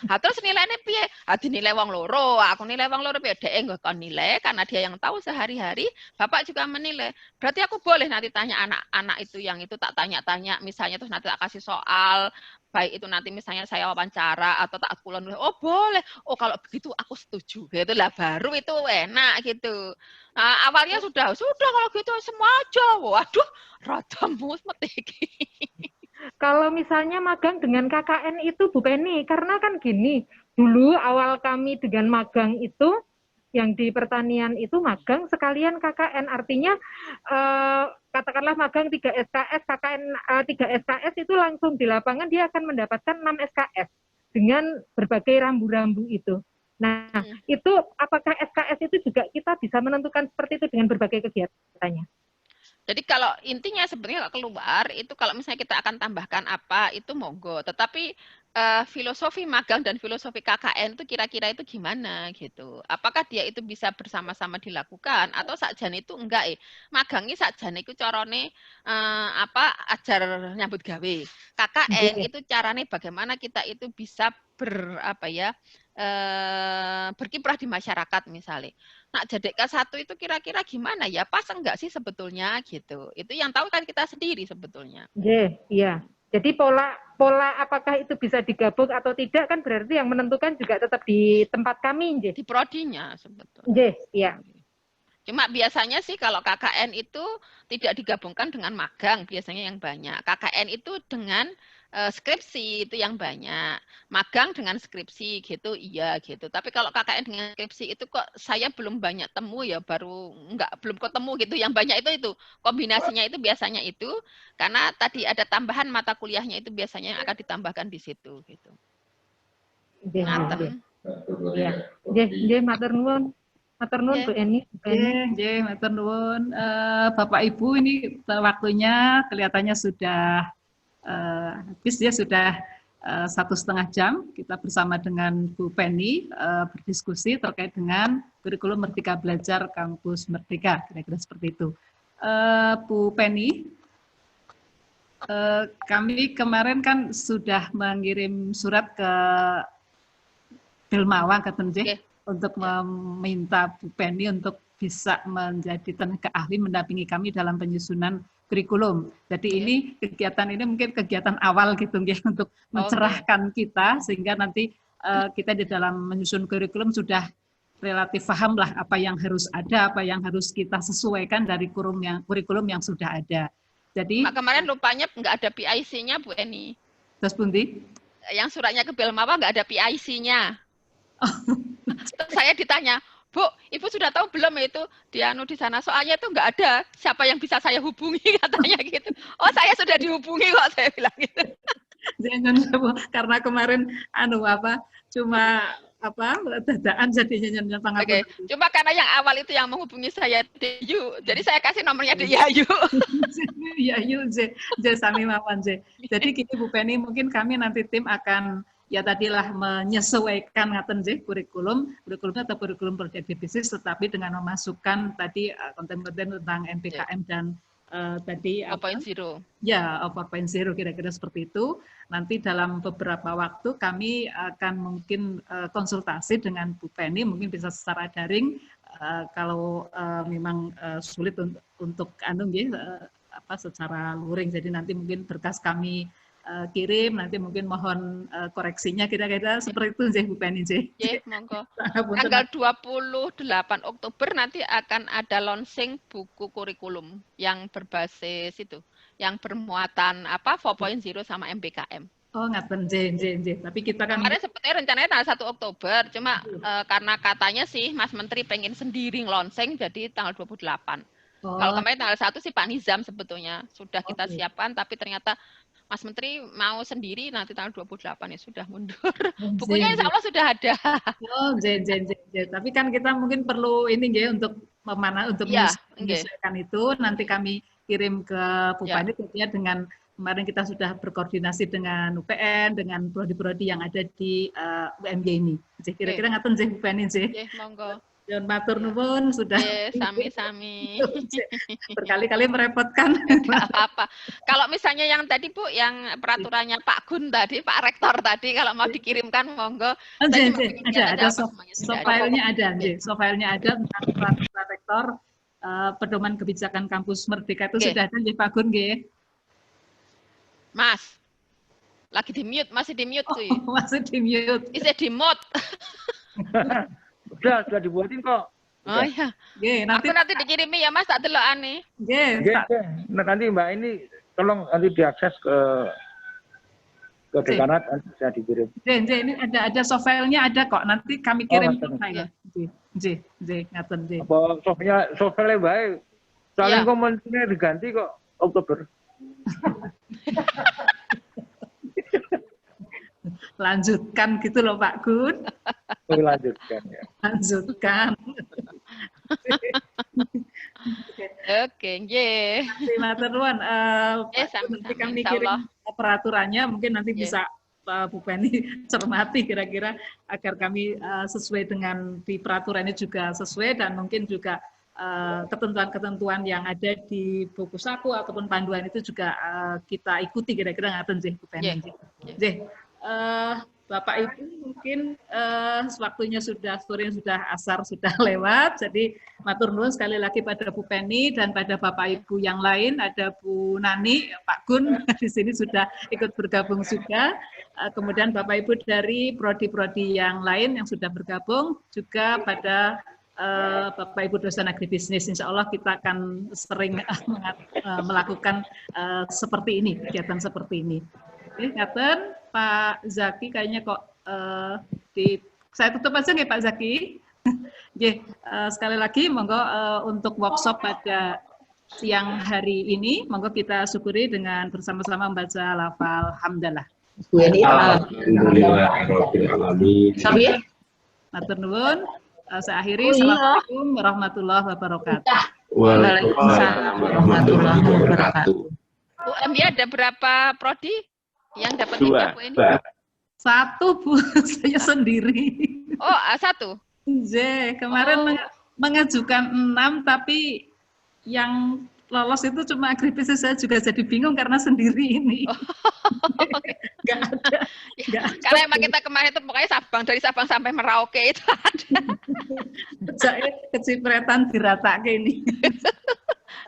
Ha terus nilainya piye? Ha dinilai wong loro. Aku nilai wong loro piye? Dhek engko kon nilai karena dia yang tahu sehari-hari, Bapak juga menilai. Berarti aku boleh nanti tanya anak-anak itu yang itu tak tanya-tanya misalnya terus nanti tak kasih soal baik itu nanti misalnya saya wawancara atau tak kulon, oh boleh, oh kalau begitu aku setuju, gitu lah, baru itu enak gitu. Nah, awalnya sudah kalau gitu semua aja, waduh, rada mesti. Kalau misalnya magang dengan KKN itu Bu Penny, karena kan gini, dulu awal kami dengan magang itu, yang di pertanian itu magang sekalian KKN, artinya katakanlah magang 3 SKS, KKN 3 SKS itu langsung di lapangan dia akan mendapatkan 6 SKS dengan berbagai rambu-rambu itu. Nah, itu apakah SKS itu juga kita bisa menentukan seperti itu dengan berbagai kegiatannya? Jadi kalau intinya sebenarnya keluar itu kalau misalnya kita akan tambahkan apa itu monggo. Tetapi filosofi magang dan filosofi KKN itu kira-kira itu gimana gitu? Apakah dia itu bisa bersama-sama dilakukan atau sakjane itu enggak? Magangi sakjane itu carane ajar nyambut gawe. KKN itu carane bagaimana kita itu bisa berkiprah di masyarakat misalnya. Nah, jadi K1 itu kira-kira gimana ya? Pas enggak sih sebetulnya gitu. Itu yang tahu kan kita sendiri sebetulnya. Iya. Jadi pola apakah itu bisa digabung atau tidak kan berarti yang menentukan juga tetap di tempat kami, Di prodinya sebetulnya. Iya. Cuma biasanya sih kalau KKN itu tidak digabungkan dengan magang biasanya yang banyak. KKN itu dengan skripsi itu yang banyak. Magang dengan skripsi gitu iya gitu. Tapi kalau KKN dengan skripsi itu kok saya belum banyak temu ya, belum ketemu gitu. Yang banyak itu kombinasinya itu biasanya itu karena tadi ada tambahan mata kuliahnya itu biasanya yang akan ditambahkan di situ gitu. Iya. Nggih, matur nuwun. Matur nuwun Bu Eni. Nggih, matur nuwun. Bapak Ibu ini waktunya kelihatannya sudah habis ya, sudah 1,5 jam kita bersama dengan Bu Penny berdiskusi terkait dengan kurikulum Merdeka Belajar Kampus Merdeka, kira-kira seperti itu. Bu Penny, kami kemarin kan sudah mengirim surat ke Delmawa Ketenjeh untuk meminta Bu Penny untuk bisa menjadi tenaga ahli mendampingi kami dalam penyusunan kurikulum. Jadi ini kegiatan ini mungkin kegiatan awal gitu ya untuk mencerahkan kita sehingga nanti kita di dalam menyusun kurikulum sudah relatif paham lah apa yang harus ada, apa yang harus kita sesuaikan dari kurikulum yang sudah ada. Jadi kemarin lupanya nggak ada PIC-nya Bu Eni. Terus Bundi? Yang suratnya ke Belmawa nggak ada PIC-nya. Terus saya ditanya, Bu, Ibu sudah tahu belum itu di sana? Soalnya itu nggak ada siapa yang bisa saya hubungi katanya gitu. Oh, saya sudah dihubungi kok, saya bilang gitu. Karena kemarin cuma dadaan jadinya nyentuh. Oke, cuma karena yang awal itu yang menghubungi saya Deyu, jadi saya kasih nomornya Yayu. Yayu, Sami Mawan. Jadi gini Bu Penny, mungkin kami nanti tim akan ya tadilah menyesuaikan kurikulumnya atau kurikulum proyek bisnis, tetapi dengan memasukkan tadi konten-konten tentang MPKM dan tadi 4.0. Ya, 4.0 kira-kira seperti itu. Nanti dalam beberapa waktu kami akan mungkin konsultasi dengan Bu Penny, mungkin bisa secara daring kalau memang sulit untuk secara luring. Jadi nanti mungkin berkas kami kirim, nanti mungkin mohon koreksinya kira-kira seperti itu Bu Penny. Monggo. Tanggal 28 Oktober nanti akan ada launching buku kurikulum yang berbasis itu, yang bermuatan 4.0 sama MPKM. Oh, ngaten, tapi kita kan kemarin sepertinya rencananya tanggal 1 Oktober, cuma karena katanya sih Mas Menteri pengen sendiri launching jadi tanggal 28. Kalau kemarin tanggal 1 sih Pak Nizam sebetulnya sudah kita siapkan, tapi ternyata Mas Menteri mau sendiri nanti tanggal 28 ya sudah mundur. Bukunya insya Allah sudah ada. Oh, tapi kan kita mungkin perlu ini ya untuk menyesuaikan itu. Nanti kami kirim ke Bupati tentunya dengan kemarin kita sudah berkoordinasi dengan UPN, dengan prodi-prodi yang ada di UMY ini. Kira-kira ngaten Bu Penny monggo. Yon matur nuwun sudah. Sami-sami. Berkali-kali merepotkan. Enggak apa-apa. Kalau misalnya yang tadi Bu, yang peraturannya Pak Gun tadi, Pak Rektor tadi, kalau mau dikirimkan monggo. Ada soft-filenya ada, soft-filenya ada tentang peraturan Rektor pedoman kebijakan kampus Merdeka itu sudah ada Pak Gun nggih. Mas. Lagi di mute, masih di mute kuy. Masih di mute. Isih di mute. Sudah dibuatin kok. Oh iya. Nggih, Aku nanti dikirimi ya Mas, tak delokane. Nggih, Nah, nanti Mbak ini tolong nanti diakses ke dekanat, nanti bisa dikirim. ini ada softwarenya ada kok. Nanti kami kirim ke saya. Ngaten nggih. Apa software baik. Soalnya komentarnya diganti kok Oktober. Lanjutkan gitu loh Pak Gun. Lanjutkan ya. Lanjutkan. Oke, nggih. Terima kasih nanti kami kirim peraturannya, mungkin nanti bisa Bu Penny cermati kira-kira agar kami sesuai dengan di peraturannya juga sesuai, dan mungkin juga ketentuan-ketentuan yang ada di buku saku ataupun panduan itu juga kita ikuti kira-kira ngaten sih Bu Penny. Bapak Ibu mungkin waktunya sorenya sudah asar sudah lewat, jadi matur nuwun sekali lagi pada Bu Penny dan pada Bapak Ibu yang lain, ada Bu Nani, Pak Gun di sini sudah ikut bergabung juga, kemudian Bapak Ibu dari prodi-prodi yang lain yang sudah bergabung, juga pada Bapak Ibu dosen agribisnis. Insya Allah kita akan sering melakukan seperti ini, kegiatan seperti ini. Ngaten Pak Zaki, kayaknya kok saya tutup aja nggih Pak Zaki. Sekali lagi monggo untuk workshop pada siang hari ini, monggo kita syukuri dengan bersama-sama membaca lafal hamdalah. Alhamdulillahirobbilalamin. Matur nuwun. Saya akhiri. Assalamualaikum warahmatullahi wabarakatuh. Waalaikumsalam warahmatullahi wabarakatuh. UMY ada berapa prodi yang dapat 2. ini? 1 Bu, saya sendiri. Oh, 1. Kemarin mengajukan 6, tapi yang lolos itu cuma agribisnis. Saya juga jadi bingung karena sendiri ini. Nggak ada. Karena emang kita kemarin itu pokoknya dari Sabang sampai Merauke itu ada. Saya kecipretan dirata kayak ini.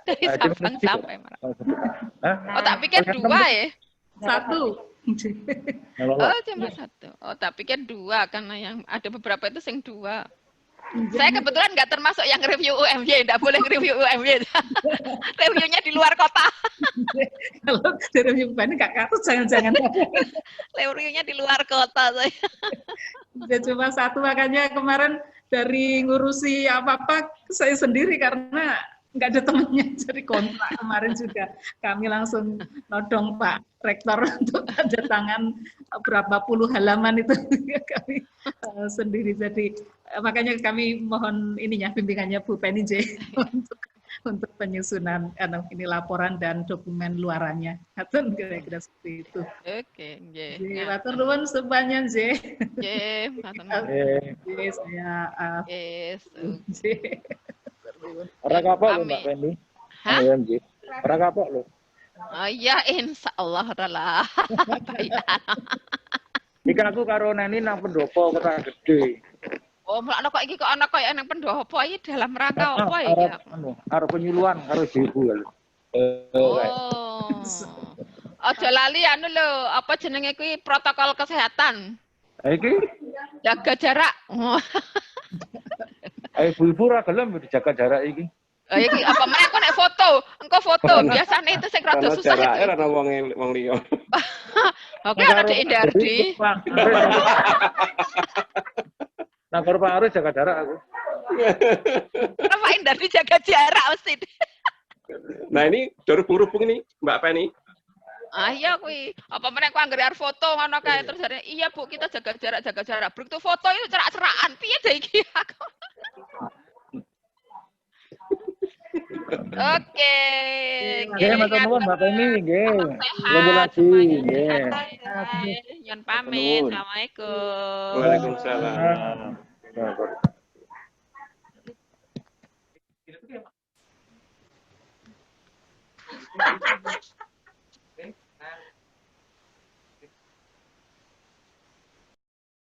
Dari Sabang sampai Merauke. Oh, tak pikir 2 ya? 1. Oh, cuma 1. Oh, tak pikir 2 karena yang ada beberapa itu sing 2. Saya kebetulan nggak termasuk yang review UMY, nggak boleh review UMY. Reviewnya di luar kota. Kalau di review ini nggak katut, jangan-jangan. Reviewnya di luar kota saya. Ya, cuma 1, makanya kemarin dari ngurusi apa-apa saya sendiri karena nggak ada temennya, jadi kontrak kemarin juga kami langsung nodong Pak Rektor untuk tanda tangan berapa puluh halaman itu kami sendiri, jadi makanya kami mohon ininya bimbingannya Bu Penny untuk penyusunan ini laporan dan dokumen luarannya. Atun kira-kira seperti itu. Oke, nggih. Matur nuwun semuanya nggih. Nggih, matur nuwun. Saya Orang kapok lho Mbak Penny. Hah? Orang kapok lho. Oh iya, insya Allah adalah. Ikan aku karo Neni nang pendopo Kota Gede. Oh, mulane kok iki kok ana koyo nang pendopo iki dalam rangka apa iki? Karo penyuluhan karo ibu lho. Oh. Aja lali anu lho, apa jenenge kuwi protokol kesehatan. Iki jaga jarak. Ibu-ibu ra gelem dijaga jarak iki. Iki apa meneh kok nek foto, engko foto. Biasane itu sing rada susah. Jarake ana wong liya. Oke, ada Indardi. Nah, karo Pak Arus jaga jarak aku. Pak Indardi jaga jarak mesti. Nah, ini huruf-huruf ini, Mbak Penny. Ah iya kuwi. Apa meneh ku anggere arep foto ngono kae terus jare, "Iya Bu, kita jaga jarak." Begitu foto itu cerak-cerakan. Piye ta iki aku? Oke. Nggih, matur nuwun Mbak Penny, nggih. Kolaborasi, nggih. Nyun pamit. Assalamualaikum. Waalaikumsalam.